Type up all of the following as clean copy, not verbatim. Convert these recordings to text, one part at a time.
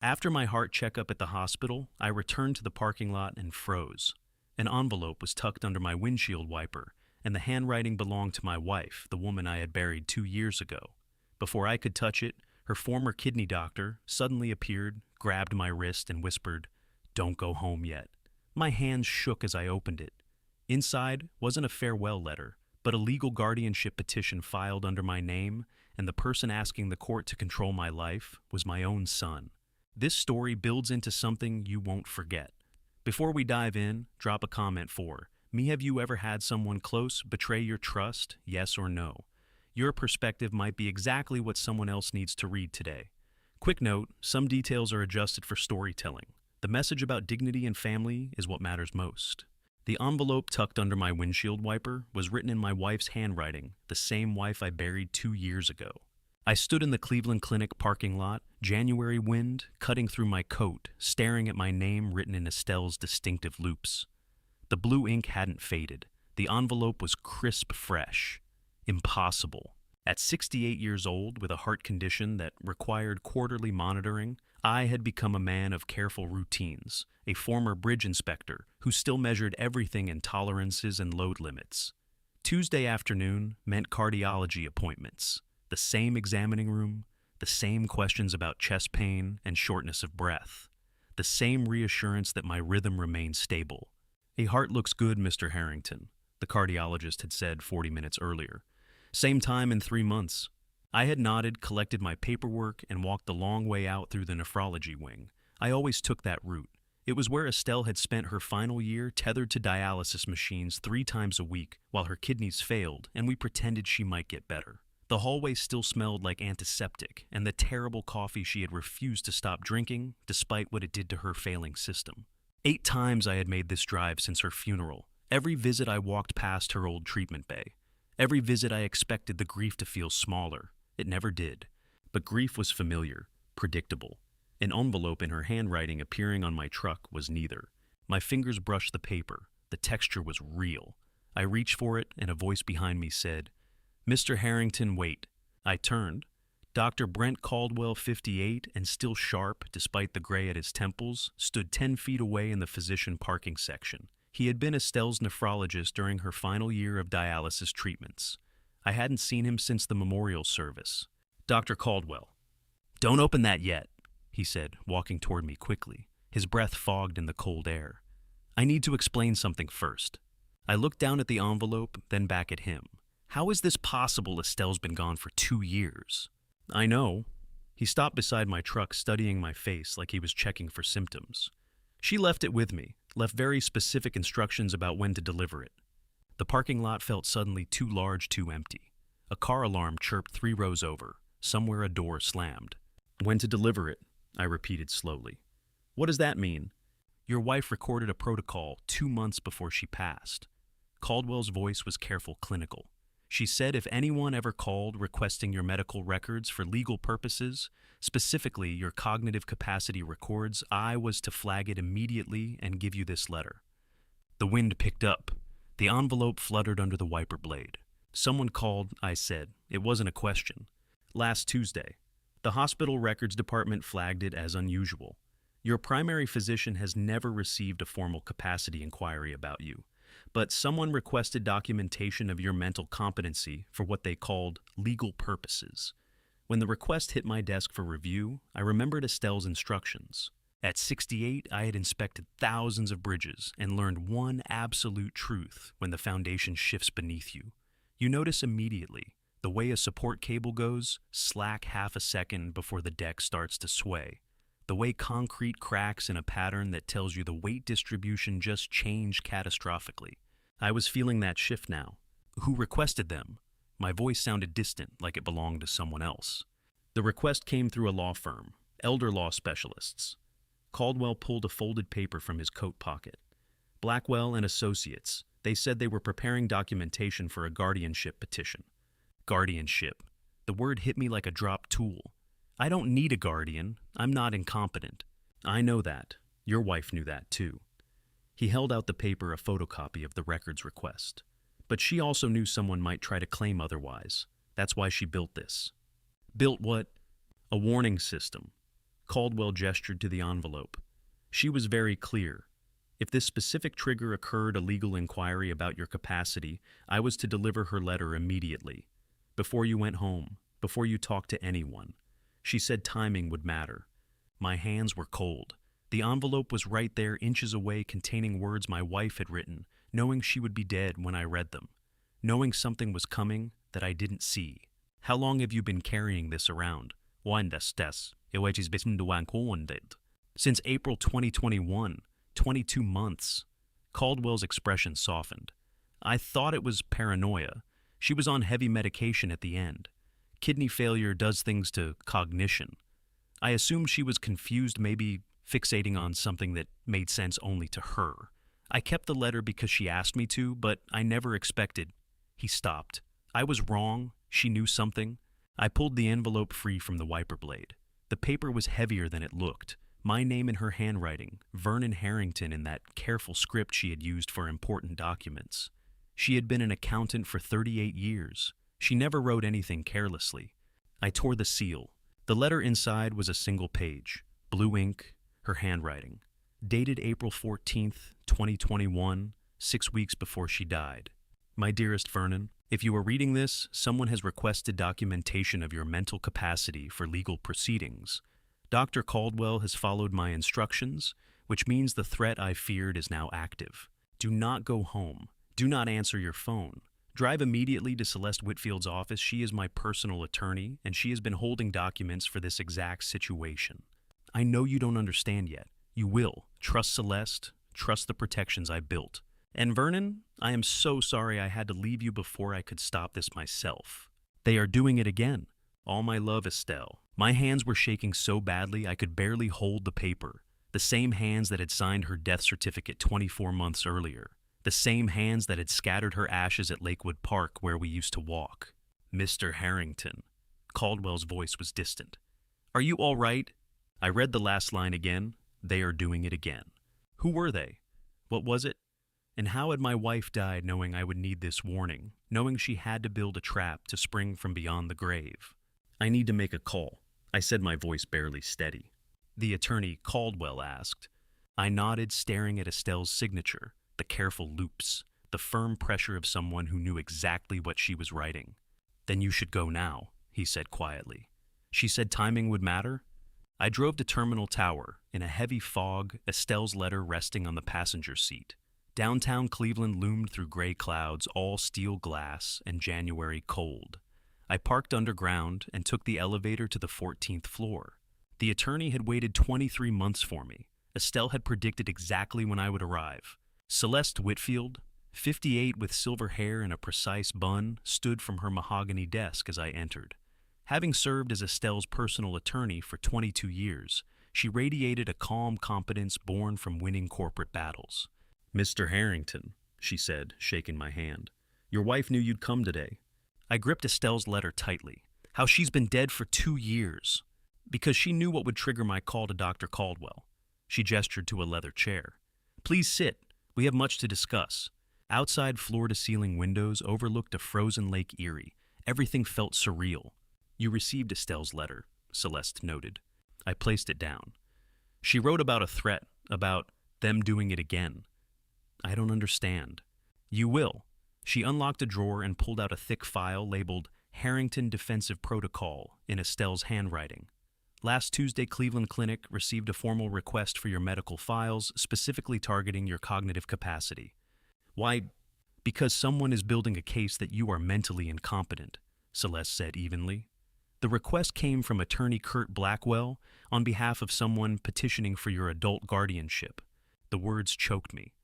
After my heart checkup at the hospital, I returned to the parking lot and froze. An envelope was tucked under my windshield wiper, and the handwriting belonged to my wife, the woman I had buried 2 years ago. Before I could touch it, her former kidney doctor suddenly appeared, grabbed my wrist, and whispered, "Don't go home yet." My hands shook as I opened it. Inside wasn't a farewell letter, but a legal guardianship petition filed under my name, and the person asking the court to control my life was my own son. This story builds into something you won't forget. Before we dive in, drop a comment for me. Have you ever had someone close betray your trust? Yes or no? Your perspective might be exactly what someone else needs to read today. Quick note, some details are adjusted for storytelling. The message about dignity and family is what matters most. The envelope tucked under my windshield wiper was written in my wife's handwriting, the same wife I buried 2 years ago. I stood in the Cleveland Clinic parking lot, January wind cutting through my coat, staring at my name written in Estelle's distinctive loops. The blue ink hadn't faded. The envelope was crisp fresh. Impossible. At 68 years old, with a heart condition that required quarterly monitoring, I had become a man of careful routines, a former bridge inspector who still measured everything in tolerances and load limits. Tuesday afternoon meant cardiology appointments. The same examining room, the same questions about chest pain and shortness of breath, the same reassurance that my rhythm remained stable. "A heart looks good, Mr. Harrington," the cardiologist had said 40 minutes earlier. Same time in 3 months. I had nodded, collected my paperwork, and walked the long way out through the nephrology wing. I always took that route. It was where Estelle had spent her final year tethered to dialysis machines 3 times a week while her kidneys failed, and we pretended she might get better. The hallway still smelled like antiseptic and the terrible coffee she had refused to stop drinking, despite what it did to her failing system. 8 times I had made this drive since her funeral. Every visit I walked past her old treatment bay. Every visit I expected the grief to feel smaller. It never did. But grief was familiar, predictable. An envelope in her handwriting appearing on my truck was neither. My fingers brushed the paper. The texture was real. I reached for it, and a voice behind me said, "Mr. Harrington, wait." I turned. Dr. Brent Caldwell, 58, and still sharp despite the gray at his temples, stood 10 feet away in the physician parking section. He had been Estelle's nephrologist during her final year of dialysis treatments. I hadn't seen him since the memorial service. "Dr. Caldwell." "Don't open that yet," he said, walking toward me quickly, his breath fogged in the cold air. "I need to explain something first." I looked down at the envelope, then back at him. How is this possible? Estelle's been gone for 2 years. "I know." He stopped beside my truck, studying my face like he was checking for symptoms. "She left it with me, left very specific instructions about when to deliver it." The parking lot felt suddenly too large, too empty. A car alarm chirped 3 rows over. Somewhere a door slammed. "When to deliver it," I repeated slowly. "What does that mean?" "Your wife recorded a protocol 2 months before she passed." Caldwell's voice was careful, clinical. "She said if anyone ever called requesting your medical records for legal purposes, specifically your cognitive capacity records, I was to flag it immediately and give you this letter." The wind picked up. The envelope fluttered under the wiper blade. "Someone called," I said. It wasn't a question. "Last Tuesday. The hospital records department flagged it as unusual. Your primary physician has never received a formal capacity inquiry about you. But someone requested documentation of your mental competency for what they called legal purposes. When the request hit my desk for review, I remembered Estelle's instructions. At 68, I had inspected thousands of bridges and learned one absolute truth: when the foundation shifts beneath you, you notice immediately. The way a support cable goes, slack half a second before the deck starts to sway. The way concrete cracks in a pattern that tells you the weight distribution just changed catastrophically. I was feeling that shift now. "Who requested them?" My voice sounded distant, like it belonged to someone else. "The request came through a law firm, elder law specialists." Caldwell pulled a folded paper from his coat pocket. "Blackwell and Associates. They said they were preparing documentation for a guardianship petition." Guardianship. The word hit me like a dropped tool. I don't need a guardian. I'm not incompetent. I know that. Your wife knew that too. He held out the paper, a photocopy of the records request. But she also knew someone might try to claim otherwise. That's why she built this. "Built what?" "A warning system." Caldwell gestured to the envelope. She was very clear. If this specific trigger occurred a legal inquiry about your capacity, I was to deliver her letter immediately. Before you went home, before you talked to anyone. She said timing would matter. My hands were cold. The envelope was right there, inches away, containing words my wife had written, knowing she would be dead when I read them. Knowing something was coming that I didn't see. How long have you been carrying this around? Since April 2021, 22 months. Caldwell's expression softened. I thought it was paranoia. She was on heavy medication at the end. Kidney failure does things to cognition. I assumed she was confused, maybe fixating on something that made sense only to her. I kept the letter because she asked me to, but I never expected. He stopped. I was wrong. She knew something. I pulled the envelope free from the wiper blade. The paper was heavier than it looked. My name in her handwriting, Vernon Harrington in that careful script she had used for important documents. She had been an accountant for 38 years. She never wrote anything carelessly. I tore the seal. The letter inside was a single page, blue ink, her handwriting, dated April 14th, 2021, 6 weeks before she died. My dearest Vernon, if you are reading this, someone has requested documentation of your mental capacity for legal proceedings. Dr. Caldwell has followed my instructions, which means the threat I feared is now active. Do not go home. Do not answer your phone. Drive immediately to Celeste Whitfield's office. She is my personal attorney, and she has been holding documents for this exact situation. I know you don't understand yet. You will. Trust Celeste. Trust the protections I built. And Vernon, I am so sorry I had to leave you before I could stop this myself. They are doing it again. All my love, Estelle. My hands were shaking so badly I could barely hold the paper. The same hands that had signed her death certificate 24 months earlier. The same hands that had scattered her ashes at Lakewood Park where we used to walk. Mr. Harrington. Caldwell's voice was distant. Are you all right? I read the last line again. They are doing it again. Who were they? What was it? And how had my wife died knowing I would need this warning, knowing she had to build a trap to spring from beyond the grave? I need to make a call, I said, my voice barely steady. The attorney Caldwell asked. I nodded, staring at Estelle's signature, the careful loops, the firm pressure of someone who knew exactly what she was writing. Then you should go now, he said quietly. She said timing would matter? I drove to Terminal Tower, in a heavy fog, Estelle's letter resting on the passenger seat. Downtown Cleveland loomed through gray clouds, all steel glass and January cold. I parked underground and took the elevator to the 14th floor. The attorney had waited 23 months for me. Estelle had predicted exactly when I would arrive. Celeste Whitfield, 58 with silver hair and a precise bun, stood from her mahogany desk as I entered. Having served as Estelle's personal attorney for 22 years, she radiated a calm competence born from winning corporate battles. Mr. Harrington, she said, shaking my hand. Your wife knew you'd come today. I gripped Estelle's letter tightly. How she's been dead for 2 years. Because she knew what would trigger my call to Dr. Caldwell. She gestured to a leather chair. Please sit. We have much to discuss. Outside floor-to-ceiling windows overlooked a frozen Lake Erie. Everything felt surreal. You received Estelle's letter, Celeste noted. I placed it down. She wrote about a threat, about them doing it again. I don't understand. You will. She unlocked a drawer and pulled out a thick file labeled Harrington Defensive Protocol in Estelle's handwriting. Last Tuesday, Cleveland Clinic received a formal request for your medical files, specifically targeting your cognitive capacity. Why? Because someone is building a case that you are mentally incompetent, Celeste said evenly. The request came from attorney Kurt Blackwell on behalf of someone petitioning for your adult guardianship. The words choked me.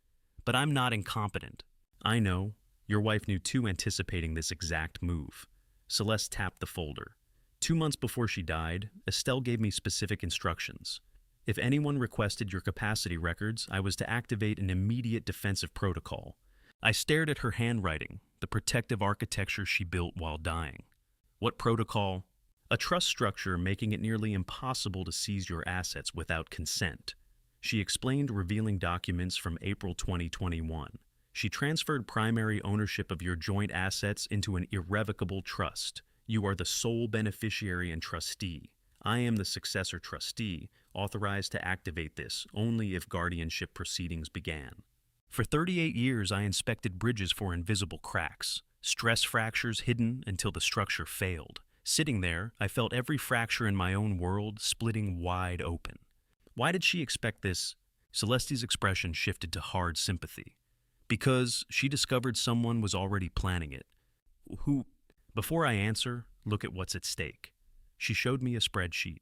But I'm not incompetent. I know. Your wife knew too, anticipating this exact move. Celeste tapped the folder. 2 months before she died, Estelle gave me specific instructions. If anyone requested your capacity records, I was to activate an immediate defensive protocol. I stared at her handwriting, the protective architecture she built while dying. What protocol? A trust structure making it nearly impossible to seize your assets without consent. She explained, revealing documents from April 2021. She transferred primary ownership of your joint assets into an irrevocable trust. You are the sole beneficiary and trustee. I am the successor trustee, authorized to activate this only if guardianship proceedings began. For 38 years, I inspected bridges for invisible cracks, stress fractures hidden until the structure failed. Sitting there, I felt every fracture in my own world splitting wide open. Why did she expect this? Celeste's expression shifted to hard sympathy. Because she discovered someone was already planning it. Who? Before I answer, look at what's at stake. She showed me a spreadsheet.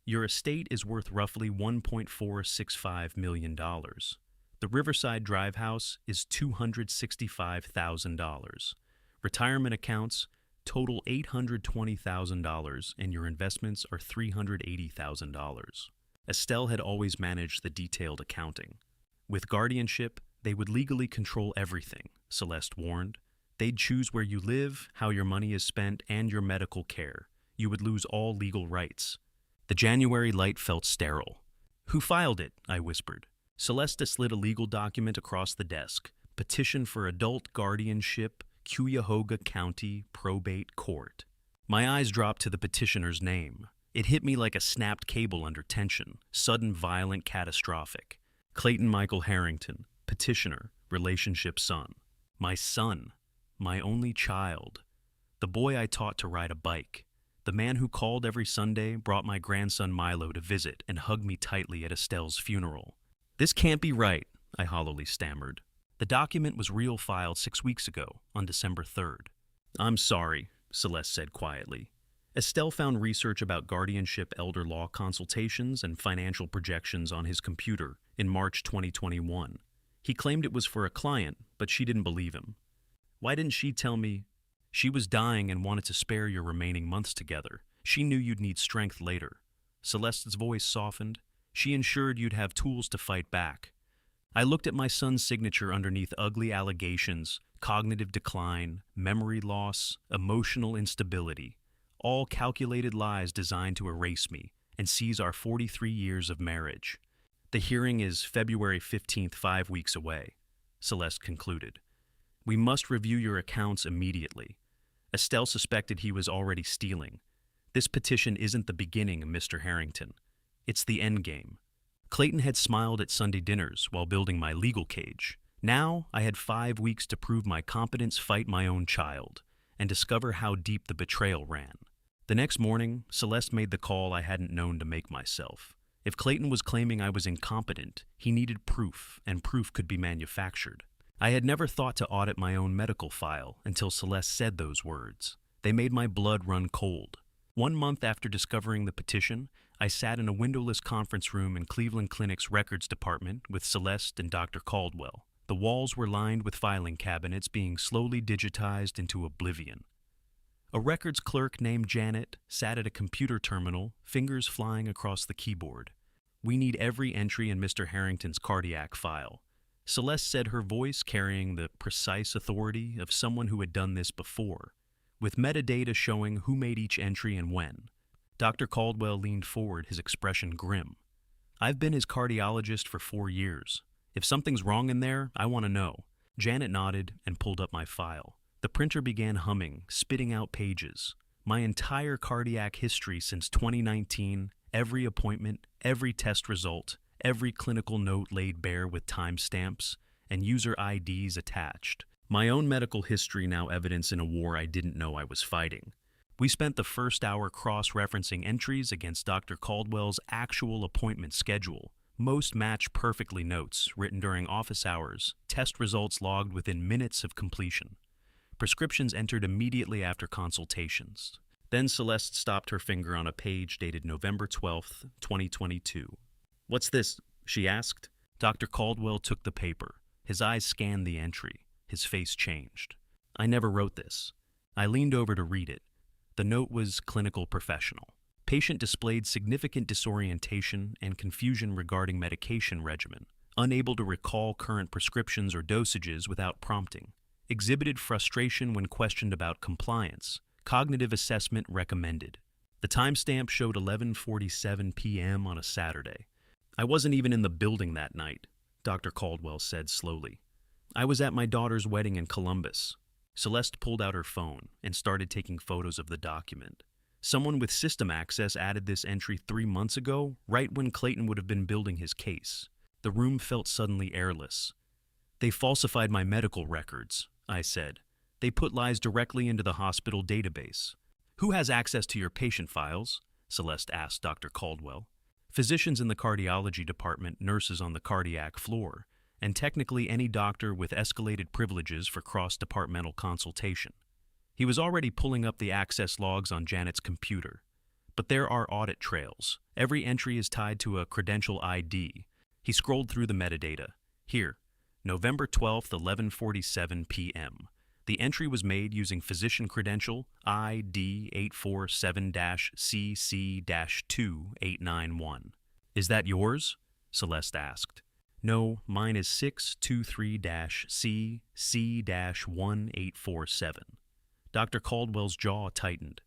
Your estate is worth roughly $1.465 million. The Riverside Drive house is $265,000. Retirement accounts total $820,000, and your investments are $380,000. Estelle had always managed the detailed accounting. With guardianship, they would legally control everything, Celeste warned. They'd choose where you live, how your money is spent, and your medical care. You would lose all legal rights. The January light felt sterile. Who filed it? I whispered. Celeste slid a legal document across the desk. Petition for adult guardianship, Cuyahoga County Probate Court. My eyes dropped to the petitioner's name. It hit me like a snapped cable under tension, sudden, violent, catastrophic. Clayton Michael Harrington, petitioner, relationship son. My son, my only child. The boy I taught to ride a bike. The man who called every Sunday, brought my grandson Milo to visit, and hugged me tightly at Estelle's funeral. This can't be right, I hollowly stammered. The document was real filed 6 weeks ago, on December 3rd. I'm sorry, Celeste said quietly. Estelle found research about guardianship elder law consultations and financial projections on his computer in March 2021. He claimed it was for a client, but she didn't believe him. Why didn't she tell me? She was dying and wanted to spare your remaining months together. She knew you'd need strength later. Celeste's voice softened. She ensured you'd have tools to fight back. I looked at my son's signature underneath ugly allegations, cognitive decline, memory loss, emotional instability, all calculated lies designed to erase me and seize our 43 years of marriage. The hearing is February 15th, 5 weeks away, Celeste concluded. We must review your accounts immediately. Estelle suspected he was already stealing. This petition isn't the beginning, Mr. Harrington. It's the endgame. Clayton had smiled at Sunday dinners while building my legal cage. Now I had 5 weeks to prove my competence, fight my own child, and discover how deep the betrayal ran. The next morning, Celeste made the call I hadn't known to make myself. If Clayton was claiming I was incompetent, he needed proof, and proof could be manufactured. I had never thought to audit my own medical file until Celeste said those words. They made my blood run cold. 1 month after discovering the petition, I sat in a windowless conference room in Cleveland Clinic's records department with Celeste and Dr. Caldwell. The walls were lined with filing cabinets being slowly digitized into oblivion. A records clerk named Janet sat at a computer terminal, fingers flying across the keyboard. We need every entry in Mr. Harrington's cardiac file. Celeste said, her voice carrying the precise authority of someone who had done this before, with metadata showing who made each entry and when. Dr. Caldwell leaned forward, his expression grim. I've been his cardiologist for 4 years. If something's wrong in there, I want to know. Janet nodded and pulled up my file. The printer began humming, spitting out pages. My entire cardiac history since 2019, every appointment, every test result, every clinical note laid bare with timestamps and user IDs attached. My own medical history now evidence in a war I didn't know I was fighting. We spent the first hour cross-referencing entries against Dr. Caldwell's actual appointment schedule. Most match perfectly notes written during office hours, test results logged within minutes of completion. Prescriptions entered immediately after consultations. Then Celeste stopped her finger on a page dated November 12th, 2022. What's this? She asked. Dr. Caldwell took the paper. His eyes scanned the entry. His face changed. I never wrote this. I leaned over to read it. The note was clinical professional. Patient displayed significant disorientation and confusion regarding medication regimen, unable to recall current prescriptions or dosages without prompting, exhibited frustration when questioned about compliance, cognitive assessment recommended. The timestamp showed 11:47 p.m. on a Saturday. I wasn't even in the building that night, Dr. Caldwell said slowly. I was at my daughter's wedding in Columbus. Celeste pulled out her phone and started taking photos of the document. Someone with system access added this entry 3 months ago, right when Clayton would have been building his case. The room felt suddenly airless. They falsified my medical records, I said. They put lies directly into the hospital database. Who has access to your patient files? Celeste asked Dr. Caldwell. Physicians in the cardiology department, nurses on the cardiac floor, and technically any doctor with escalated privileges for cross-departmental consultation. He was already pulling up the access logs on Janet's computer. But there are audit trails. Every entry is tied to a credential ID. He scrolled through the metadata. Here, November 12th, 11:47 p.m. The entry was made using physician credential ID 847-CC-2891. Is that yours? Celeste asked. No, mine is 623-CC-1847. Dr. Caldwell's jaw tightened.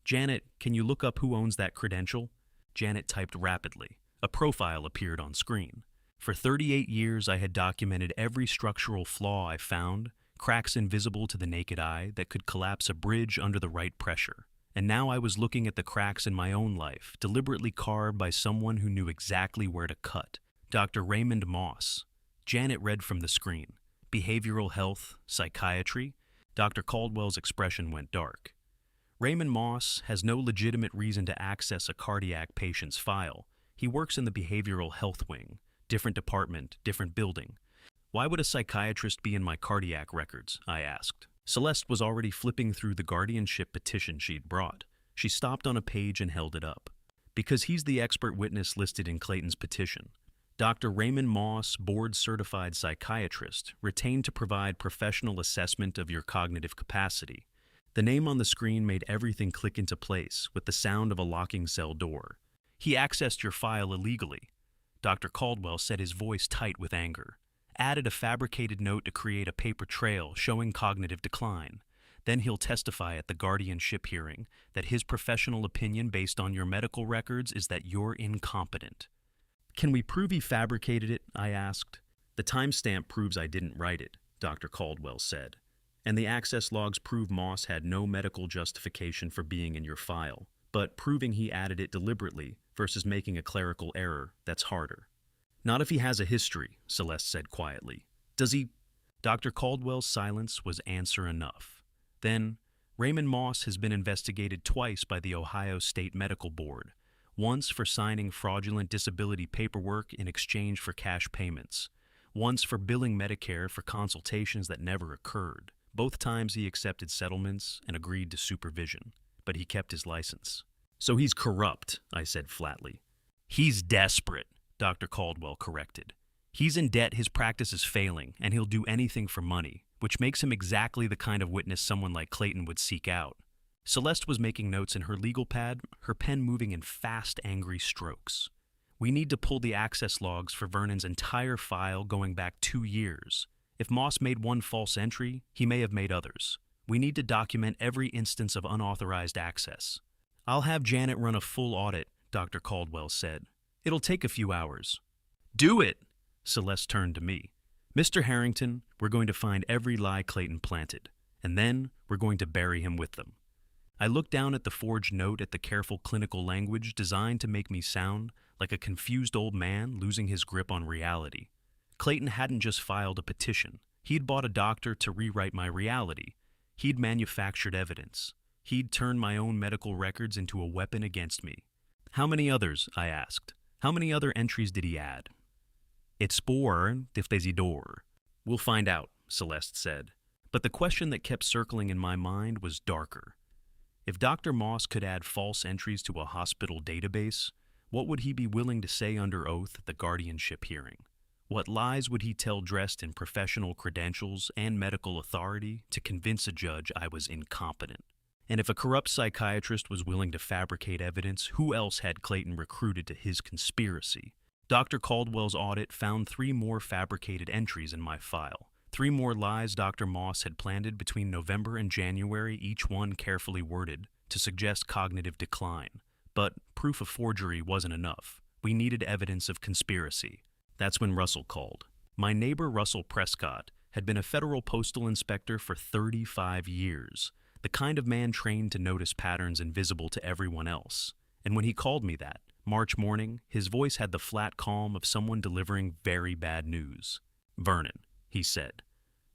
Janet, can you look up who owns that credential? Janet typed rapidly. A profile appeared on screen. For 38 years, I had documented every structural flaw I found, cracks invisible to the naked eye that could collapse a bridge under the right pressure. And now I was looking at the cracks in my own life, deliberately carved by someone who knew exactly where to cut. Dr. Raymond Moss. Janet read from the screen. Behavioral health, psychiatry. Dr. Caldwell's expression went dark. Raymond Moss has no legitimate reason to access a cardiac patient's file. He works in the behavioral health wing. Different department, different building. Why would a psychiatrist be in my cardiac records? I asked. Celeste was already flipping through the guardianship petition she'd brought. She stopped on a page and held it up. Because he's the expert witness listed in Clayton's petition. Dr. Raymond Moss, board-certified psychiatrist, retained to provide professional assessment of your cognitive capacity. The name on the screen made everything click into place with the sound of a locking cell door. He accessed your file illegally. Dr. Caldwell set his voice tight with anger. Added a fabricated note to create a paper trail showing cognitive decline. Then he'll testify at the guardianship hearing that his professional opinion based on your medical records is that you're incompetent. Can we prove he fabricated it? I asked. The timestamp proves I didn't write it, Dr. Caldwell said. And the access logs prove Moss had no medical justification for being in your file. But proving he added it deliberately versus making a clerical error, that's harder. Not if he has a history, Celeste said quietly. Does he? Dr. Caldwell's silence was answer enough. Then, Raymond Moss has been investigated twice by the Ohio State Medical Board. Once for signing fraudulent disability paperwork in exchange for cash payments. Once for billing Medicare for consultations that never occurred. Both times he accepted settlements and agreed to supervision. But he kept his license. So he's corrupt, I said flatly. He's desperate, Dr. Caldwell corrected. He's in debt, his practice is failing, and he'll do anything for money, which makes him exactly the kind of witness someone like Clayton would seek out. Celeste was making notes in her legal pad, her pen moving in fast, angry strokes. We need to pull the access logs for Vernon's entire file going back 2 years. If Moss made one false entry, he may have made others. We need to document every instance of unauthorized access. I'll have Janet run a full audit, Dr. Caldwell said. It'll take a few hours. Do it! Celeste turned to me. Mr. Harrington, we're going to find every lie Clayton planted, and then we're going to bury him with them. I looked down at the forged note at the careful clinical language designed to make me sound like a confused old man losing his grip on reality. Clayton hadn't just filed a petition. He'd bought a doctor to rewrite my reality. He'd manufactured evidence. He'd turned my own medical records into a weapon against me. How many others? I asked. How many other entries did he add? It's four, if there's a door. We'll find out, Celeste said. But the question that kept circling in my mind was darker. If Dr. Moss could add false entries to a hospital database, what would he be willing to say under oath at the guardianship hearing? What lies would he tell dressed in professional credentials and medical authority to convince a judge I was incompetent? And if a corrupt psychiatrist was willing to fabricate evidence, who else had Clayton recruited to his conspiracy? Dr. Caldwell's audit found 3 more fabricated entries in my file. 3 more lies Dr. Moss had planted between November and January, each one carefully worded to suggest cognitive decline. But proof of forgery wasn't enough. We needed evidence of conspiracy. That's when Russell called. My neighbor Russell Prescott had been a federal postal inspector for 35 years. the kind of man trained to notice patterns invisible to everyone else. And when he called me that, March morning, his voice had the flat calm of someone delivering very bad news. "Vernon," he said,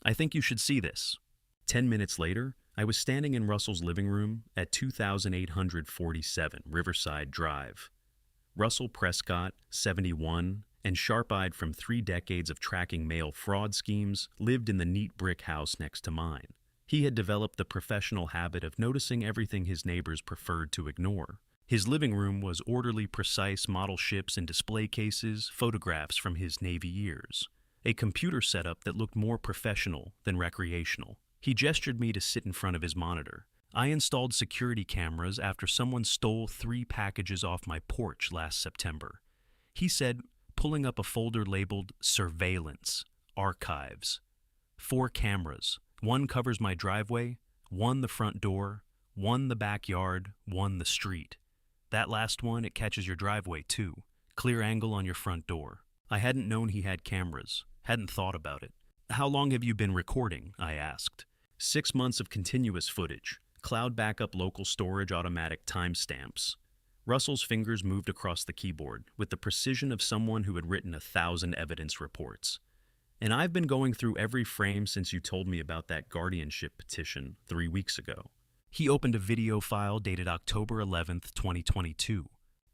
"I think you should see this." 10 minutes later, I was standing in Russell's living room at 2847 Riverside Drive. Russell Prescott, 71, and sharp-eyed from 3 decades of tracking mail fraud schemes, lived in the neat brick house next to mine. He had developed the professional habit of noticing everything his neighbors preferred to ignore. His living room was orderly, precise model ships and display cases, photographs from his Navy years. A computer setup that looked more professional than recreational. He gestured me to sit in front of his monitor. I installed security cameras after someone stole 3 packages off my porch last September. He said, pulling up a folder labeled Surveillance, Archives. 4 cameras. 1 covers my driveway, 1 the front door, 1 the backyard, 1 the street. That last one, it catches your driveway too. Clear angle on your front door. I hadn't known he had cameras. Hadn't thought about it. "How long have you been recording?" I asked. 6 months of continuous footage. Cloud backup, local storage, automatic timestamps. Russell's fingers moved across the keyboard with the precision of someone who had written 1,000 evidence reports. "And I've been going through every frame since you told me about that guardianship petition 3 weeks ago." He opened a video file dated October 11th, 2022.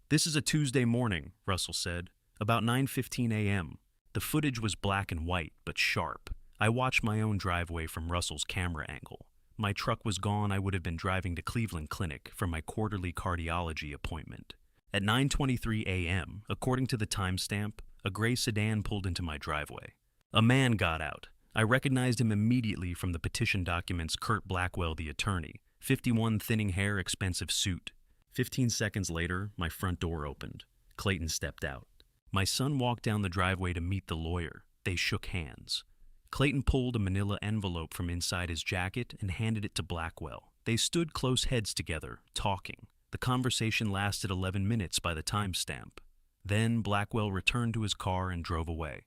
"This is a Tuesday morning," Russell said, "about 9:15 a.m. The footage was black and white, but sharp. I watched my own driveway from Russell's camera angle. My truck was gone. I would have been driving to Cleveland Clinic for my quarterly cardiology appointment. At 9:23 a.m., according to the timestamp, a gray sedan pulled into my driveway. A man got out. I recognized him immediately from the petition documents. Kurt Blackwell, the attorney. 51, thinning hair, expensive suit. 15 seconds later, my front door opened. Clayton stepped out. My son walked down the driveway to meet the lawyer. They shook hands. Clayton pulled a manila envelope from inside his jacket and handed it to Blackwell. They stood close heads together, talking. The conversation lasted 11 minutes by the timestamp. Then Blackwell returned to his car and drove away.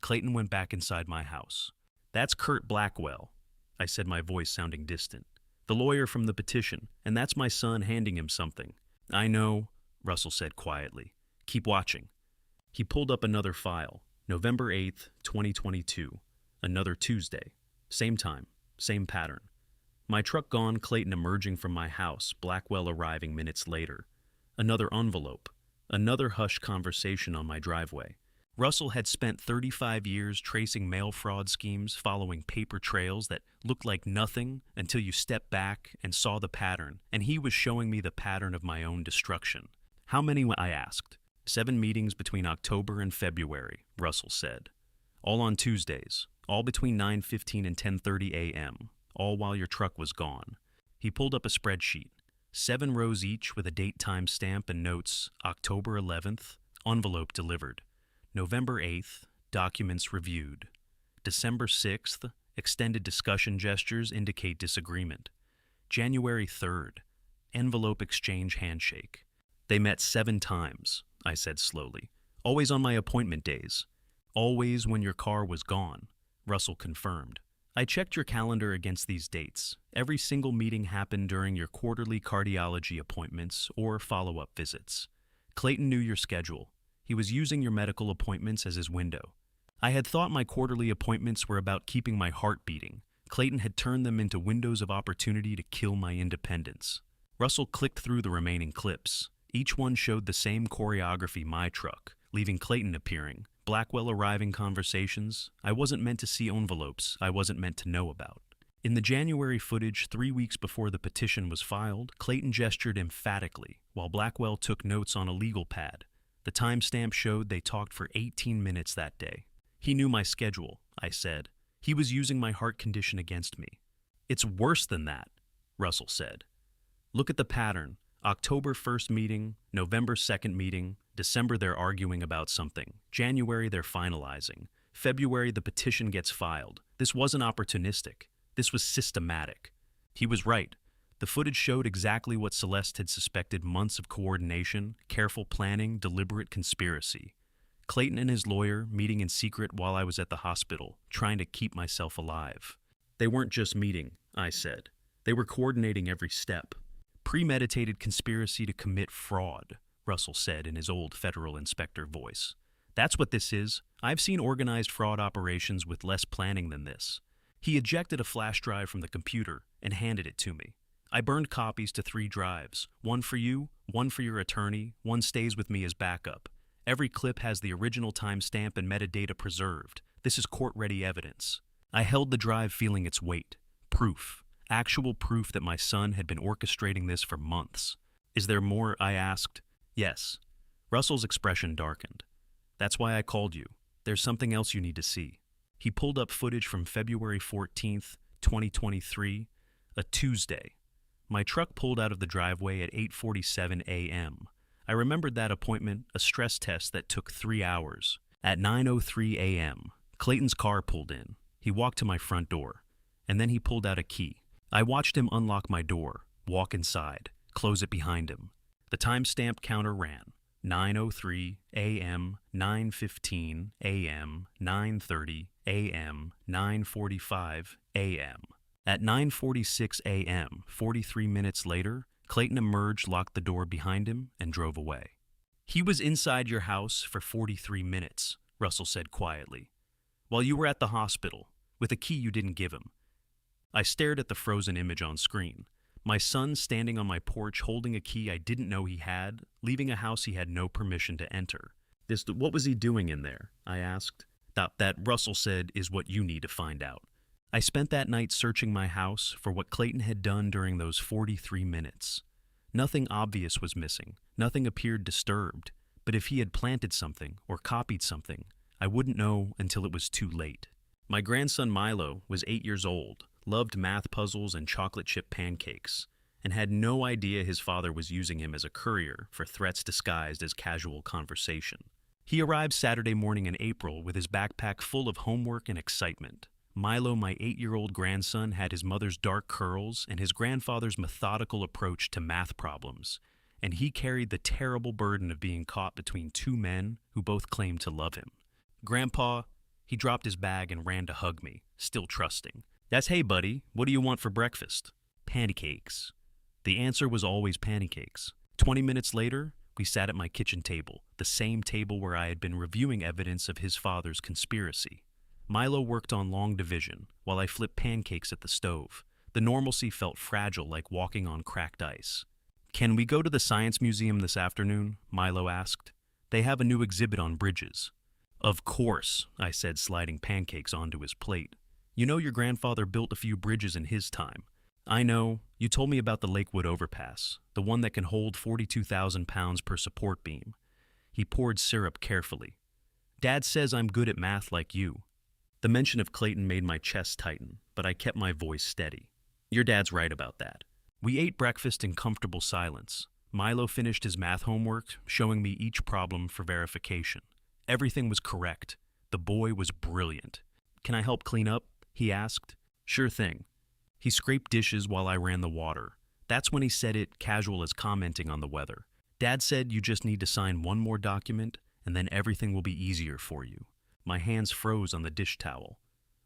Clayton went back inside my house. "That's Kurt Blackwell," I said, my voice sounding distant. "The lawyer from the petition, and that's my son handing him something." "I know," Russell said quietly. "Keep watching." He pulled up another file. November 8th, 2022. Another Tuesday. Same time, same pattern. My truck gone, Clayton emerging from my house, Blackwell arriving minutes later. Another envelope. Another hushed conversation on my driveway. Russell had spent 35 years tracing mail fraud schemes, following paper trails that looked like nothing until you stepped back and saw the pattern, and he was showing me the pattern of my own destruction. "How many?" I asked. 7 meetings between October and February, Russell said. "All on Tuesdays, all between 9:15 and 10:30 a.m., all while your truck was gone." He pulled up a spreadsheet. 7 rows each with a date time stamp and notes. October 11th, envelope delivered. November 8th, documents reviewed. December 6th, extended discussion gestures indicate disagreement. January 3rd, envelope exchange handshake. "They met 7 times, I said slowly. "Always on my appointment days. Always when your car was gone," Russell confirmed. "I checked your calendar against these dates. Every single meeting happened during your quarterly cardiology appointments or follow-up visits. Clayton knew your schedule. He was using your medical appointments as his window. I had thought my quarterly appointments were about keeping my heart beating. Clayton had turned them into windows of opportunity to kill my independence." Russell clicked through the remaining clips. Each one showed the same choreography, my truck, leaving Clayton appearing, Blackwell arriving, conversations. I wasn't meant to see envelopes I wasn't meant to know about. In the January footage, 3 weeks before the petition was filed, Clayton gestured emphatically, while Blackwell took notes on a legal pad. The timestamp showed they talked for 18 minutes that day. "He knew my schedule," I said. "He was using my heart condition against me." "It's worse than that," Russell said. "Look at the pattern. October 1st meeting, November 2nd meeting, December they're arguing about something, January they're finalizing, February the petition gets filed. This wasn't opportunistic. This was systematic." He was right. The footage showed exactly what Celeste had suspected: months of coordination, careful planning, deliberate conspiracy. Clayton and his lawyer meeting in secret while I was at the hospital, trying to keep myself alive. "They weren't just meeting," I said. They were coordinating every step. Premeditated conspiracy to commit fraud, Russell said in his old federal inspector voice. That's what this is. I've seen organized fraud operations with less planning than this. He ejected a flash drive from the computer and handed it to me. I burned copies to 3 drives. One for you, one for your attorney, one stays with me as backup. Every clip has the original timestamp and metadata preserved. This is court-ready evidence. I held the drive feeling its weight. Proof. Actual proof that my son had been orchestrating this for months. Is there more? I asked. Yes. Russell's expression darkened. That's why I called you. There's something else you need to see. He pulled up footage from February 14th, 2023, a Tuesday. My truck pulled out of the driveway at 8:47 a.m. I remembered that appointment, a stress test that took 3 hours. At 9:03 a.m., Clayton's car pulled in. He walked to my front door, and then he pulled out a key. I watched him unlock my door, walk inside, close it behind him. The timestamp counter ran. 9:03 a.m., 9:15 a.m., 9:30 a.m., 9:45 a.m. At 9:46 a.m., 43 minutes later, Clayton emerged, locked the door behind him, and drove away. He was inside your house for 43 minutes, Russell said quietly, while you were at the hospital, with a key you didn't give him. I stared at the frozen image on screen. My son standing on my porch holding a key I didn't know he had, leaving a house he had no permission to enter. What was he doing in there? I asked. That Russell said is what you need to find out. I spent that night searching my house for what Clayton had done during those 43 minutes. Nothing obvious was missing. Nothing appeared disturbed. But if he had planted something or copied something, I wouldn't know until it was too late. My grandson Milo was 8 years old, loved math puzzles and chocolate chip pancakes, and had no idea his father was using him as a courier for threats disguised as casual conversation. He arrived Saturday morning in April with his backpack full of homework and excitement. Milo, my 8-year-old grandson, had his mother's dark curls and his grandfather's methodical approach to math problems, and he carried the terrible burden of being caught between 2 men who both claimed to love him. Grandpa, he dropped his bag and ran to hug me, still trusting. Hey buddy, what do you want for breakfast? Pancakes. The answer was always pancakes. 20 minutes later, we sat at my kitchen table, the same table where I had been reviewing evidence of his father's conspiracy. Milo worked on long division, while I flipped pancakes at the stove. The normalcy felt fragile, like walking on cracked ice. Can we go to the Science Museum this afternoon? Milo asked. They have a new exhibit on bridges. Of course, I said, sliding pancakes onto his plate. You know your grandfather built a few bridges in his time. I know. You told me about the Lakewood overpass, the one that can hold 42,000 pounds per support beam. He poured syrup carefully. Dad says I'm good at math like you. The mention of Clayton made my chest tighten, but I kept my voice steady. Your dad's right about that. We ate breakfast in comfortable silence. Milo finished his math homework, showing me each problem for verification. Everything was correct. The boy was brilliant. Can I help clean up? He asked. Sure thing. He scraped dishes while I ran the water. That's when he said it, casual as commenting on the weather. Dad said you just need to sign one more document, and then everything will be easier for you. My hands froze on the dish towel.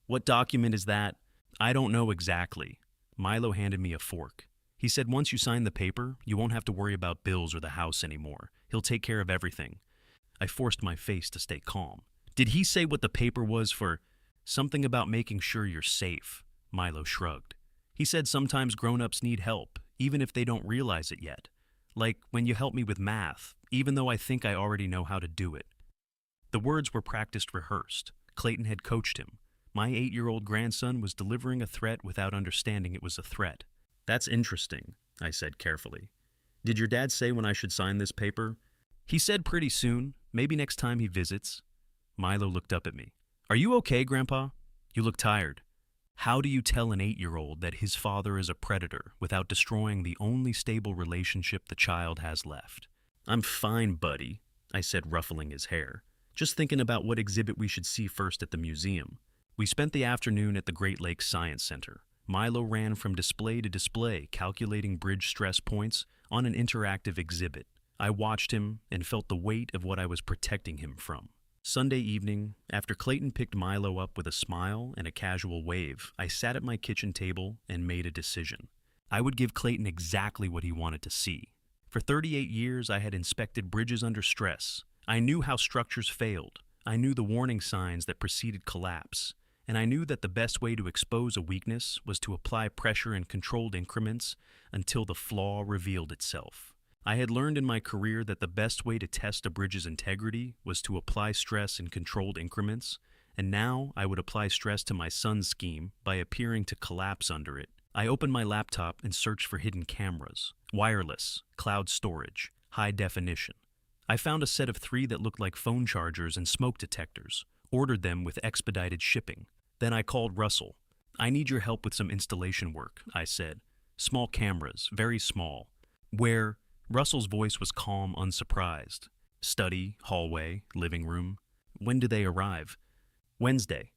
What document is that? I don't know exactly. Milo handed me a fork. He said once you sign the paper, you won't have to worry about bills or the house anymore. He'll take care of everything. I forced my face to stay calm. Did he say what the paper was for? Something about making sure you're safe. Milo shrugged. He said sometimes grown-ups need help, even if they don't realize it yet. Like when you help me with math, even though I think I already know how to do it. The words were practiced, rehearsed. Clayton had coached him. My 8-year-old grandson was delivering a threat without understanding it was a threat. That's interesting, I said carefully. Did your dad say when I should sign this paper? He said pretty soon, maybe next time he visits. Milo looked up at me. Are you okay, Grandpa? You look tired. How do you tell an 8-year-old that his father is a predator without destroying the only stable relationship the child has left? I'm fine, buddy, I said, ruffling his hair. Just thinking about what exhibit we should see first at the museum. We spent the afternoon at the Great Lakes Science Center. Milo ran from display to display, calculating bridge stress points on an interactive exhibit. I watched him and felt the weight of what I was protecting him from. Sunday evening, after Clayton picked Milo up with a smile and a casual wave, I sat at my kitchen table and made a decision. I would give Clayton exactly what he wanted to see. For 38 years, I had inspected bridges under stress. I knew how structures failed. I knew the warning signs that preceded collapse. And I knew that the best way to expose a weakness was to apply pressure in controlled increments until the flaw revealed itself. I had learned in my career that the best way to test a bridge's integrity was to apply stress in controlled increments, and now I would apply stress to my son's scheme by appearing to collapse under it. I opened my laptop and searched for hidden cameras, wireless, cloud storage, high definition. I found a set of 3 that looked like phone chargers and smoke detectors, ordered them with expedited shipping. Then I called Russell. "I need your help with some installation work," I said. "Small cameras, very small." "Where?" Russell's voice was calm, unsurprised. "Study, hallway, living room." "When do they arrive?" "Wednesday."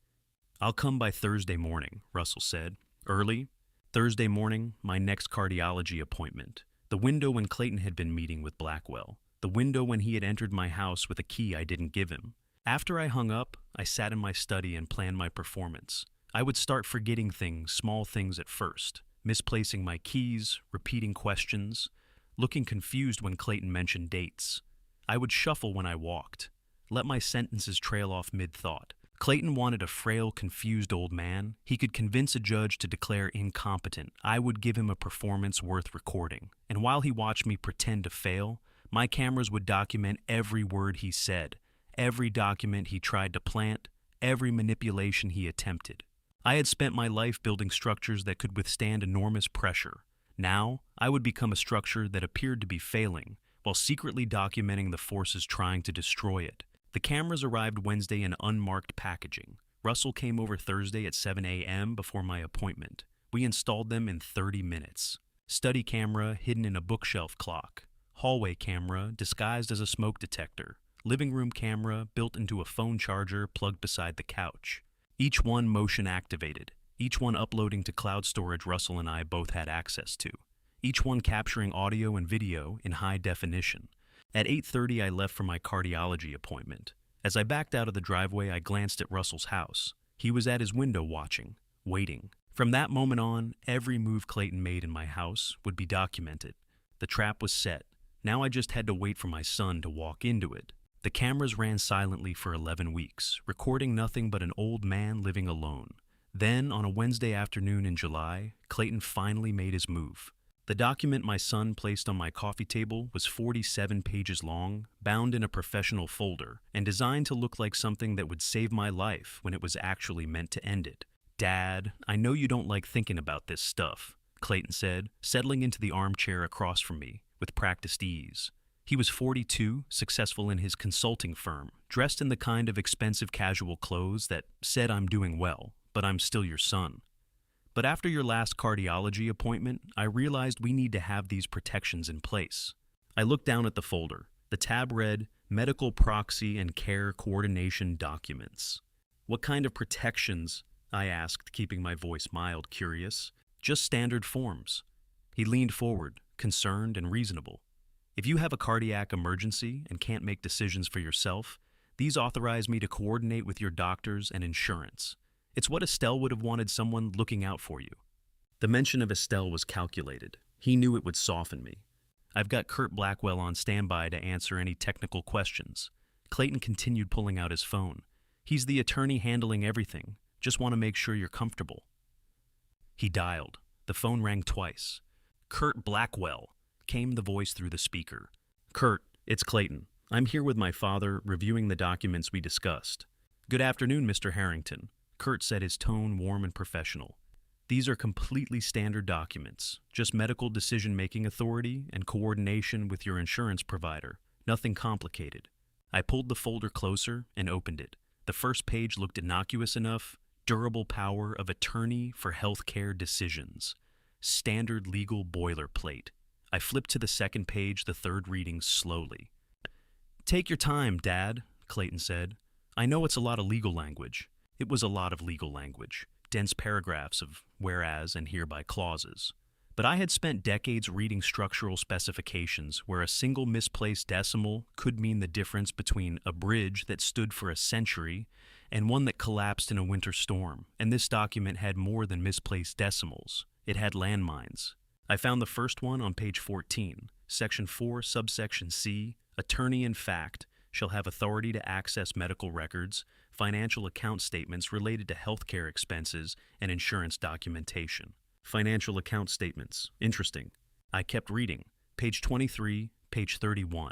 "I'll come by Thursday morning," Russell said. "Early?" "Thursday morning, my next cardiology appointment. The window when Clayton had been meeting with Blackwell. The window when he had entered my house with a key I didn't give him." After I hung up, I sat in my study and planned my performance. I would start forgetting things, small things at first, misplacing my keys, repeating questions, looking confused when Clayton mentioned dates. I would shuffle when I walked, let my sentences trail off mid-thought. Clayton wanted a frail, confused old man. He could convince a judge to declare incompetent. I would give him a performance worth recording. And while he watched me pretend to fail, my cameras would document every word he said, every document he tried to plant, every manipulation he attempted. I had spent my life building structures that could withstand enormous pressure. Now, I would become a structure that appeared to be failing, while secretly documenting the forces trying to destroy it. The cameras arrived Wednesday in unmarked packaging. Russell came over Thursday at 7 a.m. before my appointment. We installed them in 30 minutes. Study camera hidden in a bookshelf clock. Hallway camera disguised as a smoke detector. Living room camera built into a phone charger plugged beside the couch. Each one motion activated. Each one uploading to cloud storage Russell and I both had access to. Each one capturing audio and video in high definition. At 8:30, I left for my cardiology appointment. As I backed out of the driveway, I glanced at Russell's house. He was at his window watching, waiting. From that moment on, every move Clayton made in my house would be documented. The trap was set. Now I just had to wait for my son to walk into it. The cameras ran silently for 11 weeks, recording nothing but an old man living alone. Then, on a Wednesday afternoon in July, Clayton finally made his move. The document my son placed on my coffee table was 47 pages long, bound in a professional folder, and designed to look like something that would save my life when it was actually meant to end it. "Dad, I know you don't like thinking about this stuff," Clayton said, settling into the armchair across from me with practiced ease. He was 42, successful in his consulting firm, dressed in the kind of expensive casual clothes that said "I'm doing well, but I'm still your son." "But after your last cardiology appointment, I realized we need to have these protections in place." I looked down at the folder. The tab read, "Medical Proxy and Care Coordination Documents." "What kind of protections?" I asked, keeping my voice mild, curious. "Just standard forms." He leaned forward, concerned and reasonable. "If you have a cardiac emergency and can't make decisions for yourself, these authorize me to coordinate with your doctors and insurance. It's what Estelle would have wanted someone looking out for you." The mention of Estelle was calculated. He knew it would soften me. "I've got Kurt Blackwell on standby to answer any technical questions." Clayton continued pulling out his phone. "He's the attorney handling everything. Just want to make sure you're comfortable." He dialed. The phone rang twice. "Kurt Blackwell," came the voice through the speaker. "Kurt, it's Clayton. I'm here with my father, reviewing the documents we discussed." "Good afternoon, Mr. Harrington." Kurt said, his tone warm and professional. "These are completely standard documents, just medical decision-making authority and coordination with your insurance provider. Nothing complicated." I pulled the folder closer and opened it. The first page looked innocuous enough: durable power of attorney for healthcare decisions. Standard legal boilerplate. I flipped to the second page, the third reading slowly. "Take your time, Dad," Clayton said. "I know it's a lot of legal language." It was a lot of legal language, dense paragraphs of whereas and hereby clauses. But I had spent decades reading structural specifications where a single misplaced decimal could mean the difference between a bridge that stood for a century and one that collapsed in a winter storm. And this document had more than misplaced decimals. It had landmines. I found the first one on page 14, section 4, subsection C, attorney in fact shall have authority to access medical records, financial account statements related to healthcare expenses, and insurance documentation. Financial account statements. Interesting. I kept reading. Page 23, page 31.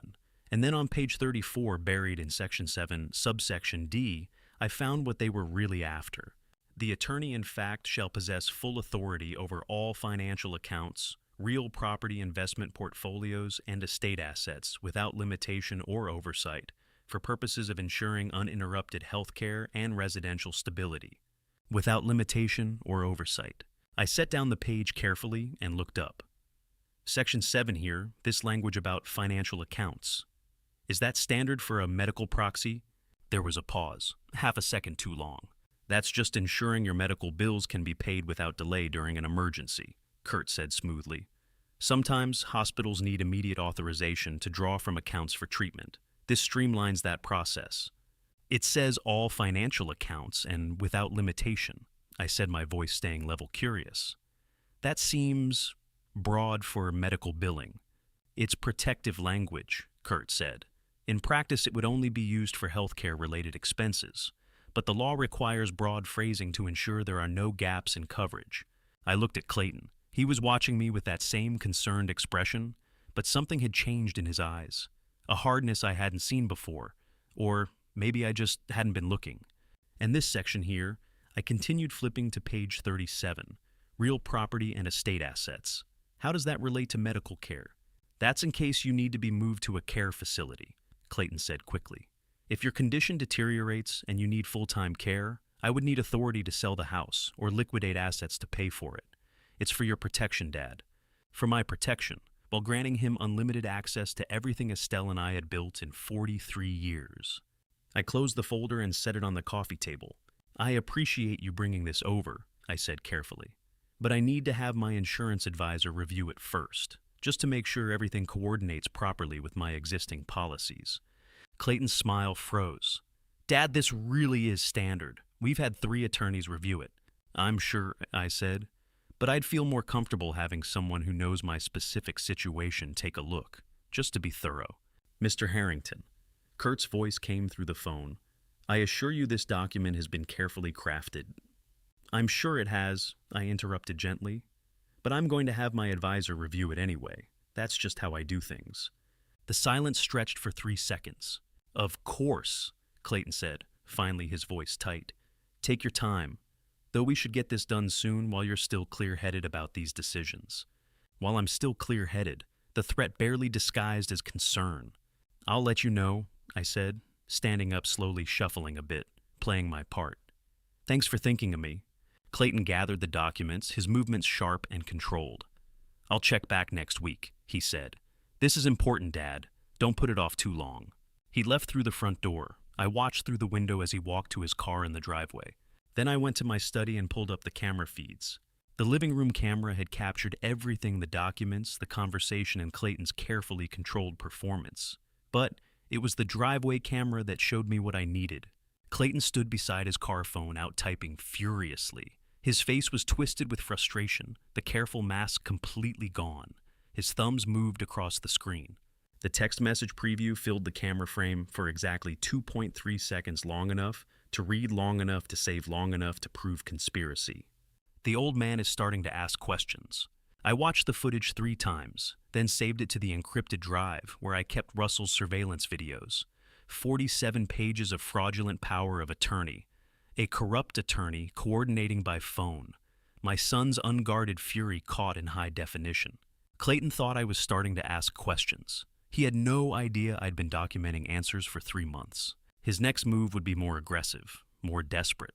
And then on page 34, buried in section 7, subsection D, I found what they were really after. The attorney in fact shall possess full authority over all financial accounts, real property investment portfolios, and estate assets without limitation or oversight for purposes of ensuring uninterrupted health care and residential stability. Without limitation or oversight. I set down the page carefully and looked up. Section 7 here, this language about financial accounts. Is that standard for a medical proxy? There was a pause, half a second too long. That's just ensuring your medical bills can be paid without delay during an emergency, Kurt said smoothly. Sometimes hospitals need immediate authorization to draw from accounts for treatment. This streamlines that process. It says all financial accounts and without limitation, I said, my voice staying level curious. That seems broad for medical billing. It's protective language, Kurt said. In practice, it would only be used for healthcare-related expenses, but the law requires broad phrasing to ensure there are no gaps in coverage. I looked at Clayton. He was watching me with that same concerned expression, but something had changed in his eyes, a hardness I hadn't seen before, or maybe I just hadn't been looking. And this section here, I continued flipping to page 37, real property and estate assets. How does that relate to medical care? That's in case you need to be moved to a care facility, Clayton said quickly. If your condition deteriorates and you need full-time care, I would need authority to sell the house or liquidate assets to pay for it. It's for your protection, Dad. For my protection, while granting him unlimited access to everything Estelle and I had built in 43 years. I closed the folder and set it on the coffee table. I appreciate you bringing this over, I said carefully, but I need to have my insurance advisor review it first, just to make sure everything coordinates properly with my existing policies. Clayton's smile froze. Dad, this really is standard. We've had 3 attorneys review it. I'm sure, I said, but I'd feel more comfortable having someone who knows my specific situation take a look, just to be thorough. Mr. Harrington. Kurt's voice came through the phone. I assure you this document has been carefully crafted. I'm sure it has, I interrupted gently, but I'm going to have my advisor review it anyway. That's just how I do things. The silence stretched for 3 seconds. Of course, Clayton said, finally his voice tight. Take your time, though we should get this done soon while you're still clear-headed about these decisions. While I'm still clear-headed, the threat barely disguised as concern. I'll let you know, I said, standing up slowly, shuffling a bit, playing my part. Thanks for thinking of me. Clayton gathered the documents, his movements sharp and controlled. I'll check back next week, he said. This is important, Dad. Don't put it off too long. He left through the front door. I watched through the window as he walked to his car in the driveway. Then I went to my study and pulled up the camera feeds. The living room camera had captured everything: the documents, the conversation, and Clayton's carefully controlled performance. But it was the driveway camera that showed me what I needed. Clayton stood beside his car phone, out typing furiously. His face was twisted with frustration, the careful mask completely gone. His thumbs moved across the screen. The text message preview filled the camera frame for exactly 2.3 seconds, long enough to read, long enough to save, long enough to prove conspiracy. The old man is starting to ask questions. I watched the footage 3 times, then saved it to the encrypted drive where I kept Russell's surveillance videos. 47 pages of fraudulent power of attorney. A corrupt attorney coordinating by phone. My son's unguarded fury caught in high definition. Clayton thought I was starting to ask questions. He had no idea I'd been documenting answers for 3 months. His next move would be more aggressive, more desperate,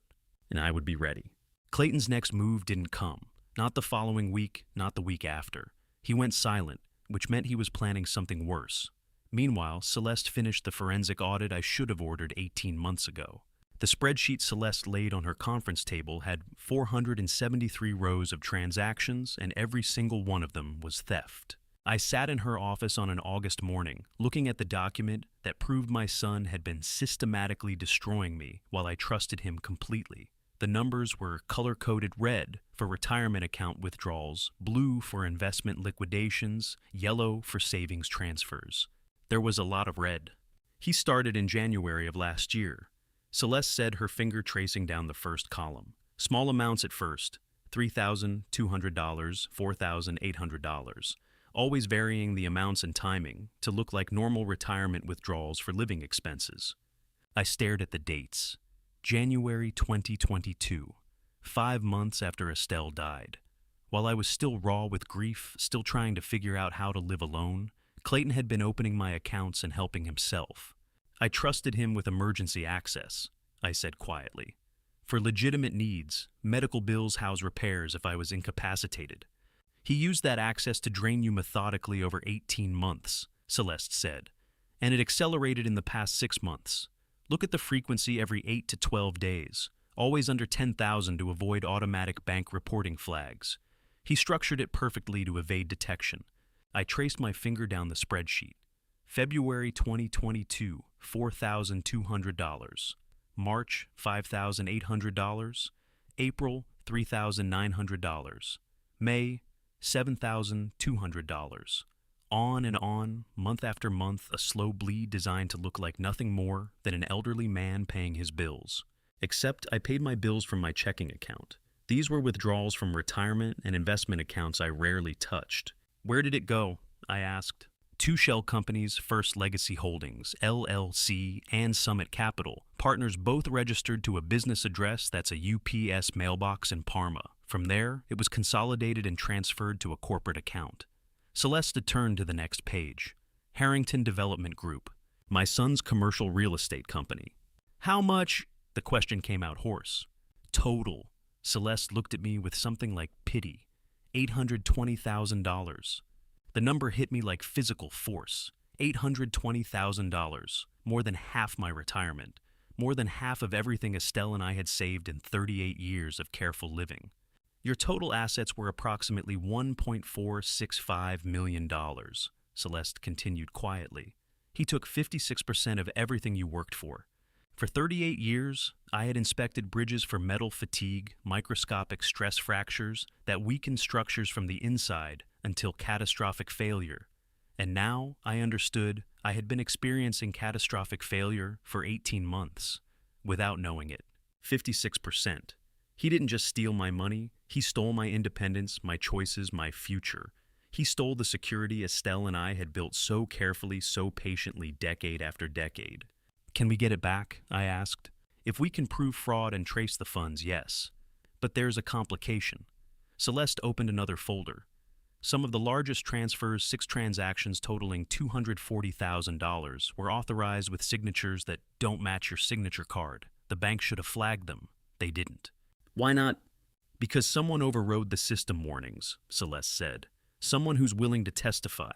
and I would be ready. Clayton's next move didn't come. Not the following week, not the week after. He went silent, which meant he was planning something worse. Meanwhile, Celeste finished the forensic audit I should have ordered 18 months ago. The spreadsheet Celeste laid on her conference table had 473 rows of transactions, and every single one of them was theft. I sat in her office on an August morning, looking at the document that proved my son had been systematically destroying me while I trusted him completely. The numbers were color-coded: red for retirement account withdrawals, blue for investment liquidations, yellow for savings transfers. There was a lot of red. He started in January of last year. Celeste said, her finger tracing down the first column. Small amounts at first, $3,200, $4,800, always varying the amounts and timing to look like normal retirement withdrawals for living expenses. I stared at the dates. January 2022, 5 months after Estelle died. While I was still raw with grief, still trying to figure out how to live alone, Clayton had been opening my accounts and helping himself. I trusted him with emergency access, I said quietly. For legitimate needs, medical bills, house repairs if I was incapacitated. He used that access to drain you methodically over 18 months, Celeste said, and it accelerated in the past 6 months. Look at the frequency every 8 to 12 days, always under 10,000 to avoid automatic bank reporting flags. He structured it perfectly to evade detection. I traced my finger down the spreadsheet. February 2022, $4,200. March, $5,800. April, $3,900. May, $7,200. On and on, month after month, a slow bleed designed to look like nothing more than an elderly man paying his bills. Except I paid my bills from my checking account. These were withdrawals from retirement and investment accounts I rarely touched. Where did it go? I asked. 2 shell companies, First Legacy Holdings, LLC, and Summit Capital, partners both registered to a business address that's a UPS mailbox in Parma. From there, it was consolidated and transferred to a corporate account. Celeste turned to the next page. Harrington Development Group, my son's commercial real estate company. How much? The question came out hoarse. Total. Celeste looked at me with something like pity. $820,000. The number hit me like physical force. $820,000, more than half my retirement, more than half of everything Estelle and I had saved in 38 years of careful living. Your total assets were approximately $1.465 million, Celeste continued quietly. He took 56% of everything you worked for. For 38 years, I had inspected bridges for metal fatigue, microscopic stress fractures that weakened structures from the inside until catastrophic failure. And now I understood I had been experiencing catastrophic failure for 18 months, without knowing it. 56%. He didn't just steal my money, he stole my independence, my choices, my future. He stole the security Estelle and I had built so carefully, so patiently, decade after decade. Can we get it back? I asked. If we can prove fraud and trace the funds, yes. But there's a complication. Celeste opened another folder. Some of the largest transfers, 6 transactions totaling $240,000, were authorized with signatures that don't match your signature card. The bank should have flagged them. They didn't. Why not? Because someone overrode the system warnings, Celeste said. Someone who's willing to testify.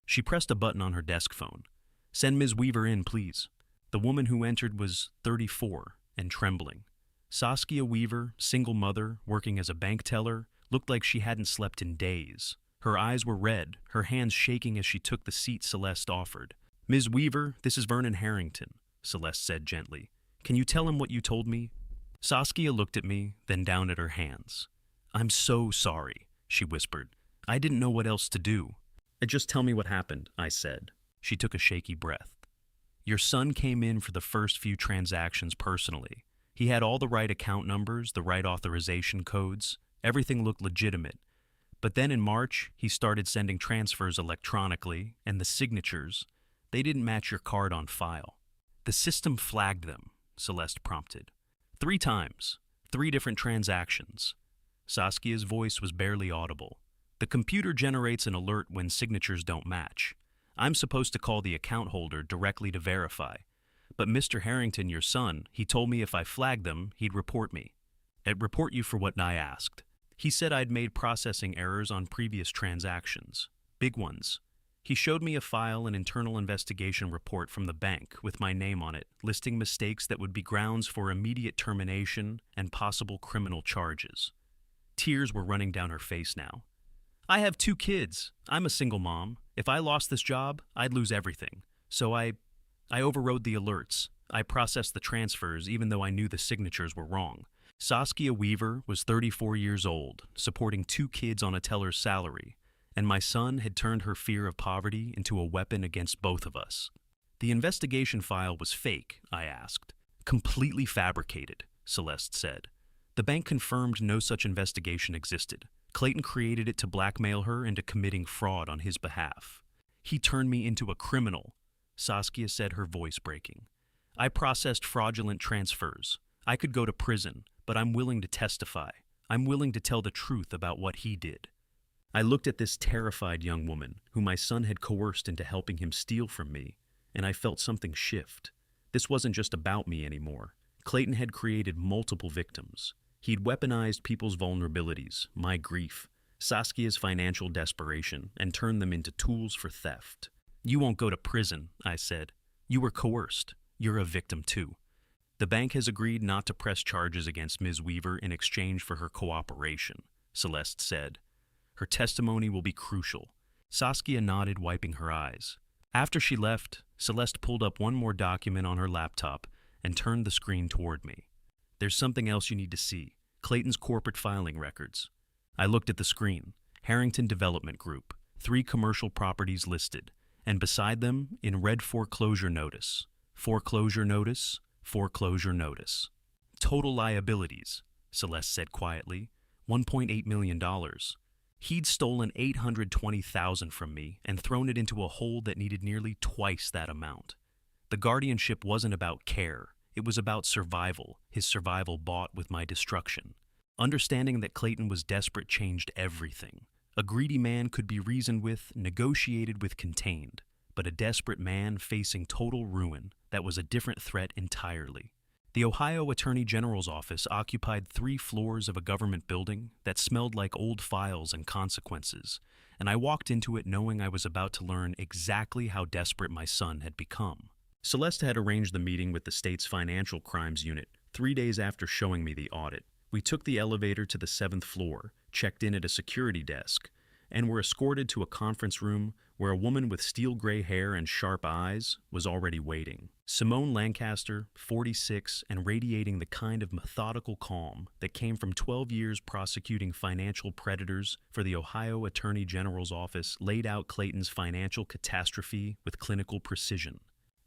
She pressed a button on her desk phone. Send Ms. Weaver in, please. The woman who entered was 34 and trembling. Saskia Weaver, single mother, working as a bank teller, looked like she hadn't slept in days. Her eyes were red, her hands shaking as she took the seat Celeste offered. Ms. Weaver, this is Vernon Harrington, Celeste said gently. Can you tell him what you told me? Saskia looked at me, then down at her hands. I'm so sorry, she whispered. I didn't know what else to do. Just tell me what happened, I said. She took a shaky breath. Your son came in for the first few transactions personally. He had all the right account numbers, the right authorization codes. Everything looked legitimate. But then in March, he started sending transfers electronically, and the signatures, they didn't match your card on file. The system flagged them, Celeste prompted. 3 times, 3 different transactions. Saskia's voice was barely audible. The computer generates an alert when signatures don't match. I'm supposed to call the account holder directly to verify. But Mr. Harrington, your son, he told me if I flagged them, he'd report me. I'd report you for what I asked. He said I'd made processing errors on previous transactions. Big ones. He showed me a file, an internal investigation report from the bank with my name on it, listing mistakes that would be grounds for immediate termination and possible criminal charges. Tears were running down her face now. I have 2 kids. I'm a single mom. If I lost this job, I'd lose everything. So I overrode the alerts. I processed the transfers even though I knew the signatures were wrong. Saskia Weaver was 34 years old, supporting 2 kids on a teller's salary, and my son had turned her fear of poverty into a weapon against both of us. The investigation file was fake, I asked. Completely fabricated, Celeste said. The bank confirmed no such investigation existed. Clayton created it to blackmail her into committing fraud on his behalf. He turned me into a criminal, Saskia said, her voice breaking. I processed fraudulent transfers. I could go to prison, but I'm willing to testify. I'm willing to tell the truth about what he did. I looked at this terrified young woman, who my son had coerced into helping him steal from me, and I felt something shift. This wasn't just about me anymore. Clayton had created multiple victims. He'd weaponized people's vulnerabilities, my grief, Saskia's financial desperation, and turned them into tools for theft. You won't go to prison, I said. You were coerced. You're a victim too. The bank has agreed not to press charges against Ms. Weaver in exchange for her cooperation, Celeste said. Her testimony will be crucial. Saskia nodded, wiping her eyes. After she left, Celeste pulled up one more document on her laptop and turned the screen toward me. There's something else you need to see. Clayton's corporate filing records. I looked at the screen. Harrington Development Group. 3 commercial properties listed. And beside them, in red, foreclosure notice. Foreclosure notice. Foreclosure notice. Total liabilities, Celeste said quietly. $1.8 million. He'd stolen $820,000 from me and thrown it into a hole that needed nearly twice that amount. The guardianship wasn't about care. It was about survival, his survival bought with my destruction. Understanding that Clayton was desperate changed everything. A greedy man could be reasoned with, negotiated with, contained. But a desperate man facing total ruin, that was a different threat entirely. The Ohio Attorney General's office occupied 3 floors of a government building that smelled like old files and consequences, and I walked into it knowing I was about to learn exactly how desperate my son had become. Celeste had arranged the meeting with the state's financial crimes unit 3 days after showing me the audit. We took the elevator to the 7th floor, checked in at a security desk, and were escorted to a conference room where a woman with steel gray hair and sharp eyes was already waiting. Simone Lancaster, 46, and radiating the kind of methodical calm that came from 12 years prosecuting financial predators for the Ohio Attorney General's office, laid out Clayton's financial catastrophe with clinical precision.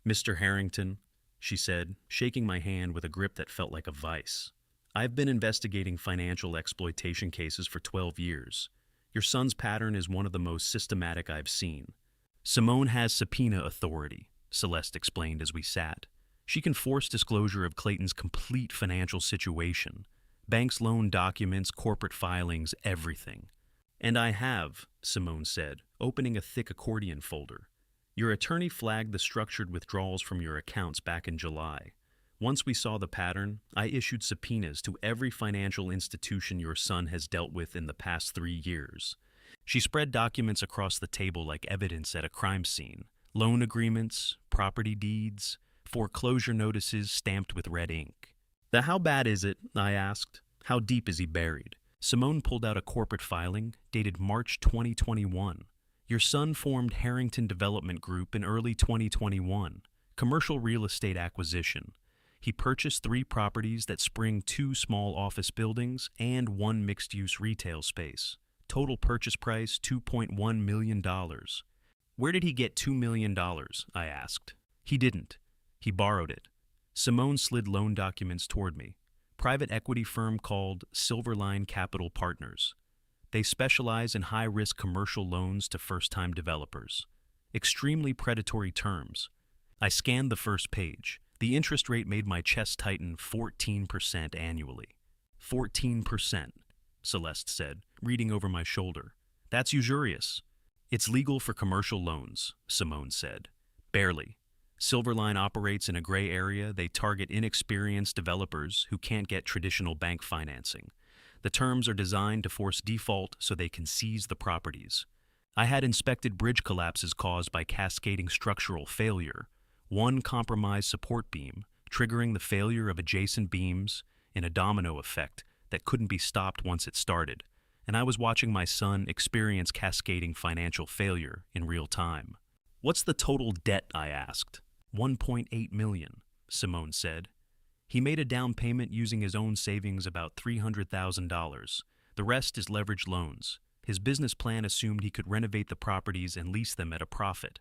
"Mr. Harrington," she said, shaking my hand with a grip that felt like a vice. "I've been investigating financial exploitation cases for 12 years. Your son's pattern is one of the most systematic I've seen. Simone has subpoena authority," Celeste explained as we sat. "She can force disclosure of Clayton's complete financial situation. Bank's loan documents, corporate filings, everything." "And I have," Simone said, opening a thick accordion folder. "Your attorney flagged the structured withdrawals from your accounts back in July. Once we saw the pattern, I issued subpoenas to every financial institution your son has dealt with in the past 3 years." She spread documents across the table like evidence at a crime scene. Loan agreements, property deeds, foreclosure notices stamped with red ink. "How bad is it?" I asked. "How deep is he buried?" Simone pulled out a corporate filing dated March 2021. "Your son formed Harrington Development Group in early 2021. Commercial real estate acquisition. He purchased 3 properties that spring 2 small office buildings and 1 mixed-use retail space. Total purchase price $2.1 million. "Where did he get $2 million? I asked. "He didn't. He borrowed it." Simone slid loan documents toward me. "Private equity firm called Silverline Capital Partners. They specialize in high-risk commercial loans to first-time developers. Extremely predatory terms." I scanned the first page. The interest rate made my chest tighten. 14% annually. 14%, Celeste said, reading over my shoulder. "That's usurious." "It's legal for commercial loans," Simone said. "Barely. Silverline operates in a gray area. They target inexperienced developers who can't get traditional bank financing. The terms are designed to force default so they can seize the properties. I had inspected bridge collapses caused by cascading structural failure. One compromised support beam, triggering the failure of adjacent beams in a domino effect that couldn't be stopped once it started, and I was watching my son experience cascading financial failure in real time. "What's the total debt?" I asked. $1.8 million, Simone said. He made a down payment using his own savings, about $300,000. The rest is leveraged loans. His business plan assumed he could renovate the properties and lease them at a profit.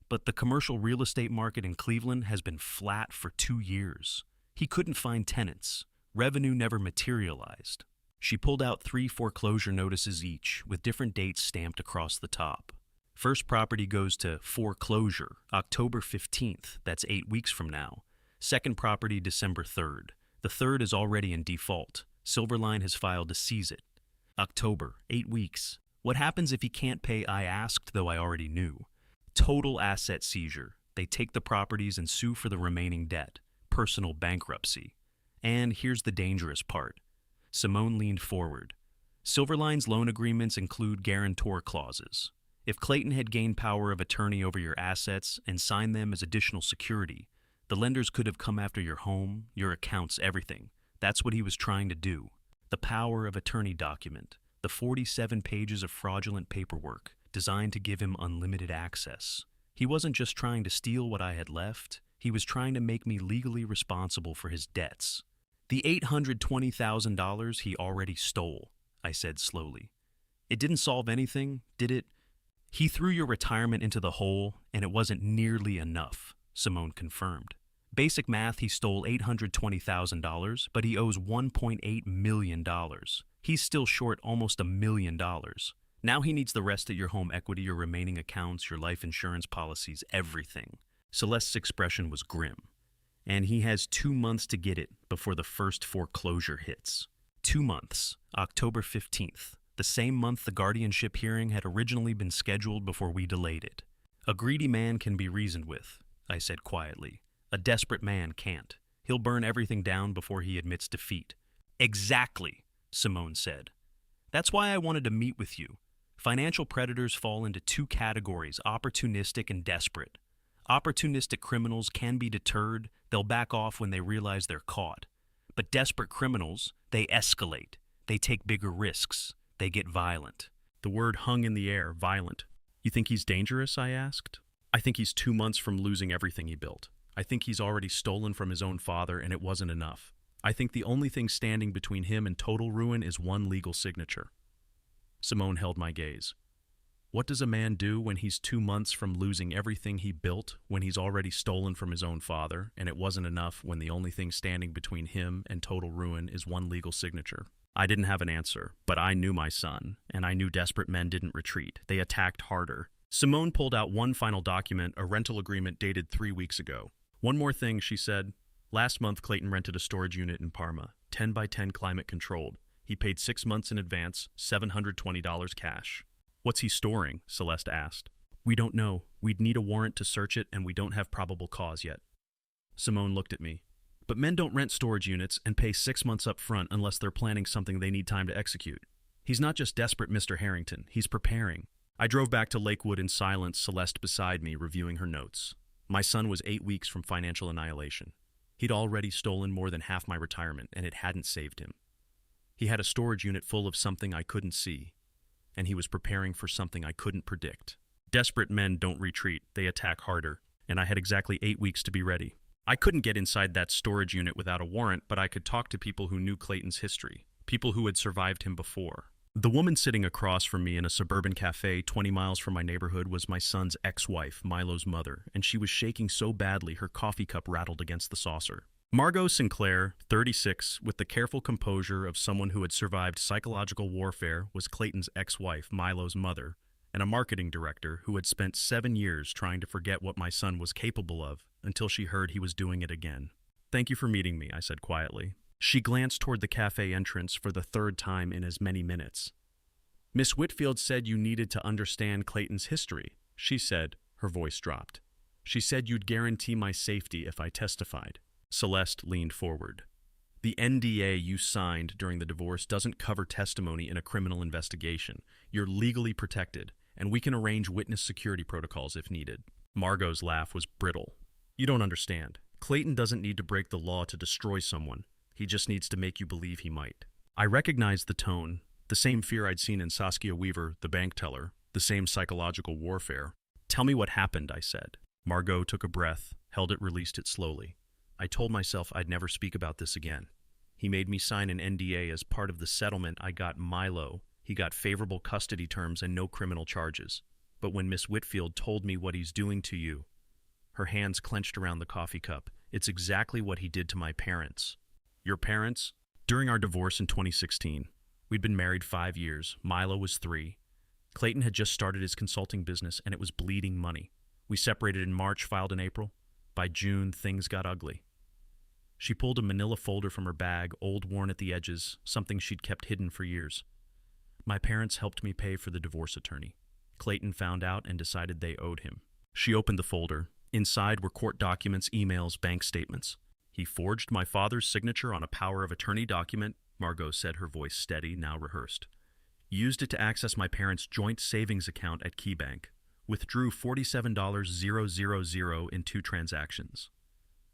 But the commercial real estate market in Cleveland has been flat for 2 years. He couldn't find tenants. Revenue never materialized. She pulled out 3 foreclosure notices each, with different dates stamped across the top. First property goes to foreclosure, October 15th, that's 8 weeks from now. Second property, December 3rd. The third is already in default. Silverline has filed to seize it. October, 8 weeks. What happens if he can't pay? I asked, though I already knew. Total asset seizure. They take the properties and sue for the remaining debt. Personal bankruptcy. And here's the dangerous part. Simone leaned forward. Silverline's loan agreements include guarantor clauses. If Clayton had gained power of attorney over your assets and signed them as additional security, the lenders could have come after your home, your accounts, everything. That's what he was trying to do. The power of attorney document, the 47 pages of fraudulent paperwork designed to give him unlimited access. He wasn't just trying to steal what I had left, he was trying to make me legally responsible for his debts. The $820,000 he already stole, I said slowly. It didn't solve anything, did it? He threw your retirement into the hole, and it wasn't nearly enough, Simone confirmed. Basic math, he stole $820,000, but he owes $1.8 million. He's still short almost $1 million. Now he needs the rest of your home equity, your remaining accounts, your life insurance policies, everything. Celeste's expression was grim. And he has 2 months to get it before the first foreclosure hits. 2 months, October 15th, the same month the guardianship hearing had originally been scheduled before we delayed it. A greedy man can be reasoned with, I said quietly. A desperate man can't. He'll burn everything down before he admits defeat. Exactly, Simone said. That's why I wanted to meet with you. Financial predators fall into 2 categories, opportunistic and desperate. Opportunistic criminals can be deterred. They'll back off when they realize they're caught. But desperate criminals, they escalate. They take bigger risks. They get violent. The word hung in the air, violent. You think he's dangerous? I asked. I think he's 2 months from losing everything he built. I think he's already stolen from his own father, and it wasn't enough. I think the only thing standing between him and total ruin is one legal signature. Simone held my gaze. What does a man do when he's 2 months from losing everything he built, when he's already stolen from his own father, and it wasn't enough when the only thing standing between him and total ruin is one legal signature? I didn't have an answer, but I knew my son, and I knew desperate men didn't retreat. They attacked harder. Simone pulled out one final document, a rental agreement dated 3 weeks ago. One more thing, she said. Last month, Clayton rented a storage unit in Parma, 10 by 10 climate controlled. He paid 6 months in advance, $720 cash. What's he storing? Celeste asked. We don't know. We'd need a warrant to search it, and we don't have probable cause yet. Simone looked at me. But men don't rent storage units and pay 6 months up front unless they're planning something they need time to execute. He's not just desperate, Mr. Harrington. He's preparing. I drove back to Lakewood in silence, Celeste beside me, reviewing her notes. My son was 8 weeks from financial annihilation. He'd already stolen more than half my retirement, and it hadn't saved him. He had a storage unit full of something I couldn't see, and he was preparing for something I couldn't predict. Desperate men don't retreat, they attack harder, and I had exactly 8 weeks to be ready. I couldn't get inside that storage unit without a warrant, but I could talk to people who knew Clayton's history, people who had survived him before. The woman sitting across from me in a suburban cafe 20 miles from my neighborhood was my son's ex-wife, Milo's mother, and she was shaking so badly her coffee cup rattled against the saucer. Margot Sinclair, 36, with the careful composure of someone who had survived psychological warfare, was Clayton's ex-wife, Milo's mother, and a marketing director who had spent 7 years trying to forget what my son was capable of until she heard he was doing it again. Thank you for meeting me, I said quietly. She glanced toward the cafe entrance for the 3rd time in as many minutes. Miss Whitfield said you needed to understand Clayton's history, she said. Her voice dropped. She said you'd guarantee my safety if I testified. Celeste leaned forward. The NDA you signed during the divorce doesn't cover testimony in a criminal investigation. You're legally protected, and we can arrange witness security protocols if needed. Margot's laugh was brittle. You don't understand. Clayton doesn't need to break the law to destroy someone. He just needs to make you believe he might. I recognized the tone, the same fear I'd seen in Saskia Weaver, the bank teller, the same psychological warfare. Tell me what happened, I said. Margot took a breath, held it, released it slowly. I told myself I'd never speak about this again. He made me sign an NDA as part of the settlement. I got Milo. He got favorable custody terms and no criminal charges. But when Miss Whitfield told me what he's doing to you, her hands clenched around the coffee cup. It's exactly what he did to my parents. Your parents? During our divorce in 2016, we'd been married 5 years. Milo was 3. Clayton had just started his consulting business and it was bleeding money. We separated in March, filed in April. By June, things got ugly. She pulled a manila folder from her bag, old, worn at the edges, something she'd kept hidden for years. My parents helped me pay for the divorce attorney. Clayton found out and decided they owed him. She opened the folder. Inside were court documents, emails, bank statements. He forged my father's signature on a power of attorney document, Margot said, her voice steady, now rehearsed. Used it to access my parents' joint savings account at KeyBank. Withdrew $47,000 in 2 transactions.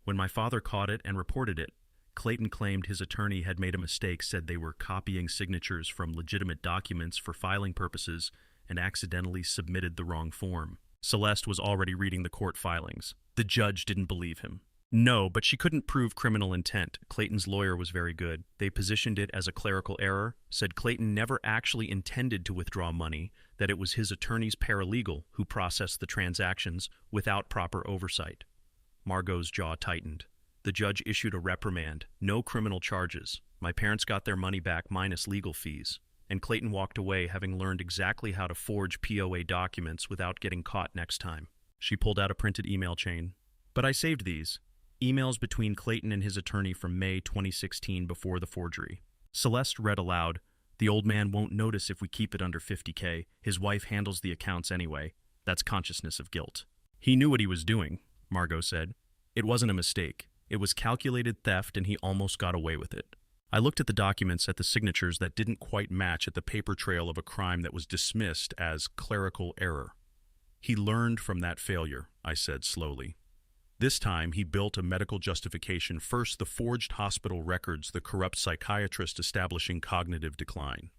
When my father caught it and reported it, Clayton claimed his attorney had made a mistake, said they were copying signatures from legitimate documents for filing purposes and accidentally submitted the wrong form. Celeste was already reading the court filings. The judge didn't believe him. No, but she couldn't prove criminal intent. Clayton's lawyer was very good. They positioned it as a clerical error, said Clayton never actually intended to withdraw money, that it was his attorney's paralegal who processed the transactions without proper oversight. Margot's jaw tightened. The judge issued a reprimand. No criminal charges. My parents got their money back minus legal fees. And Clayton walked away having learned exactly how to forge POA documents without getting caught next time. She pulled out a printed email chain. But I saved these. Emails between Clayton and his attorney from May 2016 before the forgery. Celeste read aloud, "The old man won't notice if we keep it under $50K. His wife handles the accounts anyway. That's consciousness of guilt." He knew what he was doing, Margot said. It wasn't a mistake. It was calculated theft and he almost got away with it. I looked at the documents, at the signatures that didn't quite match, at the paper trail of a crime that was dismissed as clerical error. He learned from that failure, I said slowly. This time, he built a medical justification. First, the forged hospital records, the corrupt psychiatrist establishing cognitive decline.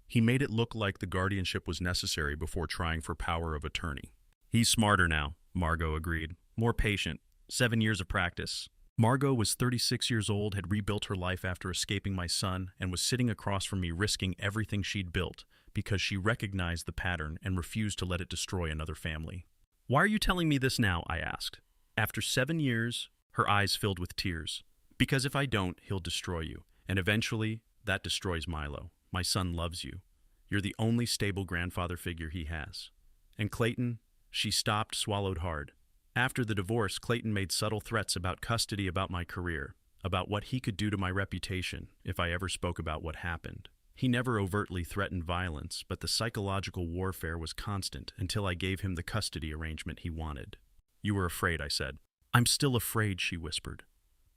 He made it look like the guardianship was necessary before trying for power of attorney. He's smarter now, Margot agreed. More patient. 7 years of practice. Margot was 36 years old, had rebuilt her life after escaping my son, and was sitting across from me risking everything she'd built because she recognized the pattern and refused to let it destroy another family. Why are you telling me this now? I asked. After 7 years, her eyes filled with tears. Because if I don't, he'll destroy you. And eventually, that destroys Milo. My son loves you. You're the only stable grandfather figure he has. And Clayton, she stopped, swallowed hard. After the divorce, Clayton made subtle threats about custody, about my career, about what he could do to my reputation if I ever spoke about what happened. He never overtly threatened violence, but the psychological warfare was constant until I gave him the custody arrangement he wanted. You were afraid, I said. I'm still afraid, she whispered.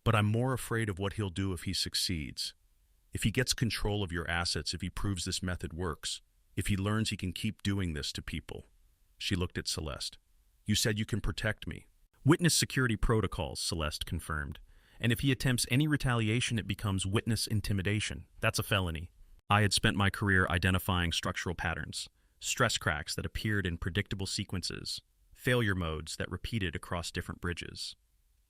But I'm more afraid of what he'll do if he succeeds. If he gets control of your assets, if he proves this method works, if he learns he can keep doing this to people. She looked at Celeste. You said you can protect me. Witness security protocols, Celeste confirmed. And if he attempts any retaliation, it becomes witness intimidation. That's a felony. I had spent my career identifying structural patterns, stress cracks that appeared in predictable sequences, failure modes that repeated across different bridges.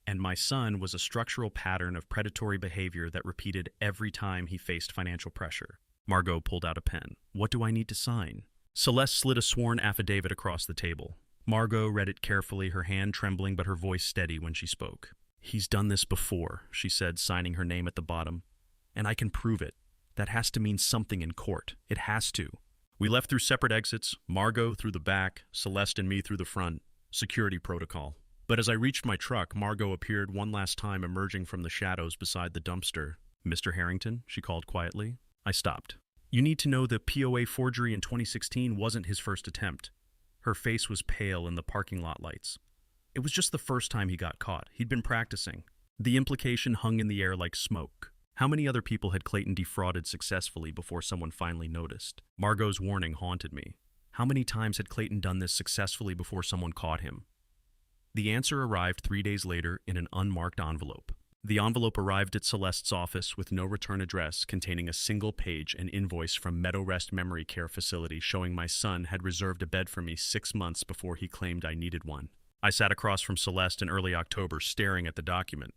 And my son was a structural pattern of predatory behavior that repeated every time he faced financial pressure. Margot pulled out a pen. What do I need to sign? Celeste slid a sworn affidavit across the table. Margot read it carefully, her hand trembling but her voice steady when she spoke. He's done this before, she said, signing her name at the bottom. And I can prove it. That has to mean something in court. It has to. We left through separate exits, Margot through the back, Celeste and me through the front. Security protocol. But as I reached my truck, Margot appeared one last time, emerging from the shadows beside the dumpster. Mr. Harrington, she called quietly. I stopped. You need to know the POA forgery in 2016 wasn't his first attempt. Her face was pale in the parking lot lights. It was just the first time he got caught. He'd been practicing. The implication hung in the air like smoke. How many other people had Clayton defrauded successfully before someone finally noticed? Margot's warning haunted me. How many times had Clayton done this successfully before someone caught him? The answer arrived 3 days later in an unmarked envelope. The envelope arrived at Celeste's office with no return address, containing a single page, an invoice from Meadowrest Memory Care Facility showing my son had reserved a bed for me 6 months before he claimed I needed one. I sat across from Celeste in early October, staring at the document.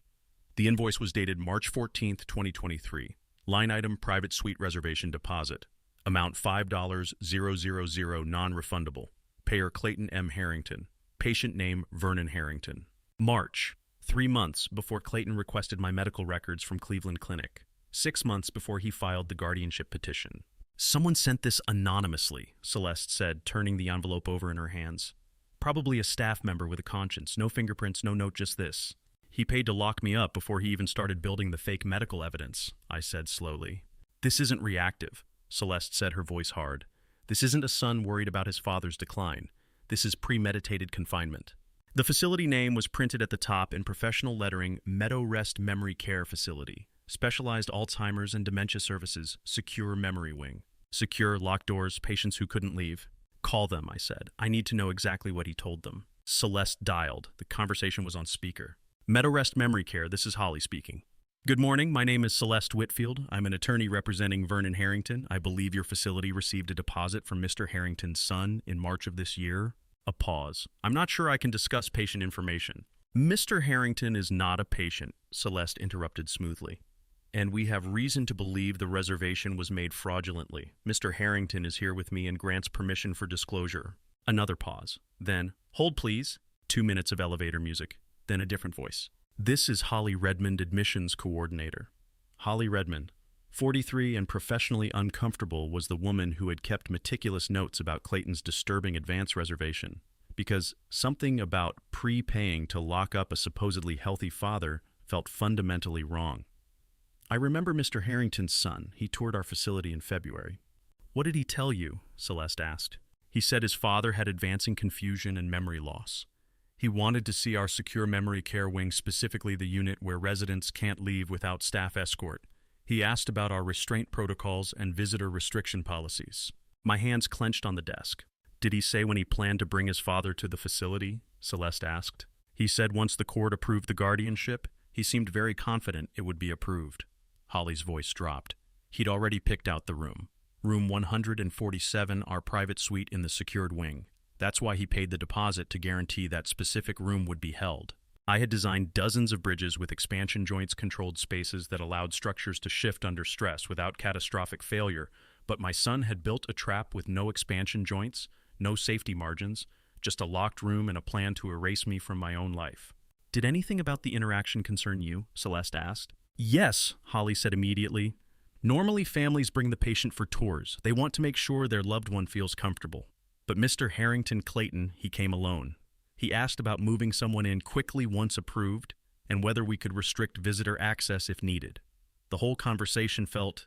The invoice was dated March 14th, 2023. Line item private suite reservation deposit. Amount $5,000 non-refundable. Payer Clayton M. Harrington. Patient name Vernon Harrington. March. 3 months before Clayton requested my medical records from Cleveland Clinic. 6 months before he filed the guardianship petition. Someone sent this anonymously, Celeste said, turning the envelope over in her hands. Probably a staff member with a conscience. No fingerprints, no note, just this. He paid to lock me up before he even started building the fake medical evidence, I said slowly. This isn't reactive, Celeste said, her voice hard. This isn't a son worried about his father's decline. This is premeditated confinement. The facility name was printed at the top in professional lettering, Meadow Rest Memory Care Facility. Specialized Alzheimer's and Dementia Services, Secure Memory Wing. Secure, locked doors, patients who couldn't leave. Call them, I said. I need to know exactly what he told them. Celeste dialed. The conversation was on speaker. Meadow Rest Memory Care, this is Holly speaking. Good morning, my name is Celeste Whitfield. I'm an attorney representing Vernon Harrington. I believe your facility received a deposit from Mr. Harrington's son in March of this year. A pause. I'm not sure I can discuss patient information. Mr. Harrington is not a patient, Celeste interrupted smoothly. And we have reason to believe the reservation was made fraudulently. Mr. Harrington is here with me and grants permission for disclosure. Another pause. Then, hold please. 2 minutes of elevator music. Then a different voice. This is Holly Redmond, admissions coordinator. Holly Redmond, 43 and professionally uncomfortable, was the woman who had kept meticulous notes about Clayton's disturbing advance reservation, because something about prepaying to lock up a supposedly healthy father felt fundamentally wrong. I remember Mr. Harrington's son. He toured our facility in February. What did he tell you? Celeste asked. He said his father had advancing confusion and memory loss. He wanted to see our secure memory care wing, specifically the unit where residents can't leave without staff escort. He asked about our restraint protocols and visitor restriction policies. My hands clenched on the desk. Did he say when he planned to bring his father to the facility? Celeste asked. He said once the court approved the guardianship, he seemed very confident it would be approved. Holly's voice dropped. He'd already picked out the room. Room 147, our private suite in the secured wing. That's why he paid the deposit, to guarantee that specific room would be held. I had designed dozens of bridges with expansion joints, controlled spaces that allowed structures to shift under stress without catastrophic failure, but my son had built a trap with no expansion joints, no safety margins, just a locked room and a plan to erase me from my own life. Did anything about the interaction concern you? Celeste asked. Yes, Holly said immediately. Normally families bring the patient for tours. They want to make sure their loved one feels comfortable. But Mr. Harrington Clayton, he came alone. He asked about moving someone in quickly once approved, and whether we could restrict visitor access if needed. The whole conversation felt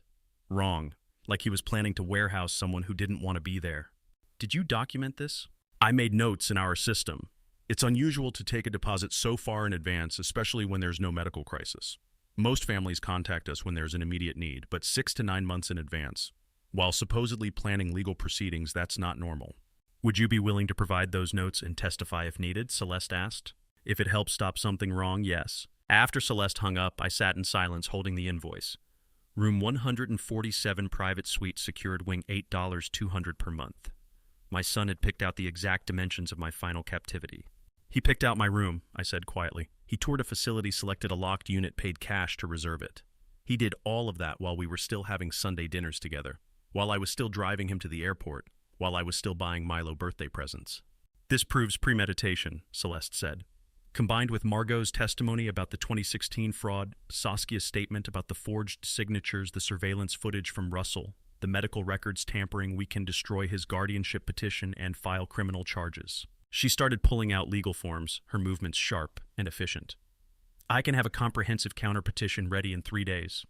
wrong, like he was planning to warehouse someone who didn't want to be there. Did you document this? I made notes in our system. It's unusual to take a deposit so far in advance, especially when there's no medical crisis. Most families contact us when there's an immediate need, but 6 to 9 months in advance. While supposedly planning legal proceedings, that's not normal. Would you be willing to provide those notes and testify if needed? Celeste asked. If it helps stop something wrong, yes. After Celeste hung up, I sat in silence holding the invoice. Room 147, private suite, secured wing, $8, $200 per month. My son had picked out the exact dimensions of my final captivity. He picked out my room, I said quietly. He toured a facility, selected a locked unit, paid cash to reserve it. He did all of that while we were still having Sunday dinners together, while I was still driving him to the airport, while I was still buying Milo birthday presents. This proves premeditation, Celeste said. Combined with Margot's testimony about the 2016 fraud, Saskia's statement about the forged signatures, the surveillance footage from Russell, the medical records tampering, we can destroy his guardianship petition and file criminal charges. She started pulling out legal forms, her movements sharp and efficient. I can have a comprehensive counter-petition ready in 3 days.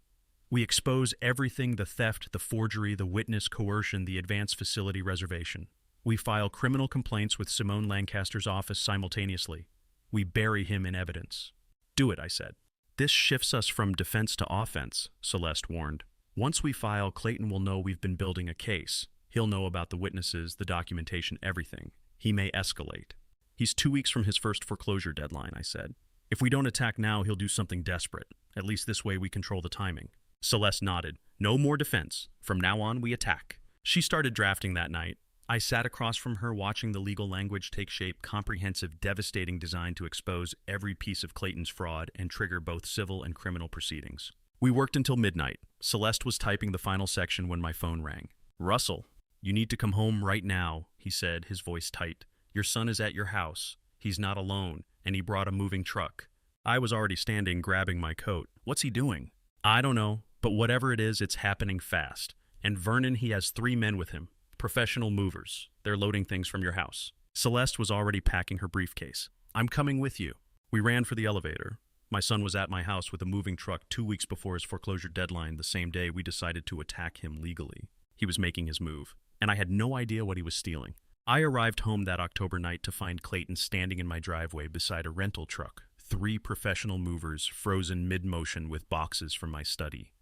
We expose everything: the theft, the forgery, the witness coercion, the advanced facility reservation. We file criminal complaints with Simone Lancaster's office simultaneously. We bury him in evidence. Do it, I said. This shifts us from defense to offense, Celeste warned. Once we file, Clayton will know we've been building a case. He'll know about the witnesses, the documentation, everything. He may escalate. He's 2 weeks from his first foreclosure deadline, I said. If we don't attack now, he'll do something desperate. At least this way we control the timing. Celeste nodded. No more defense. From now on, we attack. She started drafting that night. I sat across from her watching the legal language take shape, comprehensive, devastating design to expose every piece of Clayton's fraud and trigger both civil and criminal proceedings. We worked until midnight. Celeste was typing the final section when my phone rang. "Russell, you need to come home right now," he said, his voice tight. "Your son is at your house. He's not alone, and he brought a moving truck." I was already standing, grabbing my coat. "What's he doing?" "I don't know, but whatever it is, it's happening fast. And Vernon, he has 3 men with him. Professional movers. They're loading things from your house." Celeste was already packing her briefcase. "I'm coming with you." We ran for the elevator. My son was at my house with a moving truck 2 weeks before his foreclosure deadline, the same day we decided to attack him legally. He was making his move, and I had no idea what he was stealing. I arrived home that October night to find Clayton standing in my driveway beside a rental truck, 3 professional movers frozen mid-motion with boxes from my study.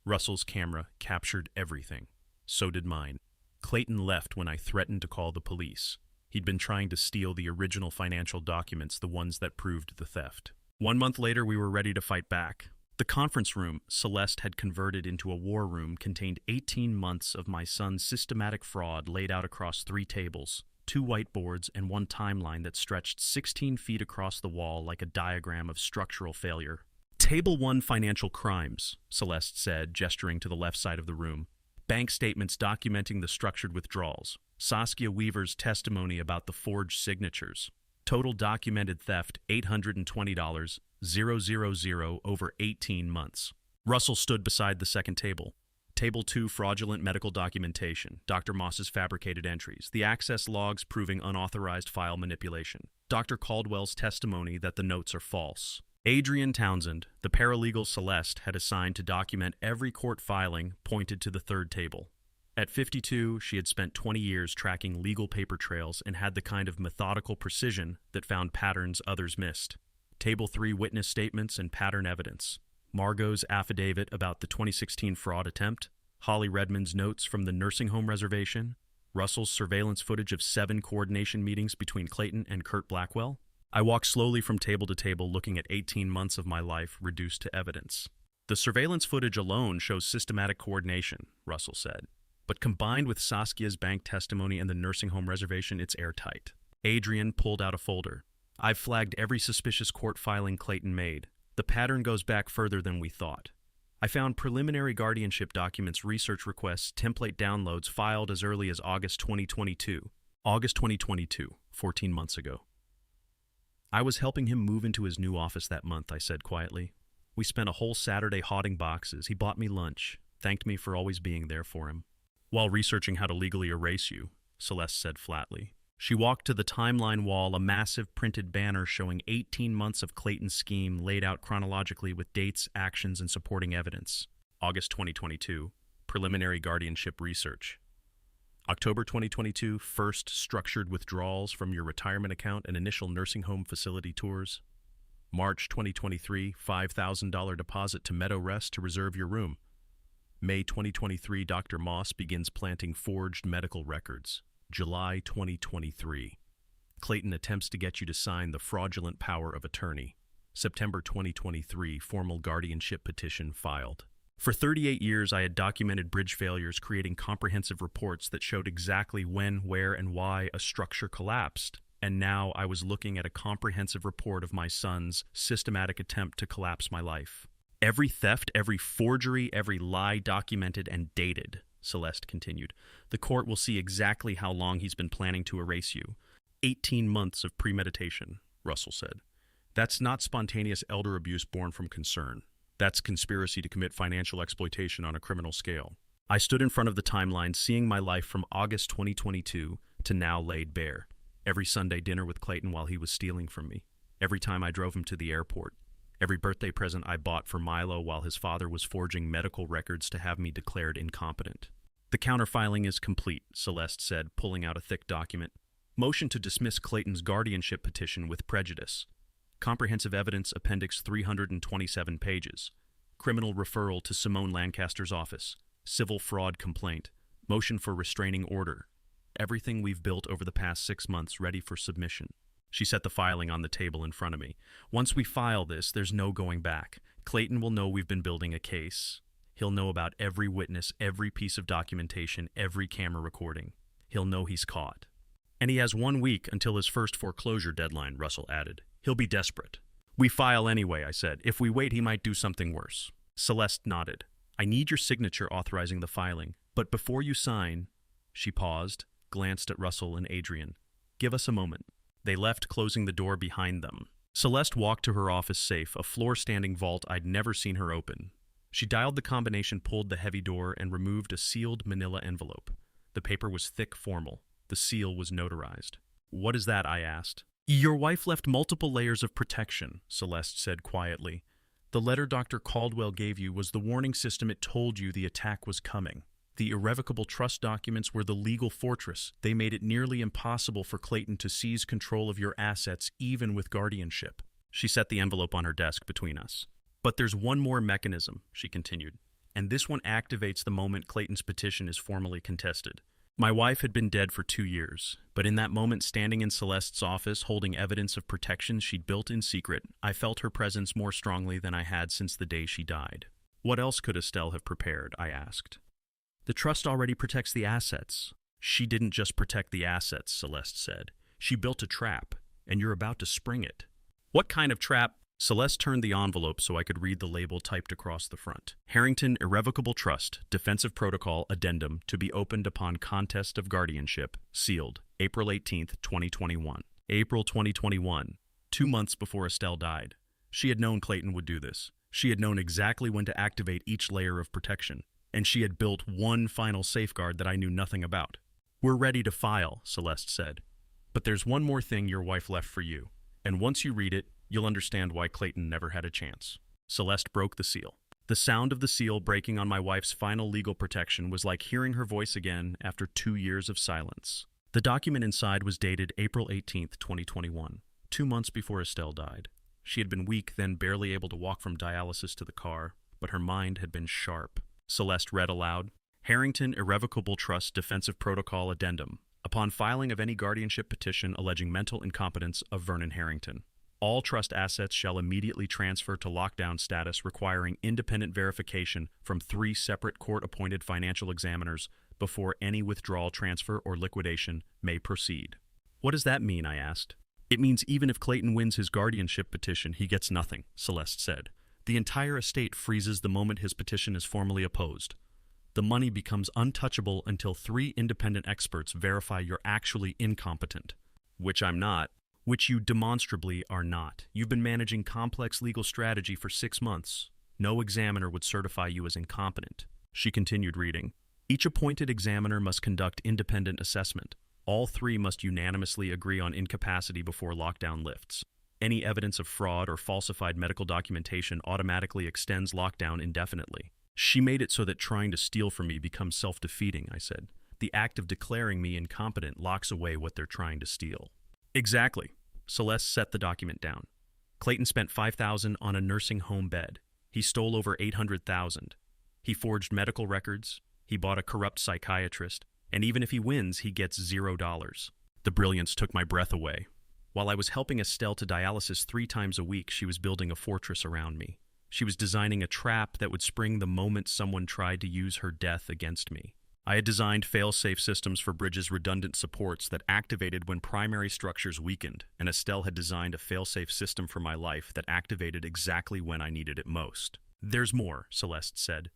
Russell's camera captured everything. So did mine. Clayton left when I threatened to call the police. He'd been trying to steal the original financial documents, the ones that proved the theft. 1 month later, we were ready to fight back. The conference room Celeste had converted into a war room contained 18 months of my son's systematic fraud laid out across 3 tables, 2 whiteboards, and 1 timeline that stretched 16 feet across the wall like a diagram of structural failure. "Table 1, financial crimes," Celeste said, gesturing to the left side of the room. "Bank statements documenting the structured withdrawals. Saskia Weaver's testimony about the forged signatures. Total documented theft, $820,000 over 18 months. Russell stood beside the second table. Table 2, fraudulent medical documentation. Dr. Moss's fabricated entries. The access logs proving unauthorized file manipulation. Dr. Caldwell's testimony that the notes are false. Adrian Townsend, the paralegal Celeste had assigned to document every court filing, pointed to the third table. At 52, she had spent 20 years tracking legal paper trails and had the kind of methodical precision that found patterns others missed. Table 3, witness statements and pattern evidence. Margot's affidavit about the 2016 fraud attempt, Holly Redmond's notes from the nursing home reservation, Russell's surveillance footage of 7 coordination meetings between Clayton and Kurt Blackwell. I walked slowly from table to table, looking at 18 months of my life reduced to evidence. "The surveillance footage alone shows systematic coordination," Russell said. "But combined with Saskia's bank testimony and the nursing home reservation, it's airtight." Adrian pulled out a folder. "I've flagged every suspicious court filing Clayton made. The pattern goes back further than we thought. I found preliminary guardianship documents, research requests, template downloads filed as early as August 2022. August 2022, 14 months ago. I was helping him move into his new office that month," I said quietly. "We spent a whole Saturday hoarding boxes. He bought me lunch, thanked me for always being there for him." "While researching how to legally erase you," Celeste said flatly. She walked to the timeline wall, a massive printed banner showing 18 months of Clayton's scheme laid out chronologically with dates, actions, and supporting evidence. August 2022, preliminary guardianship research. October 2022, first structured withdrawals from your retirement account and initial nursing home facility tours. March 2023, $5,000 deposit to Meadow Rest to reserve your room. May 2023, Dr. Moss begins planting forged medical records. July 2023. Clayton attempts to get you to sign the fraudulent power of attorney. September 2023, formal guardianship petition filed. For 38 years, I had documented bridge failures, creating comprehensive reports that showed exactly when, where, and why a structure collapsed. And now I was looking at a comprehensive report of my son's systematic attempt to collapse my life. "Every theft, every forgery, every lie documented and dated," Celeste continued. "The court will see exactly how long he's been planning to erase you. 18 months of premeditation," Russell said. "That's not spontaneous elder abuse born from concern. That's conspiracy to commit financial exploitation on a criminal scale." I stood in front of the timeline, seeing my life from August 2022 to now laid bare. Every Sunday dinner with Clayton while he was stealing from me. Every time I drove him to the airport. Every birthday present I bought for Milo while his father was forging medical records to have me declared incompetent. "The counterfiling is complete," Celeste said, pulling out a thick document. "Motion to dismiss Clayton's guardianship petition with prejudice. Comprehensive evidence, appendix 327 pages. Criminal referral to Simone Lancaster's office. Civil fraud complaint. Motion for restraining order. Everything we've built over the past 6 months ready for submission." She set the filing on the table in front of me. "Once we file this, there's no going back. Clayton will know we've been building a case. He'll know about every witness, every piece of documentation, every camera recording. he'll know he's caught. And he has 1 week until his first foreclosure deadline, Russell added. He'll be desperate. We file anyway, I said. If we wait, he might do something worse. Celeste nodded. I need your signature authorizing the filing. But before you sign, she paused, glanced at Russell and Adrian. Give us a moment. They left, closing the door behind them. Celeste walked to her office safe, a floor-standing vault I'd never seen her open. She dialed the combination, pulled the heavy door, and removed a sealed manila envelope. The paper was thick, formal. The seal was notarized. What is that? I asked. Your wife left multiple layers of protection, Celeste said quietly. The letter Dr. Caldwell gave you was the warning system it told you the attack was coming. The irrevocable trust documents were the legal fortress. They made it nearly impossible for Clayton to seize control of your assets, even with guardianship. She set the envelope on her desk between us. But there's one more mechanism, she continued, and this one activates the moment Clayton's petition is formally contested. My wife had been dead for 2 years, but in that moment, standing in Celeste's office, holding evidence of protection she'd built in secret, I felt her presence more strongly than I had since the day she died. What else could Estelle have prepared? I asked. The trust already protects the assets. She didn't just protect the assets, Celeste said. She built a trap, and you're about to spring it. What kind of trap? Celeste turned the envelope so I could read the label typed across the front. Harrington Irrevocable Trust, Defensive Protocol Addendum to be opened upon contest of guardianship, sealed, April 18th, 2021. April 2021, 2 months before Estelle died. She had known Clayton would do this. She had known exactly when to activate each layer of protection. And she had built one final safeguard that I knew nothing about. We're ready to file, Celeste said. But there's one more thing your wife left for you. And once you read it, you'll understand why Clayton never had a chance. Celeste broke the seal. The sound of the seal breaking on my wife's final legal protection was like hearing her voice again after 2 years of silence. The document inside was dated April 18th, 2021, 2 months before Estelle died. She had been weak, then barely able to walk from dialysis to the car, but her mind had been sharp. Celeste read aloud, Harrington Irrevocable Trust Defensive Protocol Addendum. Upon filing of any guardianship petition alleging mental incompetence of Vernon Harrington, all trust assets shall immediately transfer to lockdown status, requiring independent verification from 3 separate court-appointed financial examiners before any withdrawal, transfer, or liquidation may proceed. What does that mean? I asked. It means even if Clayton wins his guardianship petition, he gets nothing, Celeste said. The entire estate freezes the moment his petition is formally opposed. The money becomes untouchable until 3 independent experts verify you're actually incompetent. Which I'm not. Which you demonstrably are not. You've been managing complex legal strategy for 6 months. No examiner would certify you as incompetent. She continued reading. Each appointed examiner must conduct independent assessment. All 3 must unanimously agree on incapacity before lockdown lifts. Any evidence of fraud or falsified medical documentation automatically extends lockdown indefinitely. She made it so that trying to steal from me becomes self-defeating, I said. The act of declaring me incompetent locks away what they're trying to steal. Exactly. Celeste set the document down. Clayton spent $5,000 on a nursing home bed. He stole over $800,000. He forged medical records. He bought a corrupt psychiatrist. And even if he wins, he gets $0. The brilliance took my breath away. While I was helping Estelle to dialysis 3 times a week, she was building a fortress around me. She was designing a trap that would spring the moment someone tried to use her death against me. I had designed fail-safe systems for Bridge's redundant supports that activated when primary structures weakened, and Estelle had designed a fail-safe system for my life that activated exactly when I needed it most. There's more, Celeste said.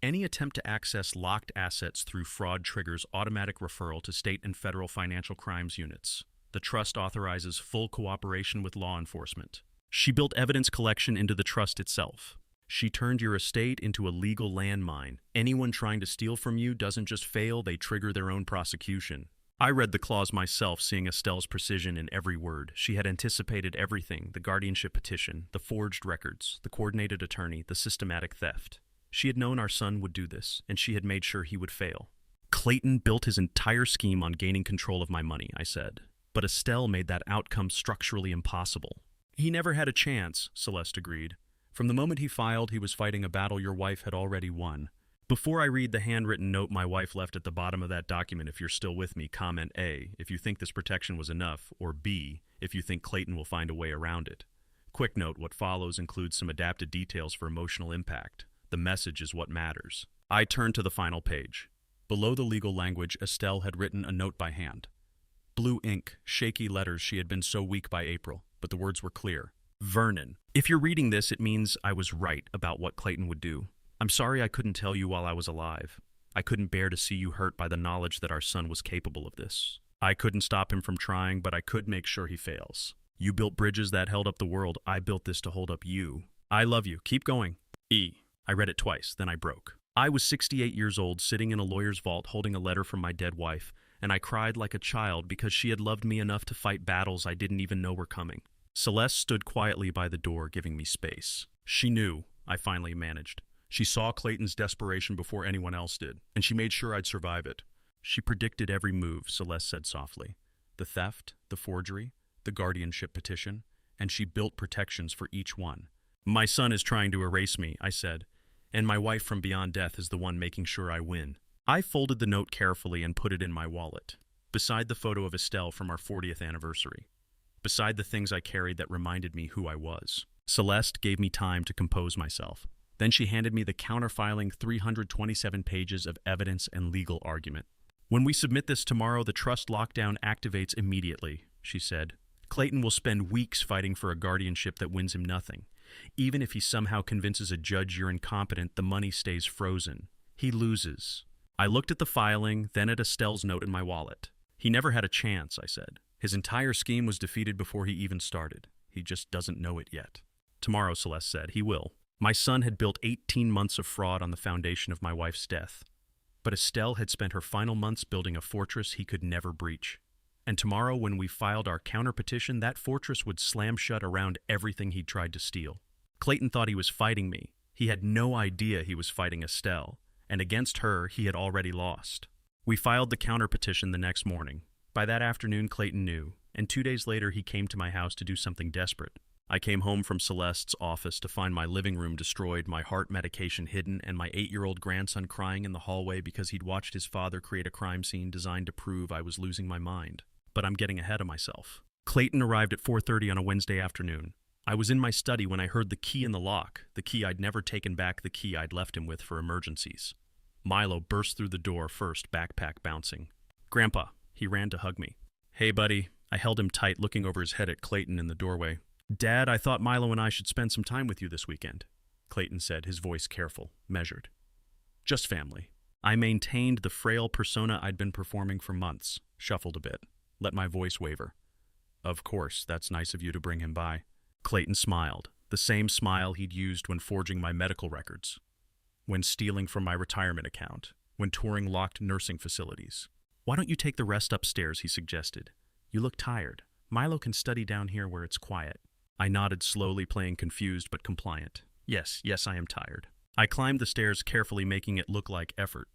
Any attempt to access locked assets through fraud triggers automatic referral to state and federal financial crimes units. The trust authorizes full cooperation with law enforcement. She built evidence collection into the trust itself. She turned your estate into a legal landmine. Anyone trying to steal from you doesn't just fail, they trigger their own prosecution. I read the clause myself, seeing Estelle's precision in every word. She had anticipated everything, the guardianship petition, the forged records, the coordinated attorney, the systematic theft. She had known our son would do this, and she had made sure he would fail. Clayton built his entire scheme on gaining control of my money, I said. But Estelle made that outcome structurally impossible. He never had a chance, Celeste agreed. From the moment he filed, he was fighting a battle your wife had already won. Before I read the handwritten note my wife left at the bottom of that document, if you're still with me, comment A, if you think this protection was enough, or B, if you think Clayton will find a way around it. Quick note, what follows includes some adapted details for emotional impact. The message is what matters. I turned to the final page. Below the legal language, Estelle had written a note by hand. Blue ink, shaky letters. She had been so weak by April, but the words were clear. Vernon. If you're reading this, it means I was right about what Clayton would do. I'm sorry I couldn't tell you while I was alive. I couldn't bear to see you hurt by the knowledge that our son was capable of this. I couldn't stop him from trying, but I could make sure he fails. You built bridges that held up the world. I built this to hold up you. I love you. Keep going. E. I read it twice, then I broke. I was 68 years old, sitting in a lawyer's vault holding a letter from my dead wife, and I cried like a child because she had loved me enough to fight battles I didn't even know were coming. Celeste stood quietly by the door, giving me space. She knew, I finally managed. She saw Clayton's desperation before anyone else did, and she made sure I'd survive it. She predicted every move, Celeste said softly. The theft, the forgery, the guardianship petition, and she built protections for each one. My son is trying to erase me, I said, and my wife from beyond death is the one making sure I win. I folded the note carefully and put it in my wallet, beside the photo of Estelle from our 40th anniversary, beside the things I carried that reminded me who I was. Celeste gave me time to compose myself. Then she handed me the counterfiling 327 pages of evidence and legal argument. When we submit this tomorrow, the trust lockdown activates immediately, she said. Clayton will spend weeks fighting for a guardianship that wins him nothing. Even if he somehow convinces a judge you're incompetent, the money stays frozen. He loses. I looked at the filing, then at Estelle's note in my wallet. He never had a chance, I said. His entire scheme was defeated before he even started. He just doesn't know it yet. Tomorrow, Celeste said, he will. My son had built 18 months of fraud on the foundation of my wife's death. But Estelle had spent her final months building a fortress he could never breach. And tomorrow, when we filed our counter-petition, that fortress would slam shut around everything he'd tried to steal. Clayton thought he was fighting me. He had no idea he was fighting Estelle. And against her, he had already lost. We filed the counter-petition the next morning. By that afternoon, Clayton knew, and 2 days later he came to my house to do something desperate. I came home from Celeste's office to find my living room destroyed, my heart medication hidden, and my 8-year-old grandson crying in the hallway because he'd watched his father create a crime scene designed to prove I was losing my mind. But I'm getting ahead of myself. Clayton arrived at 4:30 on a Wednesday afternoon. I was in my study when I heard the key in the lock, the key I'd never taken back, the key I'd left him with for emergencies. Milo burst through the door first, backpack bouncing. Grandpa, he ran to hug me. Hey, buddy. I held him tight, looking over his head at Clayton in the doorway. Dad, I thought Milo and I should spend some time with you this weekend, Clayton said, his voice careful, measured. Just family. I maintained the frail persona I'd been performing for months, shuffled a bit, let my voice waver. Of course, that's nice of you to bring him by. Clayton smiled, the same smile he'd used when forging my medical records, when stealing from my retirement account, when touring locked nursing facilities. Why don't you take the rest upstairs, he suggested. You look tired. Milo can study down here where it's quiet. I nodded slowly, playing confused but compliant. Yes, I am tired. I climbed the stairs carefully, making it look like effort.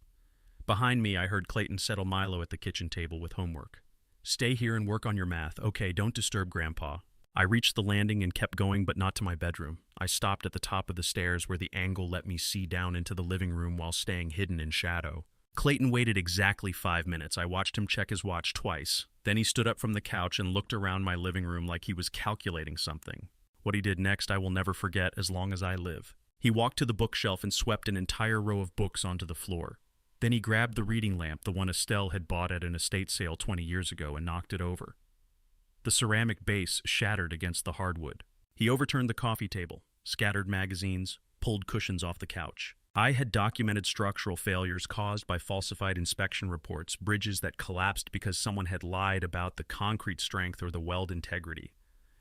Behind me, I heard Clayton settle Milo at the kitchen table with homework. Stay here and work on your math. Okay, don't disturb Grandpa. I reached the landing and kept going, but not to my bedroom. I stopped at the top of the stairs where the angle let me see down into the living room while staying hidden in shadow. Clayton waited exactly 5 minutes. I watched him check his watch twice. Then he stood up from the couch and looked around my living room like he was calculating something. What he did next I will never forget as long as I live. He walked to the bookshelf and swept an entire row of books onto the floor. Then he grabbed the reading lamp, the one Estelle had bought at an estate sale 20 years ago, and knocked it over. The ceramic base shattered against the hardwood. He overturned the coffee table, scattered magazines, pulled cushions off the couch. I had documented structural failures caused by falsified inspection reports, bridges that collapsed because someone had lied about the concrete strength or the weld integrity.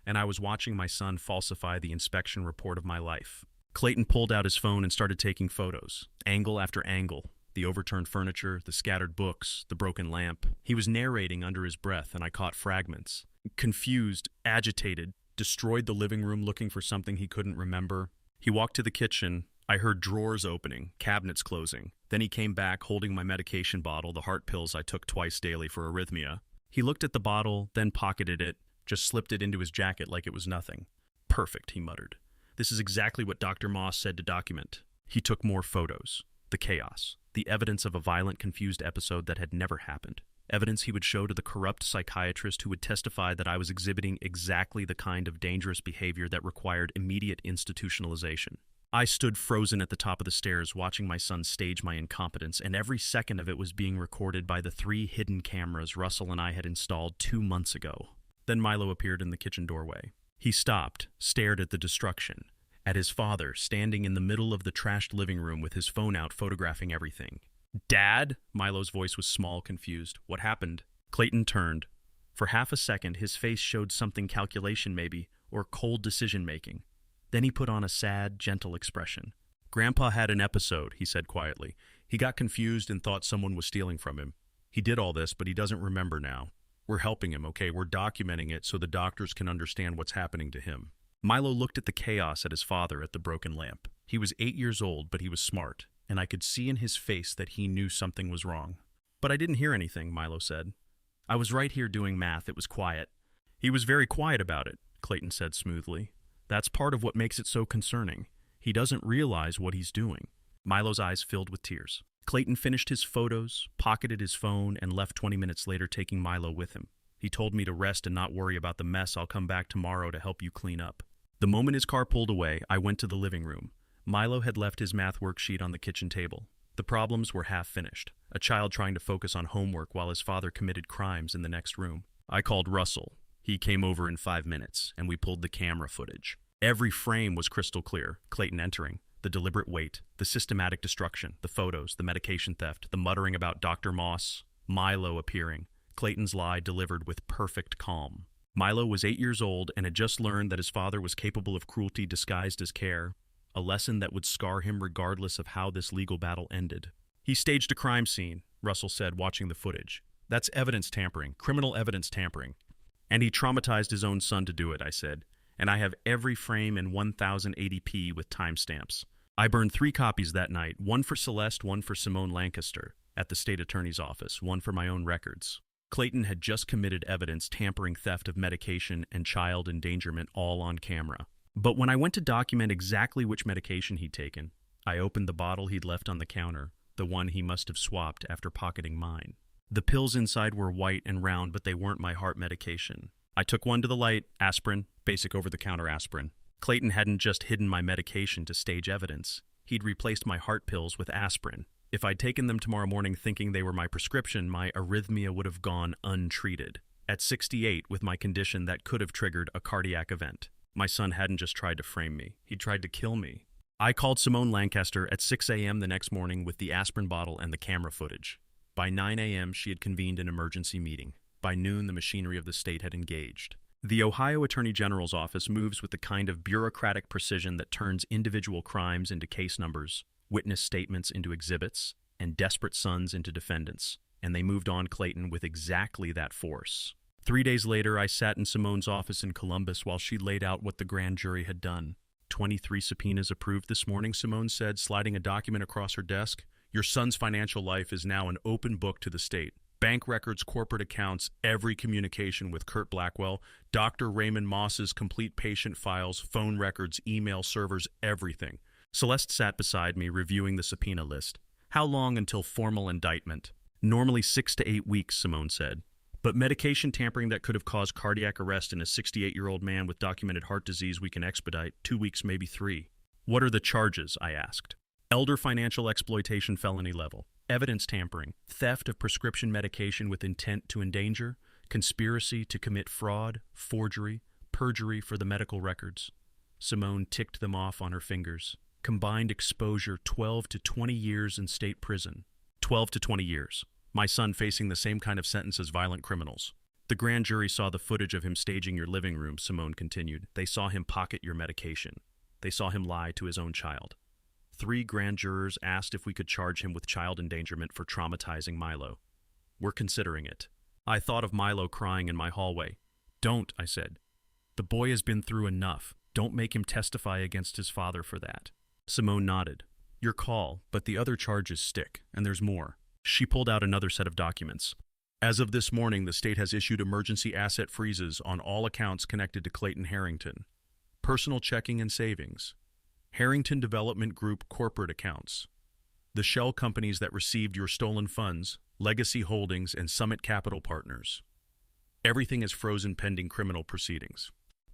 And I was watching my son falsify the inspection report of my life. Clayton pulled out his phone and started taking photos, angle after angle. The overturned furniture, the scattered books, the broken lamp. He was narrating under his breath, and I caught fragments. Confused, agitated, destroyed the living room looking for something he couldn't remember. He walked to the kitchen. I heard drawers opening, cabinets closing. Then he came back holding my medication bottle, the heart pills I took twice daily for arrhythmia. He looked at the bottle, then pocketed it, just slipped it into his jacket like it was nothing. Perfect, he muttered. This is exactly what Dr. Moss said to document. He took more photos. The chaos. The evidence of a violent, confused episode that had never happened. Evidence he would show to the corrupt psychiatrist who would testify that I was exhibiting exactly the kind of dangerous behavior that required immediate institutionalization. I stood frozen at the top of the stairs, watching my son stage my incompetence, and every second of it was being recorded by the 3 hidden cameras Russell and I had installed 2 months ago. Then Milo appeared in the kitchen doorway. He stopped, stared at the destruction, at his father standing in the middle of the trashed living room with his phone out photographing everything. "Dad?" Milo's voice was small, confused. "What happened?" Clayton turned. For half a second, his face showed something calculation maybe, or cold decision-making. Then he put on a sad, gentle expression. "Grandpa had an episode," he said quietly. "He got confused and thought someone was stealing from him. He did all this, but he doesn't remember now. We're helping him, okay? We're documenting it so the doctors can understand what's happening to him." Milo looked at the chaos at his father at the broken lamp. He was 8 years old, but he was smart, and I could see in his face that he knew something was wrong. "But I didn't hear anything," Milo said. "I was right here doing math. It was quiet." "He was very quiet about it," Clayton said smoothly. "That's part of what makes it so concerning. He doesn't realize what he's doing." Milo's eyes filled with tears. Clayton finished his photos, pocketed his phone, and left 20 minutes later, taking Milo with him. He told me to rest and not worry about the mess. "I'll come back tomorrow to help you clean up." The moment his car pulled away, I went to the living room. Milo had left his math worksheet on the kitchen table. The problems were half finished. A child trying to focus on homework while his father committed crimes in the next room. I called Russell. He came over in 5 minutes, and we pulled the camera footage. Every frame was crystal clear. Clayton entering, the deliberate wait, the systematic destruction, the photos, the medication theft, the muttering about Dr. Moss, Milo appearing, Clayton's lie delivered with perfect calm. Milo was 8 years old and had just learned that his father was capable of cruelty disguised as care, a lesson that would scar him regardless of how this legal battle ended. "He staged a crime scene," Russell said, watching the footage. "That's evidence tampering, criminal evidence tampering. And he traumatized his own son to do it," I said. "And I have every frame in 1080p with timestamps. I burned 3 copies that night, one for Celeste, one for Simone Lancaster, at the state attorney's office, one for my own records." Clayton had just committed evidence tampering theft of medication and child endangerment all on camera. But when I went to document exactly which medication he'd taken, I opened the bottle he'd left on the counter, the one he must have swapped after pocketing mine. The pills inside were white and round, but they weren't my heart medication. I took one to the light, aspirin, basic over-the-counter aspirin. Clayton hadn't just hidden my medication to stage evidence. He'd replaced my heart pills with aspirin. If I'd taken them tomorrow morning thinking they were my prescription, my arrhythmia would have gone untreated. At 68, with my condition, that could have triggered a cardiac event. My son hadn't just tried to frame me. He'd tried to kill me. I called Simone Lancaster at 6 a.m. the next morning with the aspirin bottle and the camera footage. By 9 a.m., she had convened an emergency meeting. By noon, the machinery of the state had engaged. The Ohio Attorney General's office moves with the kind of bureaucratic precision that turns individual crimes into case numbers, witness statements into exhibits, and desperate sons into defendants. And they moved on Clayton with exactly that force. 3 days later, I sat in Simone's office in Columbus while she laid out what the grand jury had done. 23 subpoenas approved this morning, Simone said, sliding a document across her desk. "Your son's financial life is now an open book to the state. Bank records, corporate accounts, every communication with Kurt Blackwell, Dr. Raymond Moss's complete patient files, phone records, email servers, everything." Celeste sat beside me, reviewing the subpoena list. "How long until formal indictment?" "Normally 6 to 8 weeks, Simone said. But medication tampering that could have caused cardiac arrest in a 68-year-old man with documented heart disease we can expedite, 2 weeks, maybe 3. "What are the charges?" I asked. "Elder financial exploitation felony level, evidence tampering, theft of prescription medication with intent to endanger, conspiracy to commit fraud, forgery, perjury for the medical records." Simone ticked them off on her fingers. "Combined exposure, 12 to 20 years in state prison." 12 to 20 years. My son facing the same kind of sentence as violent criminals. "The grand jury saw the footage of him staging your living room," Simone continued. "They saw him pocket your medication. They saw him lie to his own child. 3 grand jurors asked if we could charge him with child endangerment for traumatizing Milo. We're considering it." I thought of Milo crying in my hallway. "Don't," I said. "The boy has been through enough. Don't make him testify against his father for that." Simone nodded. "Your call, but the other charges stick, and there's more." She pulled out another set of documents. "As of this morning, the state has issued emergency asset freezes on all accounts connected to Clayton Harrington. Personal checking and savings, Harrington Development Group corporate accounts, the shell companies that received your stolen funds, Legacy Holdings and Summit Capital Partners. Everything is frozen pending criminal proceedings."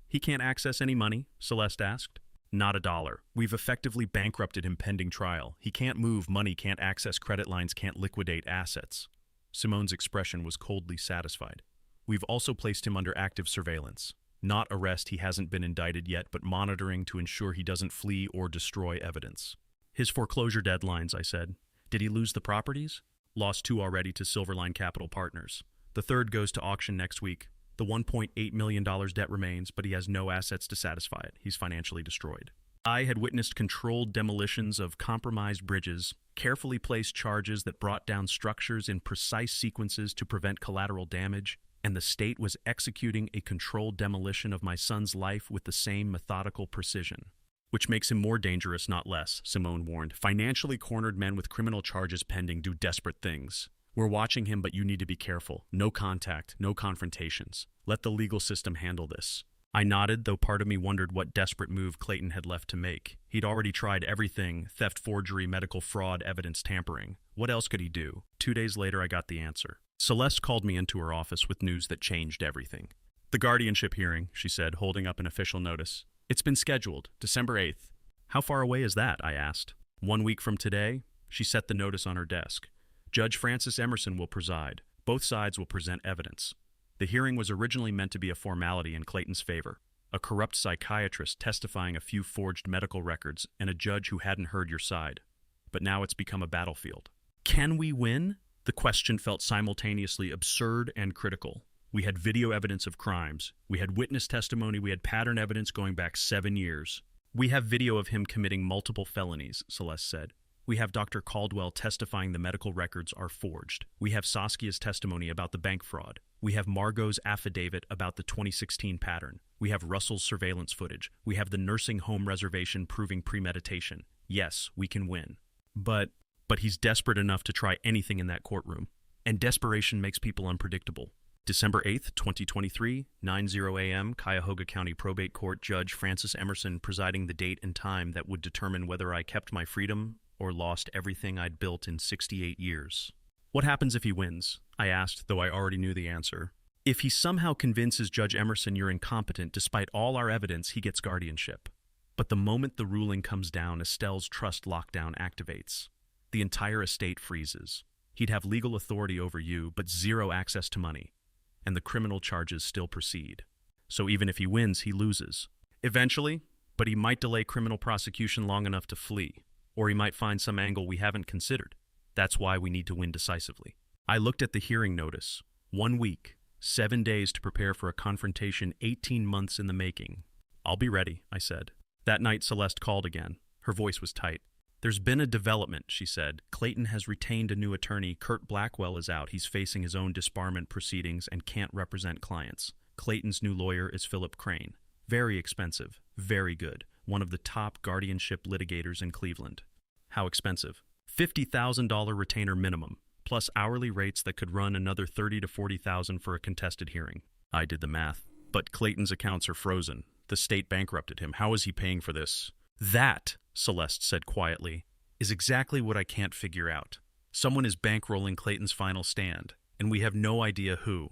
"He can't access any money?" Celeste asked. Not a dollar. We've effectively bankrupted him pending trial. He can't move money, can't access credit lines, can't liquidate assets. Simone's expression was coldly satisfied. We've also placed him under active surveillance. Not arrest, he hasn't been indicted yet, but monitoring to ensure he doesn't flee or destroy evidence. His foreclosure deadlines, I said. Did he lose the properties? Lost 2 already to Silverline Capital Partners. The third goes to auction next week. The $1.8 million debt remains, but he has no assets to satisfy it. He's financially destroyed. I had witnessed controlled demolitions of compromised bridges, carefully placed charges that brought down structures in precise sequences to prevent collateral damage, and the state was executing a controlled demolition of my son's life with the same methodical precision. Which makes him more dangerous, not less, Simone warned. Financially cornered men with criminal charges pending do desperate things. We're watching him, but you need to be careful. No contact, no confrontations. Let the legal system handle this. I nodded, though part of me wondered what desperate move Clayton had left to make. He'd already tried everything: theft, forgery, medical fraud, evidence tampering. What else could he do? 2 days later, I got the answer. Celeste called me into her office with news that changed everything. The guardianship hearing, she said, holding up an official notice. It's been scheduled, December 8th. How far away is that? I asked. 1 week from today? She set the notice on her desk. Judge Francis Emerson will preside. Both sides will present evidence. The hearing was originally meant to be a formality in Clayton's favor. A corrupt psychiatrist testifying a few forged medical records and a judge who hadn't heard your side. But now it's become a battlefield. Can we win? The question felt simultaneously absurd and critical. We had video evidence of crimes. We had witness testimony. We had pattern evidence going back 7 years. We have video of him committing multiple felonies, Celeste said. We have Dr. Caldwell testifying the medical records are forged. We have Saskia's testimony about the bank fraud. We have Margot's affidavit about the 2016 pattern. We have Russell's surveillance footage. We have the nursing home reservation proving premeditation. Yes, we can win. But he's desperate enough to try anything in that courtroom. And desperation makes people unpredictable. December 8th, 2023, 9:00 a.m., Cuyahoga County Probate Court Judge Francis Emerson presiding the date and time that would determine whether I kept my freedom or lost everything I'd built in 68 years. What happens if he wins? I asked, though I already knew the answer. If he somehow convinces Judge Emerson you're incompetent despite all our evidence, he gets guardianship. But the moment the ruling comes down, Estelle's trust lockdown activates. The entire estate freezes. He'd have legal authority over you, but zero access to money. And the criminal charges still proceed. So even if he wins, he loses. Eventually, but he might delay criminal prosecution long enough to flee. Or he might find some angle we haven't considered. That's why we need to win decisively. I looked at the hearing notice. 1 week, 7 days to prepare for a confrontation 18 months in the making. I'll be ready, I said. That night, Celeste called again. Her voice was tight. There's been a development, she said. Clayton has retained a new attorney. Kurt Blackwell is out. He's facing his own disbarment proceedings and can't represent clients. Clayton's new lawyer is Philip Crane. Very expensive. Very good. One of the top guardianship litigators in Cleveland. How expensive? $50,000 retainer minimum, plus hourly rates that could run another $30,000 to $40,000 for a contested hearing. I did the math. But Clayton's accounts are frozen. The state bankrupted him. How is he paying for this? That, Celeste said quietly, is exactly what I can't figure out. Someone is bankrolling Clayton's final stand, and we have no idea who.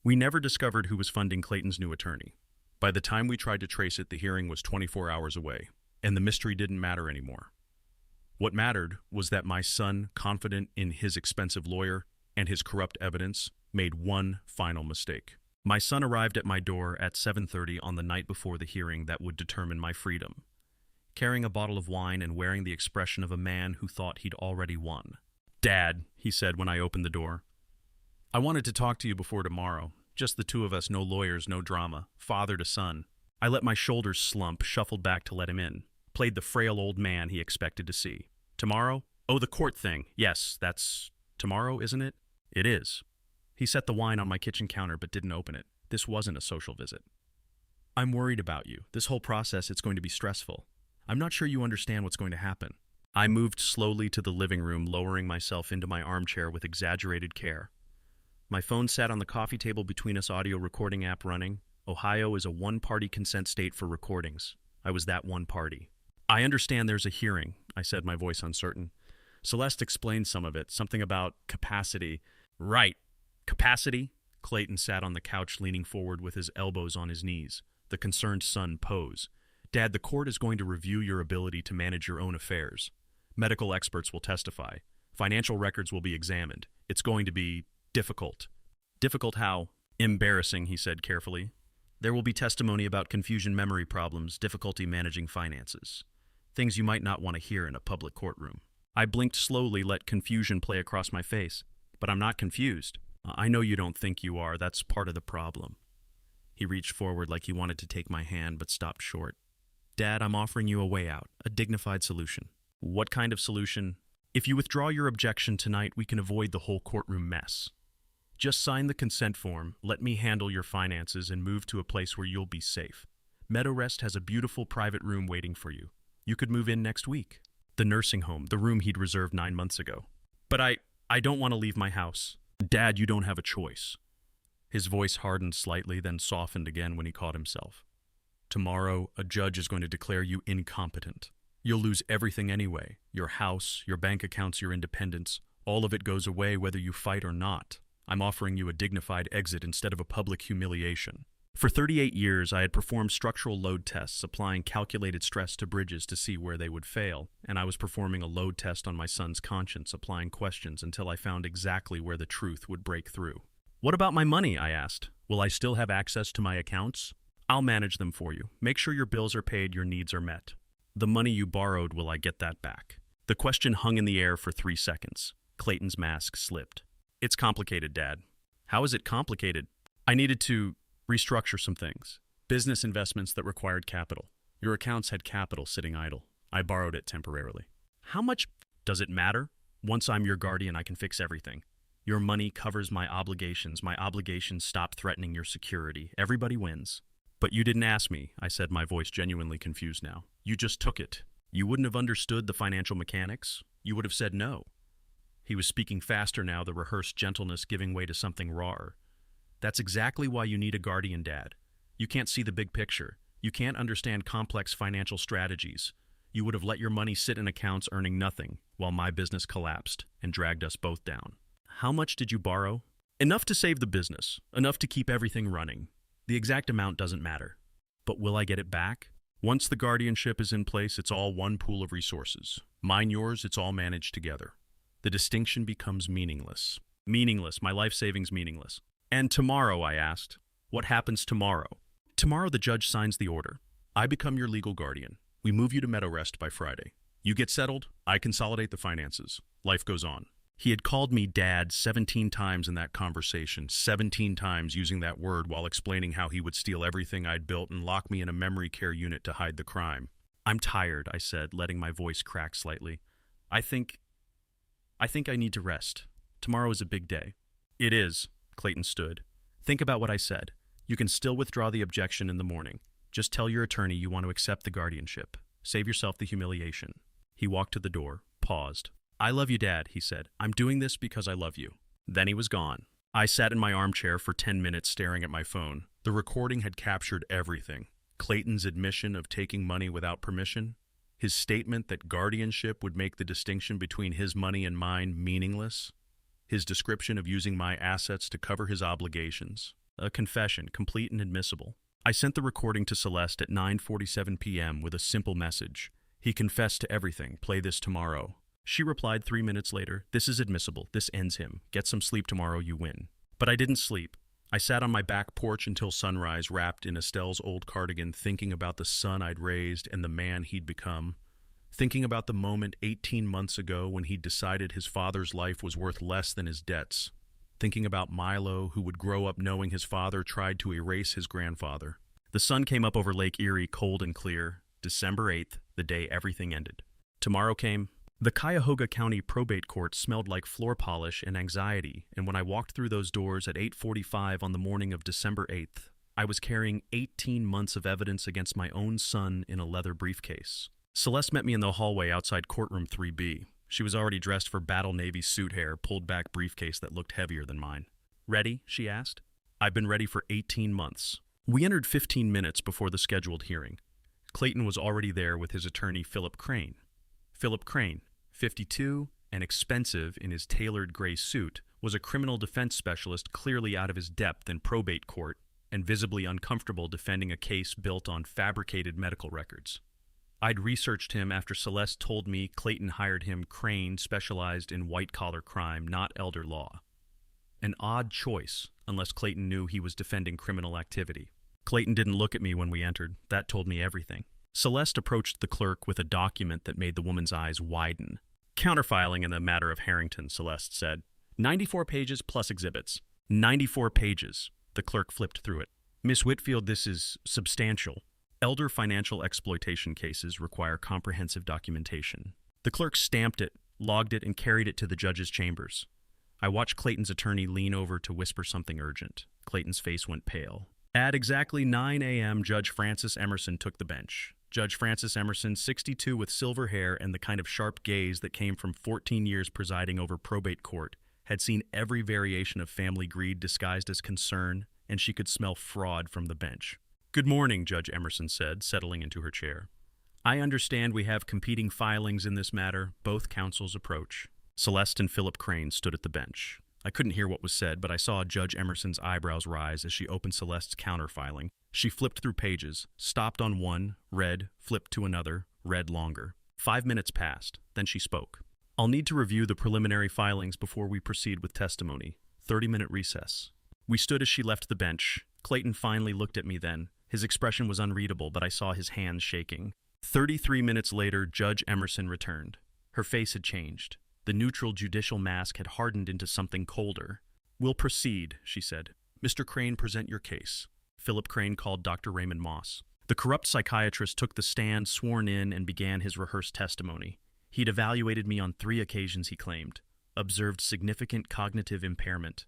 We never discovered who was funding Clayton's new attorney. By the time we tried to trace it, the hearing was 24 hours away, and the mystery didn't matter anymore. What mattered was that my son, confident in his expensive lawyer and his corrupt evidence, made one final mistake. My son arrived at my door at 7:30 on the night before the hearing that would determine my freedom, carrying a bottle of wine and wearing the expression of a man who thought he'd already won. "Dad," he said when I opened the door, "I wanted to talk to you before tomorrow. Just the two of us, no lawyers, no drama, father to son." I let my shoulders slump, shuffled back to let him in. Played the frail old man he expected to see. "Tomorrow? Oh, the court thing. Yes, that's tomorrow, isn't it?" "It is." He set the wine on my kitchen counter but didn't open it. This wasn't a social visit. "I'm worried about you. This whole process, it's going to be stressful. I'm not sure you understand what's going to happen." I moved slowly to the living room, lowering myself into my armchair with exaggerated care. My phone sat on the coffee table between us, audio recording app running. Ohio is a one-party consent state for recordings. I was that one party. "I understand there's a hearing," I said, my voice uncertain. Celeste explained some of it, something about capacity. "Right. Capacity?" Clayton sat on the couch, leaning forward with his elbows on his knees, the concerned son pose. Dad, the court is going to review your ability to manage your own affairs. Medical experts will testify. Financial records will be examined. It's going to be difficult. Difficult how? Embarrassing, he said carefully. There will be testimony about confusion memory problems, difficulty managing finances. Things you might not want to hear in a public courtroom. I blinked slowly, let confusion play across my face. But I'm not confused. I know you don't think you are. That's part of the problem. He reached forward like he wanted to take my hand, but stopped short. Dad, I'm offering you a way out, a dignified solution. What kind of solution? If you withdraw your objection tonight, we can avoid the whole courtroom mess. Just sign the consent form, let me handle your finances, and move to a place where you'll be safe. Meadowrest has a beautiful private room waiting for you. You could move in next week. The nursing home, the room he'd reserved 9 months ago. But I don't want to leave my house. Dad, you don't have a choice. His voice hardened slightly, then softened again when he caught himself. Tomorrow, a judge is going to declare you incompetent. You'll lose everything anyway. Your house, your bank accounts, your independence. All of it goes away whether you fight or not. I'm offering you a dignified exit instead of a public humiliation. For 38 years, I had performed structural load tests, applying calculated stress to bridges to see where they would fail, and I was performing a load test on my son's conscience, applying questions until I found exactly where the truth would break through. What about my money? I asked. Will I still have access to my accounts? I'll manage them for you. Make sure your bills are paid, your needs are met. The money you borrowed, will I get that back? The question hung in the air for 3 seconds. Clayton's mask slipped. It's complicated, Dad. How is it complicated? I needed to restructure some things. Business investments that required capital. Your accounts had capital sitting idle. I borrowed it temporarily. How much does it matter? Once I'm your guardian, I can fix everything. Your money covers my obligations. My obligations stop threatening your security. Everybody wins. But you didn't ask me, I said, my voice genuinely confused now. You just took it. You wouldn't have understood the financial mechanics. You would have said no. He was speaking faster now, the rehearsed gentleness giving way to something rawer. That's exactly why you need a guardian, Dad. You can't see the big picture. You can't understand complex financial strategies. You would have let your money sit in accounts earning nothing while my business collapsed and dragged us both down. How much did you borrow? Enough to save the business. Enough to keep everything running. The exact amount doesn't matter. But will I get it back? Once the guardianship is in place, it's all one pool of resources. Mine, yours, it's all managed together. The distinction becomes meaningless. Meaningless. My life savings meaningless. And tomorrow, I asked, what happens tomorrow? Tomorrow the judge signs the order. I become your legal guardian. We move you to Meadowrest by Friday. You get settled, I consolidate the finances. Life goes on. He had called me Dad 17 times in that conversation, 17 times using that word while explaining how he would steal everything I'd built and lock me in a memory care unit to hide the crime. I'm tired, I said, letting my voice crack slightly. I think I need to rest. Tomorrow is a big day. It is. Clayton stood. Think about what I said. You can still withdraw the objection in the morning. Just tell your attorney you want to accept the guardianship. Save yourself the humiliation. He walked to the door, paused. I love you, Dad, he said. I'm doing this because I love you. Then he was gone. I sat in my armchair for 10 minutes staring at my phone. The recording had captured everything. Clayton's admission of taking money without permission, his statement that guardianship would make the distinction between his money and mine meaningless, his description of using my assets to cover his obligations, a confession, complete and admissible. I sent the recording to Celeste at 9:47 p.m. with a simple message. He confessed to everything. Play this tomorrow. She replied 3 minutes later, this is admissible. This ends him. Get some sleep tomorrow, you win. But I didn't sleep. I sat on my back porch until sunrise, wrapped in Estelle's old cardigan, thinking about the son I'd raised and the man he'd become. Thinking about the moment 18 months ago when he'd decided his father's life was worth less than his debts. Thinking about Milo, who would grow up knowing his father tried to erase his grandfather. The sun came up over Lake Erie, cold and clear. December 8th, the day everything ended. Tomorrow came. The Cuyahoga County probate court smelled like floor polish and anxiety, and when I walked through those doors at 8:45 on the morning of December 8th, I was carrying 18 months of evidence against my own son in a leather briefcase. Celeste met me in the hallway outside courtroom 3B. She was already dressed for battle navy suit hair, pulled back briefcase that looked heavier than mine. Ready? She asked. I've been ready for 18 months. We entered 15 minutes before the scheduled hearing. Clayton was already there with his attorney, Philip Crane. Philip Crane, 52 and expensive in his tailored gray suit, was a criminal defense specialist clearly out of his depth in probate court. and visibly uncomfortable defending a case built on fabricated medical records. I'd researched him after Celeste told me Clayton hired him. Crane specialized in white-collar crime, not elder law. An odd choice, unless Clayton knew he was defending criminal activity. Clayton didn't look at me when we entered. That told me everything. Celeste approached the clerk with a document that made the woman's eyes widen. Counterfiling in the matter of Harrington, Celeste said. 94 pages plus exhibits. 94 pages. The clerk flipped through it. Miss Whitfield, this is substantial. Elder financial exploitation cases require comprehensive documentation. The clerk stamped it, logged it, and carried it to the judge's chambers. I watched Clayton's attorney lean over to whisper something urgent. Clayton's face went pale. At exactly 9 a.m., Judge Francis Emerson took the bench. Judge Francis Emerson, 62, with silver hair and the kind of sharp gaze that came from 14 years presiding over probate court, had seen every variation of family greed disguised as concern, and she could smell fraud from the bench. Good morning, Judge Emerson said, settling into her chair. I understand we have competing filings in this matter. Both counsels approach. Celeste and Philip Crane stood at the bench. I couldn't hear what was said, but I saw Judge Emerson's eyebrows rise as she opened Celeste's counterfiling. She flipped through pages, stopped on one, read, flipped to another, read longer. 5 minutes passed. Then she spoke. I'll need to review the preliminary filings before we proceed with testimony. 30-minute recess. We stood as she left the bench. Clayton finally looked at me then. His expression was unreadable, but I saw his hands shaking. 33 minutes later, Judge Emerson returned. Her face had changed. The neutral judicial mask had hardened into something colder. We'll proceed, she said. Mr. Crane, present your case. Philip Crane called Dr. Raymond Moss. The corrupt psychiatrist took the stand, sworn in, and began his rehearsed testimony. He'd evaluated me on 3 occasions, he claimed. Observed significant cognitive impairment.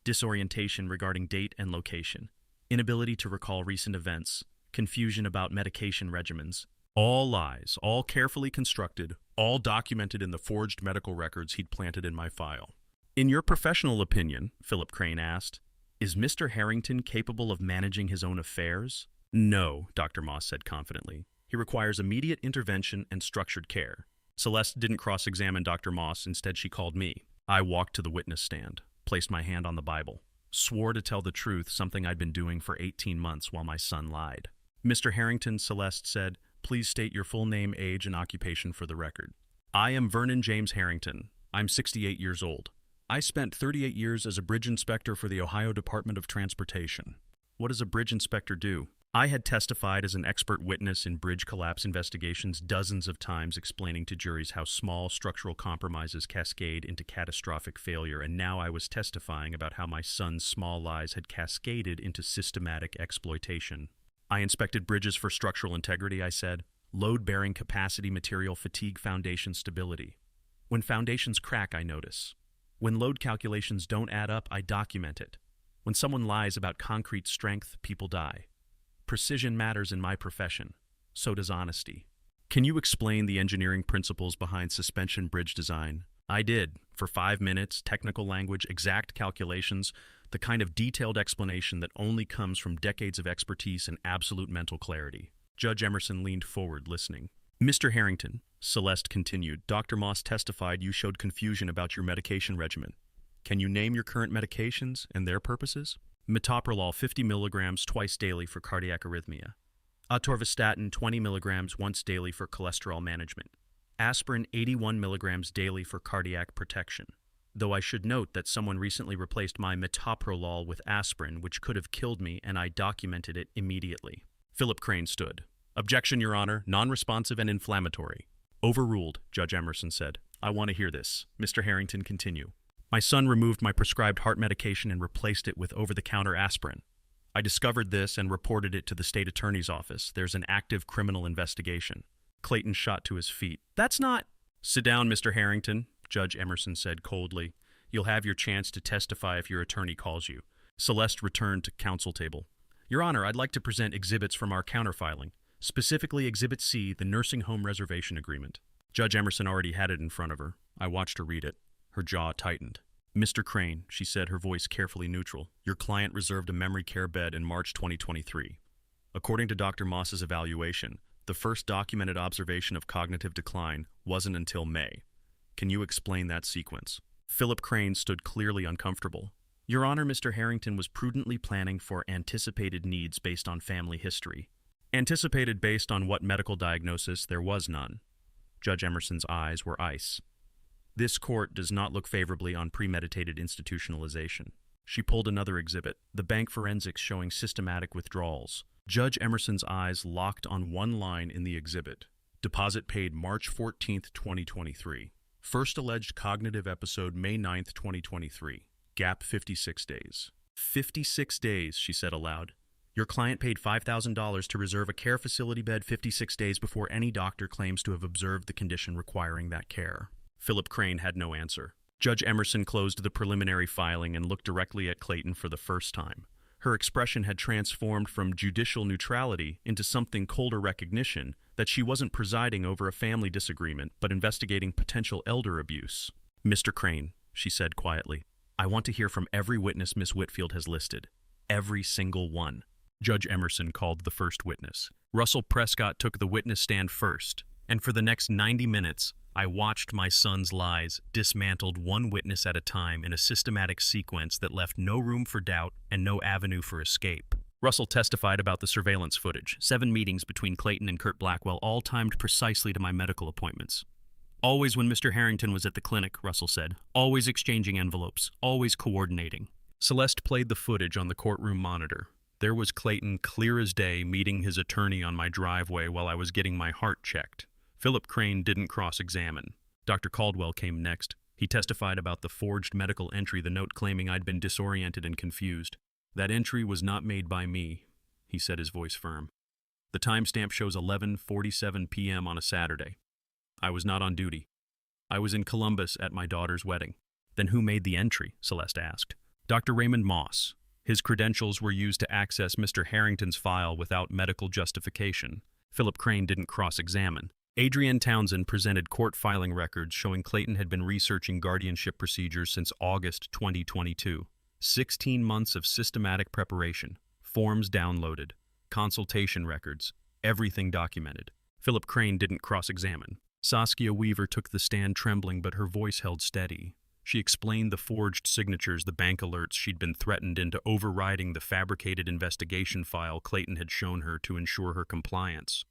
Disorientation regarding date and location. Inability to recall recent events, confusion about medication regimens. All lies, all carefully constructed, all documented in the forged medical records he'd planted in my file. In your professional opinion, Philip Crane asked, is Mr. Harrington capable of managing his own affairs? No, Dr. Moss said confidently. He requires immediate intervention and structured care. Celeste didn't cross-examine Dr. Moss. Instead, she called me. I walked to the witness stand, placed my hand on the Bible. Swore to tell the truth, something I'd been doing for 18 months while my son lied. Mr. Harrington, Celeste said, please state your full name, age, and occupation for the record. I am Vernon James Harrington. I'm 68 years old. I spent 38 years as a bridge inspector for the Ohio Department of Transportation. What does a bridge inspector do? I had testified as an expert witness in bridge collapse investigations dozens of times, explaining to juries how small structural compromises cascade into catastrophic failure, and now I was testifying about how my son's small lies had cascaded into systematic exploitation. I inspected bridges for structural integrity, I said. Load-bearing capacity, material fatigue, foundation stability. When foundations crack, I notice. When load calculations don't add up, I document it. When someone lies about concrete strength, people die. Precision matters in my profession. So does honesty. Can you explain the engineering principles behind suspension bridge design? I did. For 5 minutes, technical language, exact calculations, the kind of detailed explanation that only comes from decades of expertise and absolute mental clarity. Judge Emerson leaned forward, listening. Mr. Harrington, Celeste continued, Dr. Moss testified you showed confusion about your medication regimen. Can you name your current medications and their purposes? Metoprolol 50 milligrams twice daily for cardiac arrhythmia. Atorvastatin 20 milligrams once daily for cholesterol management. Aspirin 81 milligrams daily for cardiac protection. Though I should note that someone recently replaced my metoprolol with aspirin, which could have killed me, and I documented it immediately. Philip Crane stood. Objection, Your Honor, non-responsive and inflammatory. Overruled, Judge Emerson said. I want to hear this. Mr. Harrington, continue. My son removed my prescribed heart medication and replaced it with over-the-counter aspirin. I discovered this and reported it to the state attorney's office. There's an active criminal investigation. Clayton shot to his feet. That's not... Sit down, Mr. Harrington, Judge Emerson said coldly. You'll have your chance to testify if your attorney calls you. Celeste returned to counsel table. Your Honor, I'd like to present exhibits from our counterfiling, specifically Exhibit C, the Nursing Home Reservation Agreement. Judge Emerson already had it in front of her. I watched her read it. Her jaw tightened. Mr. Crane, she said, her voice carefully neutral, your client reserved a memory care bed in March 2023. According to Dr. Moss's evaluation, the first documented observation of cognitive decline wasn't until May. Can you explain that sequence? Philip Crane stood clearly uncomfortable. Your Honor, Mr. Harrington was prudently planning for anticipated needs based on family history. Anticipated based on what medical diagnosis? There was none. Judge Emerson's eyes were ice. This court does not look favorably on premeditated institutionalization. She pulled another exhibit, the bank forensics showing systematic withdrawals. Judge Emerson's eyes locked on one line in the exhibit. Deposit paid March 14, 2023. First alleged cognitive episode May 9, 2023. Gap 56 days. 56 days, she said aloud. Your client paid $5,000 to reserve a care facility bed 56 days before any doctor claims to have observed the condition requiring that care. Philip Crane had no answer. Judge Emerson closed the preliminary filing and looked directly at Clayton for the first time. Her expression had transformed from judicial neutrality into something colder recognition that she wasn't presiding over a family disagreement but investigating potential elder abuse. Mr. Crane, she said quietly, I want to hear from every witness Miss Whitfield has listed. Every single one. Judge Emerson called the first witness. Russell Prescott took the witness stand first, and for the next 90 minutes, I watched my son's lies dismantled one witness at a time in a systematic sequence that left no room for doubt and no avenue for escape. Russell testified about the surveillance footage, 7 meetings between Clayton and Kurt Blackwell, all timed precisely to my medical appointments. Always when Mr. Harrington was at the clinic, Russell said. Always exchanging envelopes. Always coordinating. Celeste played the footage on the courtroom monitor. There was Clayton, clear as day, meeting his attorney on my driveway while I was getting my heart checked. Philip Crane didn't cross-examine. Dr. Caldwell came next. He testified about the forged medical entry, the note claiming I'd been disoriented and confused. That entry was not made by me, he said, his voice firm. The timestamp shows 11:47 p.m. on a Saturday. I was not on duty. I was in Columbus at my daughter's wedding. Then who made the entry? Celeste asked. Dr. Raymond Moss. His credentials were used to access Mr. Harrington's file without medical justification. Philip Crane didn't cross-examine. Adrienne Townsend presented court filing records showing Clayton had been researching guardianship procedures since August 2022. 16 months of systematic preparation, forms downloaded, consultation records, everything documented. Philip Crane didn't cross-examine. Saskia Weaver took the stand trembling, but her voice held steady. She explained the forged signatures, the bank alerts she'd been threatened into overriding the fabricated investigation file Clayton had shown her to ensure her compliance.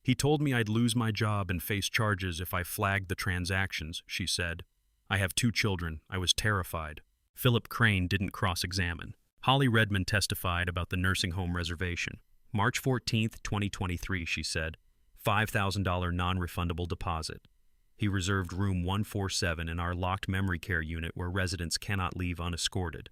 He told me I'd lose my job and face charges if I flagged the transactions, she said. I have 2 children. I was terrified. Philip Crane didn't cross-examine. Holly Redmond testified about the nursing home reservation. March 14, 2023, she said. $5,000 non-refundable deposit. He reserved room 147 in our locked memory care unit where residents cannot leave unescorted.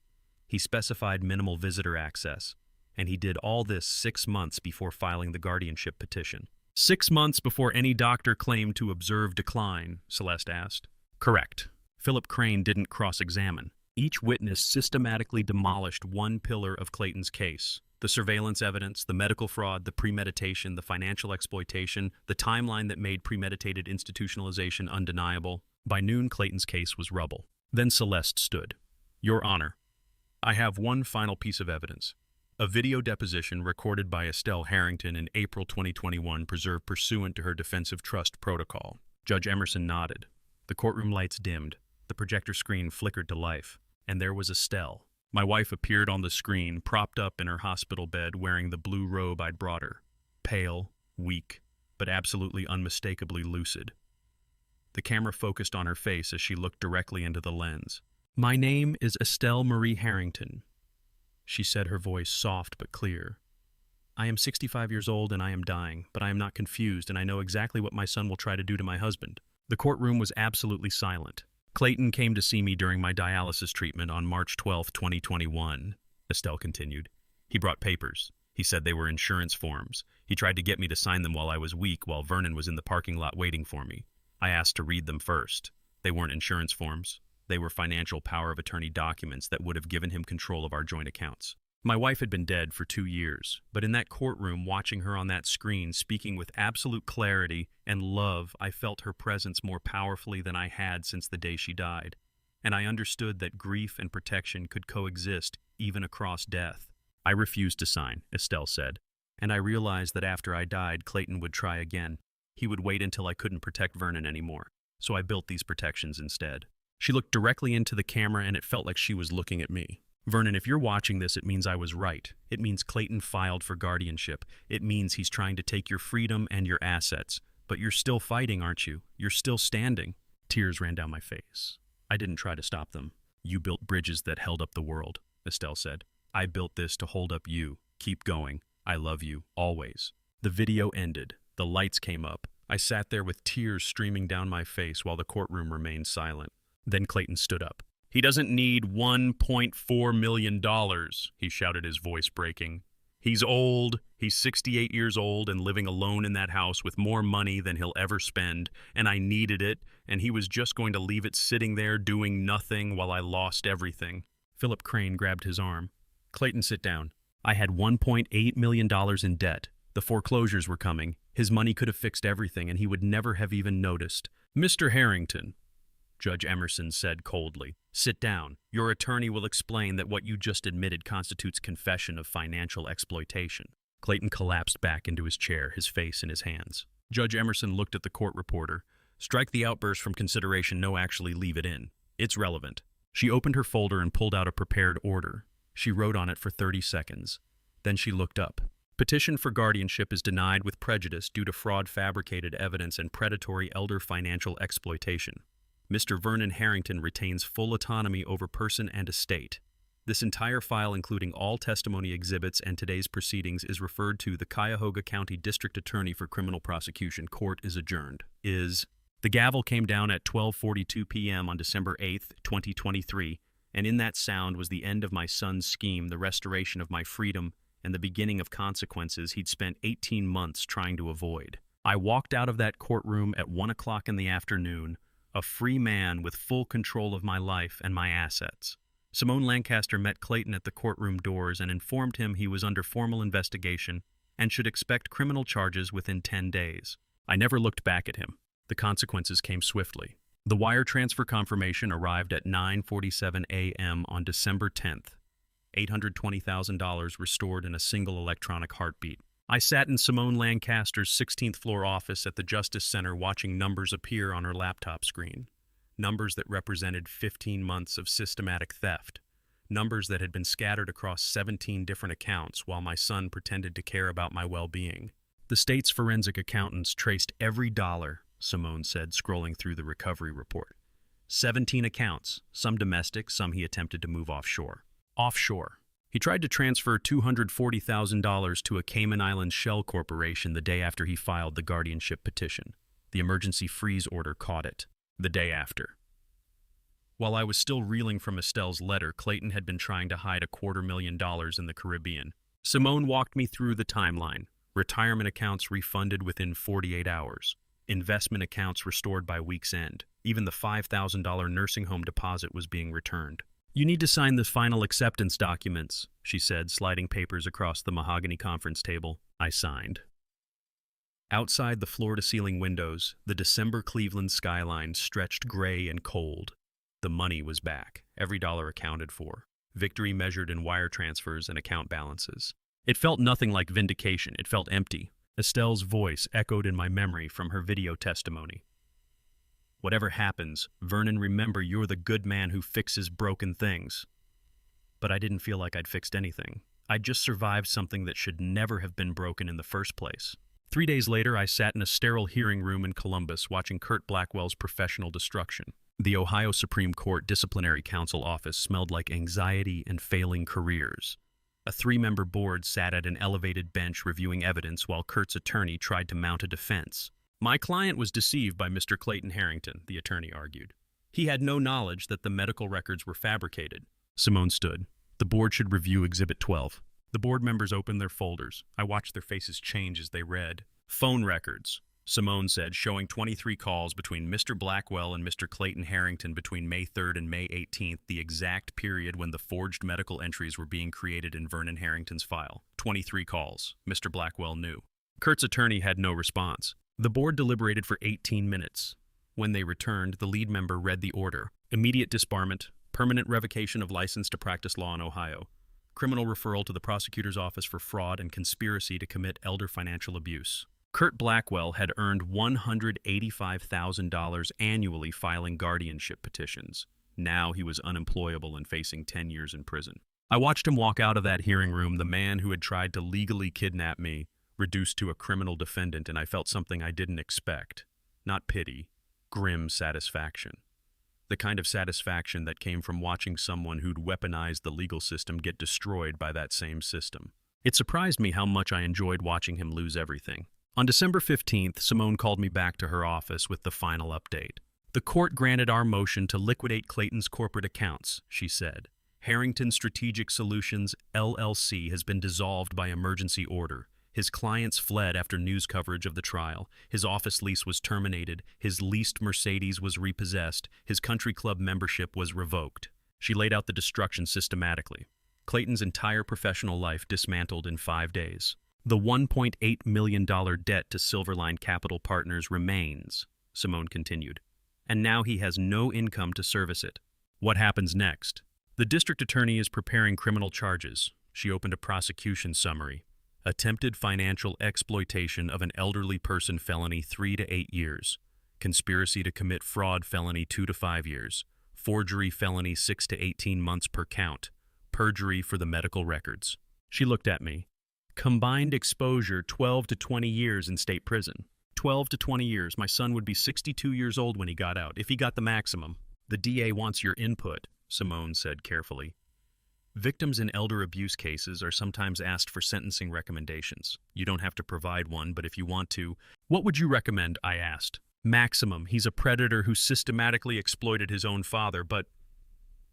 He specified minimal visitor access, and he did all this 6 months before filing the guardianship petition. 6 months before any doctor claimed to observe decline, Celeste asked. Correct. Philip Crane didn't cross-examine. Each witness systematically demolished one pillar of Clayton's case. The surveillance evidence, the medical fraud, the premeditation, the financial exploitation, the timeline that made premeditated institutionalization undeniable. By noon, Clayton's case was rubble. Then Celeste stood. Your Honor, I have one final piece of evidence. A video deposition recorded by Estelle Harrington in April 2021 preserved pursuant to her defensive trust protocol. Judge Emerson nodded. The courtroom lights dimmed. The projector screen flickered to life. And there was Estelle. My wife appeared on the screen, propped up in her hospital bed, wearing the blue robe I'd brought her. Pale, weak, but absolutely unmistakably lucid. The camera focused on her face as she looked directly into the lens. My name is Estelle Marie Harrington, she said, her voice soft but clear. I am 65 years old and I am dying, but I am not confused and I know exactly what my son will try to do to my husband. The courtroom was absolutely silent. Clayton came to see me during my dialysis treatment on March 12, 2021, Estelle continued. He brought papers. He said they were insurance forms. He tried to get me to sign them while I was weak, while Vernon was in the parking lot waiting for me. I asked to read them first. They weren't insurance forms. They were financial power of attorney documents that would have given him control of our joint accounts. My wife had been dead for 2 years, but in that courtroom, watching her on that screen, speaking with absolute clarity and love, I felt her presence more powerfully than I had since the day she died. And I understood that grief and protection could coexist even across death. I refused to sign, Estelle said, and I realized that after I died, Clayton would try again. He would wait until I couldn't protect Vernon anymore, so I built these protections instead. She looked directly into the camera and it felt like she was looking at me. Vernon, if you're watching this, it means I was right. It means Clayton filed for guardianship. It means he's trying to take your freedom and your assets. But you're still fighting, aren't you? You're still standing. Tears ran down my face. I didn't try to stop them. You built bridges that held up the world, Estelle said. I built this to hold up you. Keep going. I love you, always. The video ended. The lights came up. I sat there with tears streaming down my face while the courtroom remained silent. Then Clayton stood up. He doesn't need $1.4 million, he shouted, his voice breaking. He's old, he's 68 years old and living alone in that house with more money than he'll ever spend, and I needed it, and he was just going to leave it sitting there doing nothing while I lost everything. Philip Crane grabbed his arm. Clayton, sit down. I had $1.8 million in debt. The foreclosures were coming. His money could have fixed everything, and he would never have even noticed. Mr. Harrington, Judge Emerson said coldly, sit down. Your attorney will explain that what you just admitted constitutes confession of financial exploitation. Clayton collapsed back into his chair, his face in his hands. Judge Emerson looked at the court reporter. Strike the outburst from consideration, no, actually leave it in. It's relevant. She opened her folder and pulled out a prepared order. She wrote on it for 30 seconds. Then she looked up. Petition for guardianship is denied with prejudice due to fraud, fabricated evidence, and predatory elder financial exploitation. Mr. Vernon Harrington retains full autonomy over person and estate. This entire file, including all testimony exhibits and today's proceedings, is referred to the Cuyahoga County District Attorney for Criminal Prosecution. Court is adjourned. The gavel came down at 12:42 p.m. on December 8, 2023, and in that sound was the end of my son's scheme, the restoration of my freedom, and the beginning of consequences he'd spent 18 months trying to avoid. I walked out of that courtroom at 1 o'clock in the afternoon, a free man with full control of my life and my assets. Simone Lancaster met Clayton at the courtroom doors and informed him he was under formal investigation and should expect criminal charges within 10 days. I never looked back at him. The consequences came swiftly. The wire transfer confirmation arrived at 9:47 a.m. on December 10th. $820,000 restored in a single electronic heartbeat. I sat in Simone Lancaster's 16th floor office at the Justice Center watching numbers appear on her laptop screen. Numbers that represented 15 months of systematic theft. Numbers that had been scattered across 17 different accounts while my son pretended to care about my well-being. The state's forensic accountants traced every dollar, Simone said, scrolling through the recovery report. 17 accounts, some domestic, some he attempted to move offshore. Offshore. He tried to transfer $240,000 to a Cayman Islands shell corporation the day after he filed the guardianship petition. The emergency freeze order caught it. The day after. While I was still reeling from Estelle's letter, Clayton had been trying to hide $250,000 in the Caribbean. Simone walked me through the timeline. Retirement accounts refunded within 48 hours. Investment accounts restored by week's end. Even the $5,000 nursing home deposit was being returned. You need to sign the final acceptance documents, she said, sliding papers across the mahogany conference table. I signed. Outside the floor-to-ceiling windows, the December Cleveland skyline stretched gray and cold. The money was back, every dollar accounted for. Victory measured in wire transfers and account balances. It felt nothing like vindication. It felt empty. Estelle's voice echoed in my memory from her video testimony. Whatever happens, Vernon, remember you're the good man who fixes broken things. But I didn't feel like I'd fixed anything. I'd just survived something that should never have been broken in the first place. 3 days later, I sat in a sterile hearing room in Columbus watching Kurt Blackwell's professional destruction. The Ohio Supreme Court Disciplinary Counsel office smelled like anxiety and failing careers. A 3-member board sat at an elevated bench reviewing evidence while Kurt's attorney tried to mount a defense. My client was deceived by Mr. Clayton Harrington, the attorney argued. He had no knowledge that the medical records were fabricated. Simone stood. The board should review Exhibit 12. The board members opened their folders. I watched their faces change as they read. Phone records, Simone said, showing 23 calls between Mr. Blackwell and Mr. Clayton Harrington between May 3rd and May 18th, the exact period when the forged medical entries were being created in Vernon Harrington's file. 23 calls. Mr. Blackwell knew. Kurt's attorney had no response. The board deliberated for 18 minutes. When they returned, the lead member read the order. Immediate disbarment, permanent revocation of license to practice law in Ohio, criminal referral to the prosecutor's office for fraud and conspiracy to commit elder financial abuse. Kurt Blackwell had earned $185,000 annually filing guardianship petitions. Now he was unemployable and facing 10 years in prison. I watched him walk out of that hearing room, the man who had tried to legally kidnap me, reduced to a criminal defendant, and I felt something I didn't expect. Not pity, grim satisfaction. The kind of satisfaction that came from watching someone who'd weaponized the legal system get destroyed by that same system. It surprised me how much I enjoyed watching him lose everything. On December 15th, Simone called me back to her office with the final update. The court granted our motion to liquidate Clayton's corporate accounts, she said. Harrington Strategic Solutions, LLC, has been dissolved by emergency order. His clients fled after news coverage of the trial. His office lease was terminated. His leased Mercedes was repossessed. His country club membership was revoked. She laid out the destruction systematically. Clayton's entire professional life dismantled in 5 days. The $1.8 million debt to Silverline Capital Partners remains, Simone continued, and now he has no income to service it. What happens next? The district attorney is preparing criminal charges. She opened a prosecution summary. Attempted financial exploitation of an elderly person felony 3 to 8 years. Conspiracy to commit fraud felony 2 to 5 years. Forgery felony 6 to 18 months per count. Perjury for the medical records. She looked at me. Combined exposure 12 to 20 years in state prison. 12 to 20 years. My son would be 62 years old when he got out, if he got the maximum. The DA wants your input, Simone said carefully. Victims in elder abuse cases are sometimes asked for sentencing recommendations. You don't have to provide one, but if you want to, what would you recommend? I asked. Maximum. He's a predator who systematically exploited his own father, but...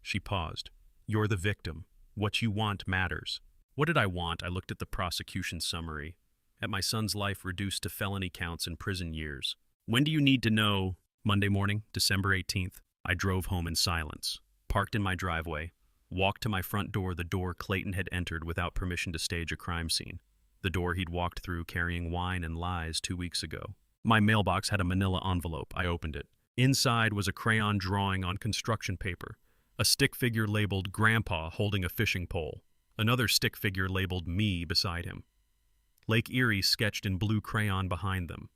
She paused. You're the victim. What you want matters. What did I want? I looked at the prosecution summary. At my son's life reduced to felony counts and prison years. When do you need to know? Monday morning, December 18th. I drove home in silence. Parked in my driveway. Walked to my front door, the door Clayton had entered without permission to stage a crime scene. The door he'd walked through carrying wine and lies 2 weeks ago. My mailbox had a manila envelope. I opened it. Inside was a crayon drawing on construction paper. A stick figure labeled Grandpa holding a fishing pole. Another stick figure labeled me beside him. Lake Erie sketched in blue crayon behind them.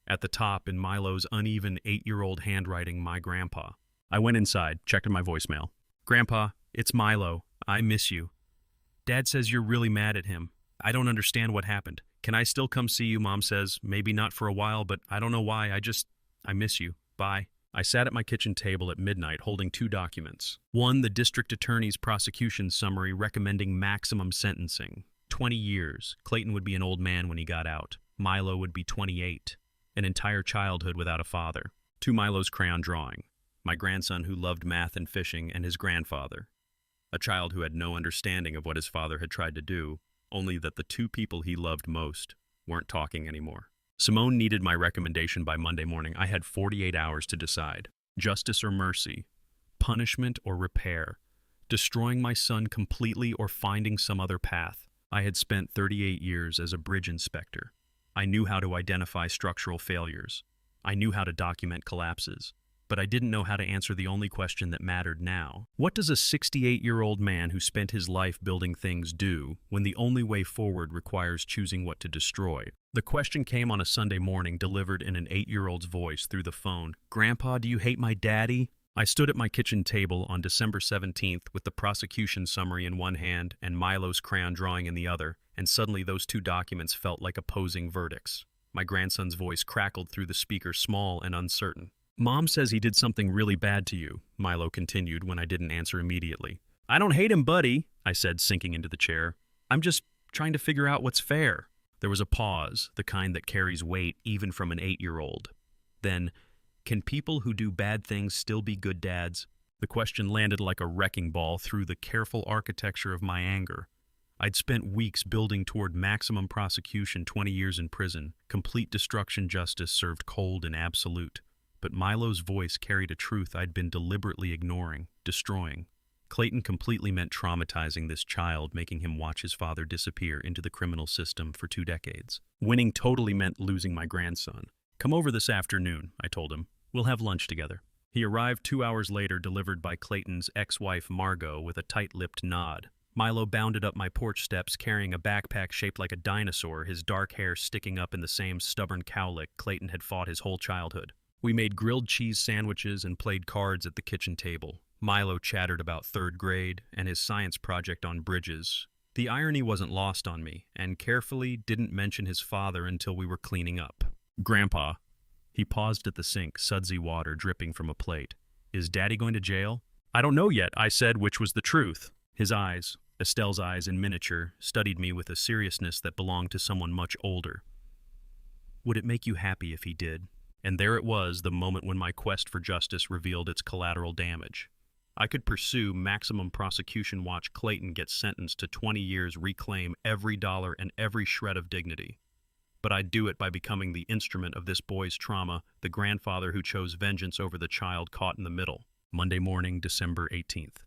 At the top, in Milo's uneven 8-year-old handwriting, my grandpa. I went inside, checked my voicemail. Grandpa, it's Milo. I miss you. Dad says you're really mad at him. I don't understand what happened. Can I still come see you? Mom says, maybe not for a while, but I don't know why. I miss you. Bye. I sat at my kitchen table at midnight holding 2 documents. One, the district attorney's prosecution summary recommending maximum sentencing. 20 years. Clayton would be an old man when he got out. Milo would be 28. An entire childhood without a father. 2, Milo's crayon drawing. My grandson who loved math and fishing, and his grandfather. A child who had no understanding of what his father had tried to do, only that the 2 people he loved most weren't talking anymore. Simone needed my recommendation by Monday morning. I had 48 hours to decide. Justice or mercy? Punishment or repair? Destroying my son completely or finding some other path? I had spent 38 years as a bridge inspector. I knew how to identify structural failures. I knew how to document collapses. But I didn't know how to answer the only question that mattered now. What does a 68-year-old man who spent his life building things do when the only way forward requires choosing what to destroy? The question came on a Sunday morning, delivered in an 8-year-old's voice through the phone. Grandpa, do you hate my daddy? I stood at my kitchen table on December 17th with the prosecution summary in one hand and Milo's crayon drawing in the other, and suddenly those 2 documents felt like opposing verdicts. My grandson's voice crackled through the speaker, small and uncertain. Mom says he did something really bad to you, Milo continued when I didn't answer immediately. I don't hate him, buddy, I said, sinking into the chair. I'm just trying to figure out what's fair. There was a pause, the kind that carries weight even from an 8-year-old. Then, can people who do bad things still be good dads? The question landed like a wrecking ball through the careful architecture of my anger. I'd spent weeks building toward maximum prosecution, 20 years in prison, complete destruction justice served cold and absolute. But Milo's voice carried a truth I'd been deliberately ignoring, destroying. Clayton completely meant traumatizing this child, making him watch his father disappear into the criminal system for 2 decades. Winning totally meant losing my grandson. Come over this afternoon, I told him. We'll have lunch together. He arrived 2 hours later, delivered by Clayton's ex-wife Margot with a tight-lipped nod. Milo bounded up my porch steps carrying a backpack shaped like a dinosaur, his dark hair sticking up in the same stubborn cowlick Clayton had fought his whole childhood. We made grilled cheese sandwiches and played cards at the kitchen table. Milo chattered about third grade and his science project on bridges. The irony wasn't lost on me, and carefully didn't mention his father until we were cleaning up. Grandpa. He paused at the sink, sudsy water dripping from a plate. Is Daddy going to jail? I don't know yet, I said, which was the truth. His eyes, Estelle's eyes in miniature, studied me with a seriousness that belonged to someone much older. Would it make you happy if he did? And there it was, the moment when my quest for justice revealed its collateral damage. I could pursue maximum prosecution, watch Clayton get sentenced to 20 years, reclaim every dollar and every shred of dignity. But I'd do it by becoming the instrument of this boy's trauma, the grandfather who chose vengeance over the child caught in the middle. Monday morning, December 18th.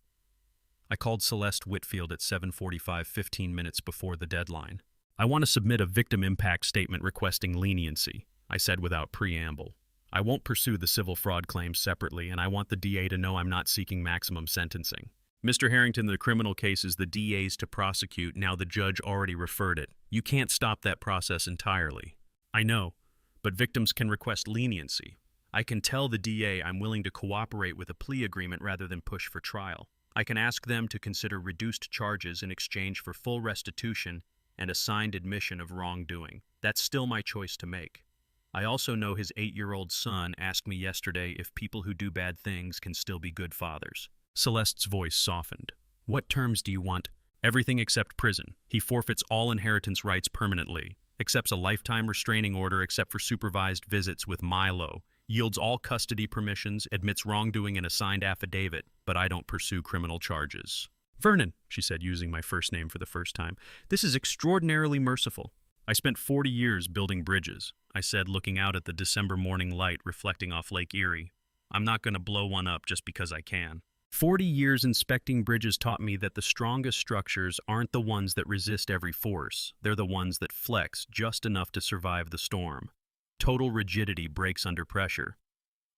I called Celeste Whitfield at 7:45, 15 minutes before the deadline. I want to submit a victim impact statement requesting leniency, I said without preamble. I won't pursue the civil fraud claims separately, and I want the DA to know I'm not seeking maximum sentencing. Mr. Harrington, the criminal case is the DA's to prosecute. Now the judge already referred it. You can't stop that process entirely. I know, but victims can request leniency. I can tell the DA I'm willing to cooperate with a plea agreement rather than push for trial. I can ask them to consider reduced charges in exchange for full restitution and a signed admission of wrongdoing. That's still my choice to make. I also know his 8-year-old son asked me yesterday if people who do bad things can still be good fathers. Celeste's voice softened. What terms do you want? Everything except prison. He forfeits all inheritance rights permanently, accepts a lifetime restraining order except for supervised visits with Milo, yields all custody permissions, admits wrongdoing in a signed affidavit, but I don't pursue criminal charges. Vernon, she said, using my first name for the first time, this is extraordinarily merciful. I spent 40 years building bridges, I said, looking out at the December morning light reflecting off Lake Erie. I'm not going to blow one up just because I can. 40 years inspecting bridges taught me that the strongest structures aren't the ones that resist every force. They're the ones that flex just enough to survive the storm. Total rigidity breaks under pressure.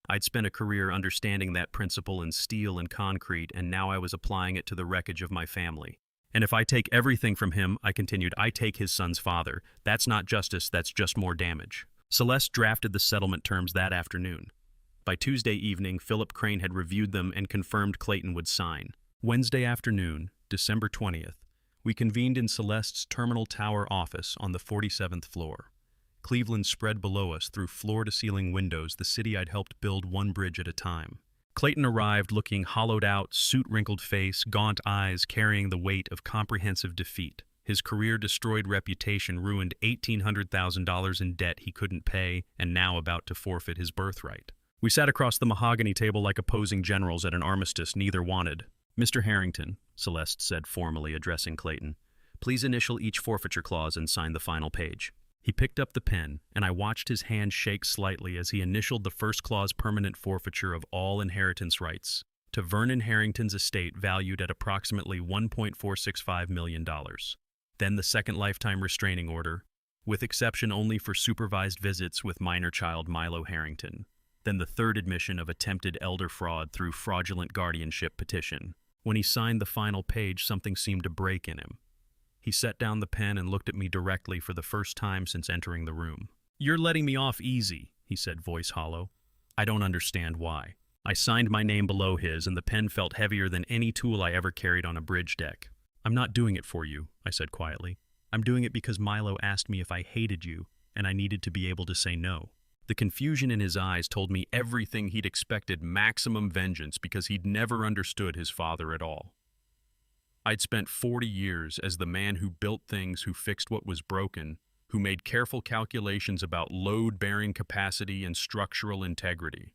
I'd spent a career understanding that principle in steel and concrete, and now I was applying it to the wreckage of my family. And if I take everything from him, I continued, I take his son's father. That's not justice, that's just more damage. Celeste drafted the settlement terms that afternoon. By Tuesday evening, Philip Crane had reviewed them and confirmed Clayton would sign. Wednesday afternoon, December 20th, we convened in Celeste's Terminal Tower office on the 47th floor. Cleveland spread below us through floor-to-ceiling windows, the city I'd helped build one bridge at a time. Clayton arrived looking hollowed out, soot-wrinkled face, gaunt eyes, carrying the weight of comprehensive defeat. His career-destroyed reputation ruined $1,800,000 in debt he couldn't pay, and now about to forfeit his birthright. We sat across the mahogany table like opposing generals at an armistice neither wanted. Mr. Harrington, Celeste said formally, addressing Clayton, please initial each forfeiture clause and sign the final page. He picked up the pen, and I watched his hand shake slightly as he initialed the first clause, permanent forfeiture of all inheritance rights to Vernon Harrington's estate valued at approximately $1.465 million. Then the second lifetime restraining order, with exception only for supervised visits with minor child Milo Harrington. Then the third admission of attempted elder fraud through fraudulent guardianship petition. When he signed the final page, something seemed to break in him. He set down the pen and looked at me directly for the first time since entering the room. You're letting me off easy, he said, voice hollow. I don't understand why. I signed my name below his, and the pen felt heavier than any tool I ever carried on a bridge deck. I'm not doing it for you, I said quietly. I'm doing it because Milo asked me if I hated you, and I needed to be able to say no. The confusion in his eyes told me everything he'd expected, maximum vengeance, because he'd never understood his father at all. I'd spent 40 years as the man who built things, who fixed what was broken, who made careful calculations about load-bearing capacity and structural integrity.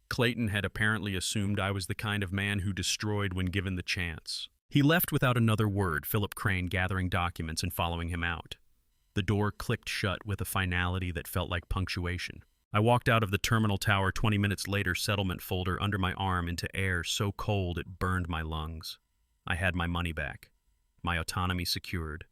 Clayton had apparently assumed I was the kind of man who destroyed when given the chance. He left without another word, Philip Crane gathering documents and following him out. The door clicked shut with a finality that felt like punctuation. I walked out of the terminal tower 20 minutes later, settlement folder under my arm, into air so cold it burned my lungs. I had my money back, my autonomy secured,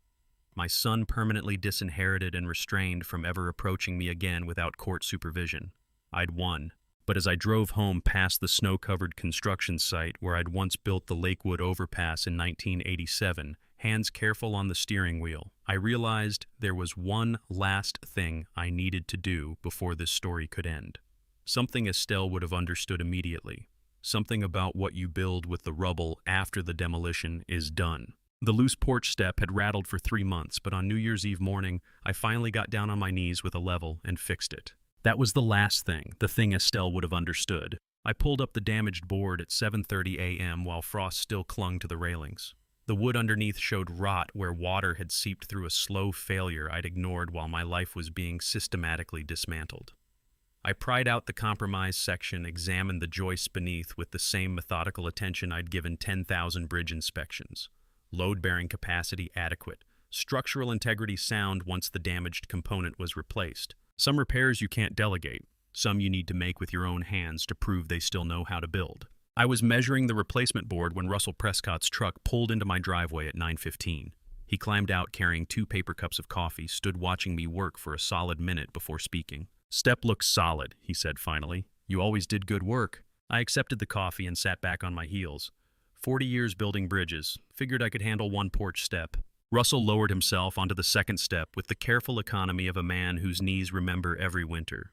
my son permanently disinherited and restrained from ever approaching me again without court supervision. I'd won. But as I drove home past the snow-covered construction site where I'd once built the Lakewood overpass in 1987, hands careful on the steering wheel, I realized there was one last thing I needed to do before this story could end. Something Estelle would have understood immediately. Something about what you build with the rubble after the demolition is done. The loose porch step had rattled for 3 months, but on New Year's Eve morning, I finally got down on my knees with a level and fixed it. That was the last thing, the thing Estelle would have understood. I pulled up the damaged board at 7:30 a.m. while frost still clung to the railings. The wood underneath showed rot where water had seeped through a slow failure I'd ignored while my life was being systematically dismantled. I pried out the compromised section, examined the joists beneath with the same methodical attention I'd given 10,000 bridge inspections. Load-bearing capacity adequate. Structural integrity sound once the damaged component was replaced. Some repairs you can't delegate. Some you need to make with your own hands to prove they still know how to build. I was measuring the replacement board when Russell Prescott's truck pulled into my driveway at 9:15. He climbed out carrying 2 paper cups of coffee, stood watching me work for a solid minute before speaking. "Step looks solid," he said finally. "You always did good work." I accepted the coffee and sat back on my heels. 40 years building bridges. Figured I could handle 1 porch step. Russell lowered himself onto the 2nd step with the careful economy of a man whose knees remember every winter.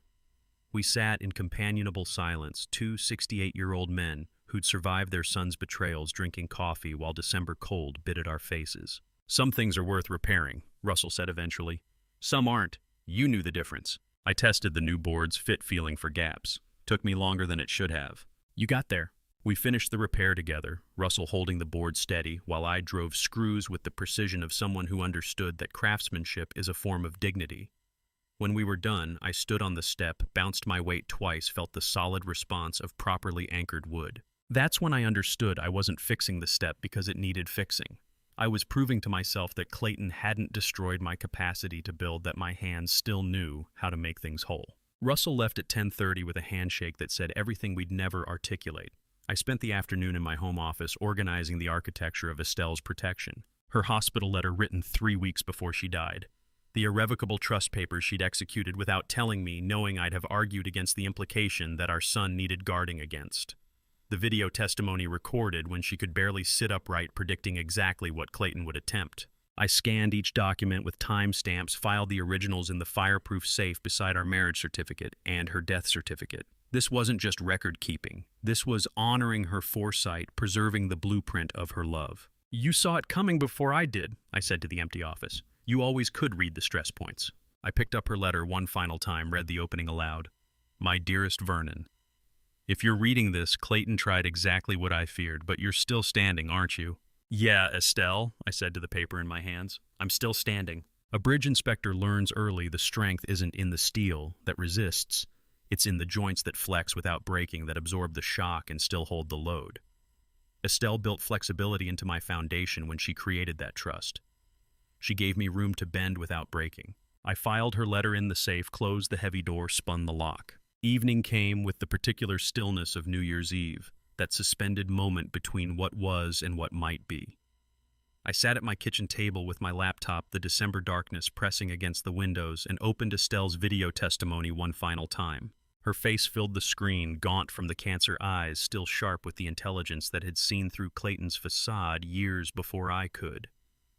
We sat in companionable silence, 2 68-year-old men who'd survived their son's betrayals drinking coffee while December cold bit at our faces. "Some things are worth repairing," Russell said eventually. "Some aren't. You knew the difference." I tested the new board's fit feeling for gaps. Took me longer than it should have. "You got there." We finished the repair together, Russell holding the board steady, while I drove screws with the precision of someone who understood that craftsmanship is a form of dignity. When we were done, I stood on the step, bounced my weight twice, felt the solid response of properly anchored wood. That's when I understood I wasn't fixing the step because it needed fixing. I was proving to myself that Clayton hadn't destroyed my capacity to build, that my hands still knew how to make things whole. Russell left at 10:30 with a handshake that said everything we'd never articulate. I spent the afternoon in my home office organizing the architecture of Estelle's protection. Her hospital letter written 3 weeks before she died. The irrevocable trust papers she'd executed without telling me, knowing I'd have argued against the implication that our son needed guarding against. The video testimony recorded when she could barely sit upright, predicting exactly what Clayton would attempt. I scanned each document with timestamps, filed the originals in the fireproof safe beside our marriage certificate and her death certificate. This wasn't just record-keeping. This was honoring her foresight, preserving the blueprint of her love. "You saw it coming before I did," I said to the empty office. "You always could read the stress points." I picked up her letter one final time, read the opening aloud. "My dearest Vernon, if you're reading this, Clayton tried exactly what I feared, but you're still standing, aren't you?" "Yeah, Estelle," I said to the paper in my hands. "I'm still standing." A bridge inspector learns early the strength isn't in the steel that resists. It's in the joints that flex without breaking, that absorb the shock and still hold the load. Estelle built flexibility into my foundation when she created that trust. She gave me room to bend without breaking. I filed her letter in the safe, closed the heavy door, spun the lock. Evening came with the particular stillness of New Year's Eve, that suspended moment between what was and what might be. I sat at my kitchen table with my laptop, the December darkness pressing against the windows, and opened Estelle's video testimony one final time. Her face filled the screen, gaunt from the cancer eyes, still sharp with the intelligence that had seen through Clayton's facade years before I could.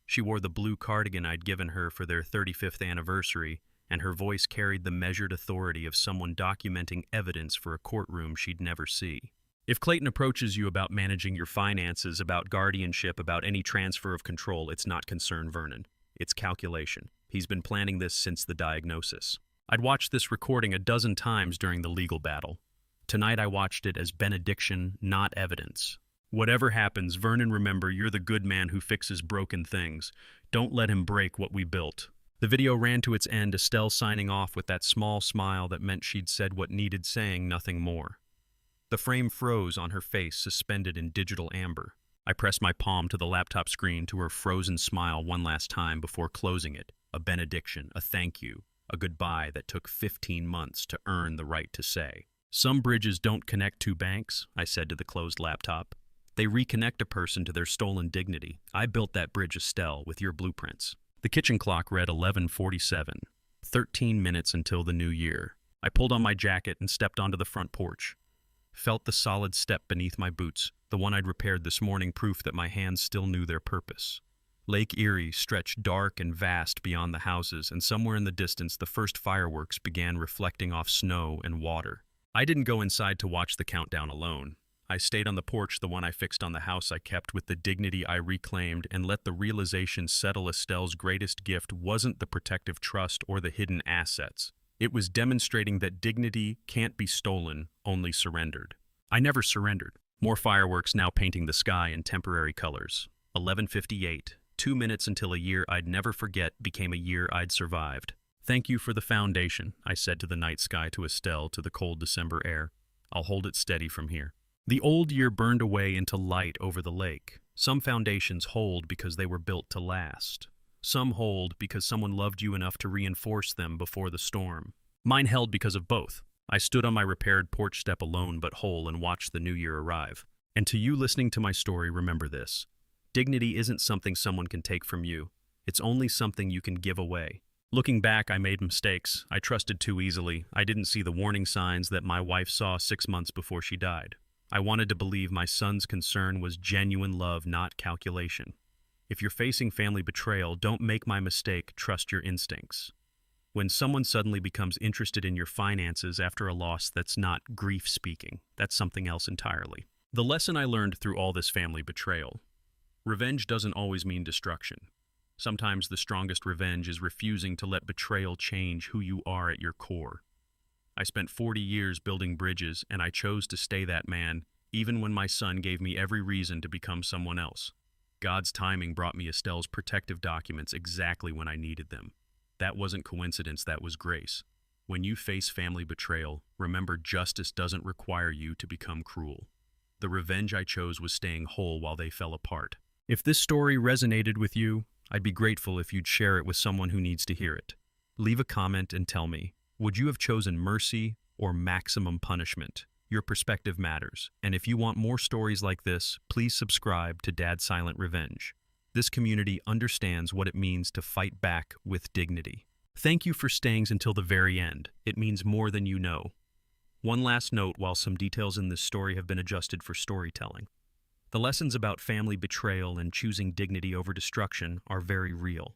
She wore the blue cardigan I'd given her for their 35th anniversary, and her voice carried the measured authority of someone documenting evidence for a courtroom she'd never see. "If Clayton approaches you about managing your finances, about guardianship, about any transfer of control, it's not concern, Vernon. It's calculation. He's been planning this since the diagnosis." I'd watched this recording a dozen times during the legal battle. Tonight I watched it as benediction, not evidence. "Whatever happens, Vernon, remember, you're the good man who fixes broken things. Don't let him break what we built." The video ran to its end, Estelle signing off with that small smile that meant she'd said what needed saying, nothing more. The frame froze on her face, suspended in digital amber. I pressed my palm to the laptop screen, to her frozen smile one last time before closing it. A benediction, a thank you, a goodbye that took 15 months to earn the right to say. "Some bridges don't connect 2 banks," I said to the closed laptop. "They reconnect a person to their stolen dignity. I built that bridge, Estelle, with your blueprints." The kitchen clock read 11:47. 13 minutes until the new year. I pulled on my jacket and stepped onto the front porch. Felt the solid step beneath my boots, the one I'd repaired this morning, proof that my hands still knew their purpose. Lake Erie stretched dark and vast beyond the houses, and somewhere in the distance the first fireworks began reflecting off snow and water. I didn't go inside to watch the countdown alone. I stayed on the porch, the one I fixed on the house I kept, with the dignity I reclaimed, and let the realization settle Estelle's greatest gift wasn't the protective trust or the hidden assets. It was demonstrating that dignity can't be stolen, only surrendered. I never surrendered. More fireworks now painting the sky in temporary colors. 11:58. 2 minutes until a year I'd never forget became a year I'd survived. Thank you for the foundation, I said to the night sky, to Estelle, to the cold December air. I'll hold it steady from here. The old year burned away into light over the lake. Some foundations hold because they were built to last. Some hold because someone loved you enough to reinforce them before the storm. Mine held because of both. I stood on my repaired porch step alone but whole and watched the new year arrive. And to you listening to my story, remember this. Dignity isn't something someone can take from you. It's only something you can give away. Looking back, I made mistakes. I trusted too easily. I didn't see the warning signs that my wife saw 6 months before she died. I wanted to believe my son's concern was genuine love, not calculation. If you're facing family betrayal, don't make my mistake, trust your instincts. When someone suddenly becomes interested in your finances after a loss, that's not grief speaking. That's something else entirely. The lesson I learned through all this family betrayal. Revenge doesn't always mean destruction. Sometimes the strongest revenge is refusing to let betrayal change who you are at your core. I spent 40 years building bridges, and I chose to stay that man, even when my son gave me every reason to become someone else. God's timing brought me Estelle's protective documents exactly when I needed them. That wasn't coincidence, that was grace. When you face family betrayal, remember justice doesn't require you to become cruel. The revenge I chose was staying whole while they fell apart. If this story resonated with you, I'd be grateful if you'd share it with someone who needs to hear it. Leave a comment and tell me, would you have chosen mercy or maximum punishment? Your perspective matters. And if you want more stories like this, please subscribe to Dad's Silent Revenge. This community understands what it means to fight back with dignity. Thank you for staying until the very end. It means more than you know. One last note, while some details in this story have been adjusted for storytelling. The lessons about family betrayal and choosing dignity over destruction are very real.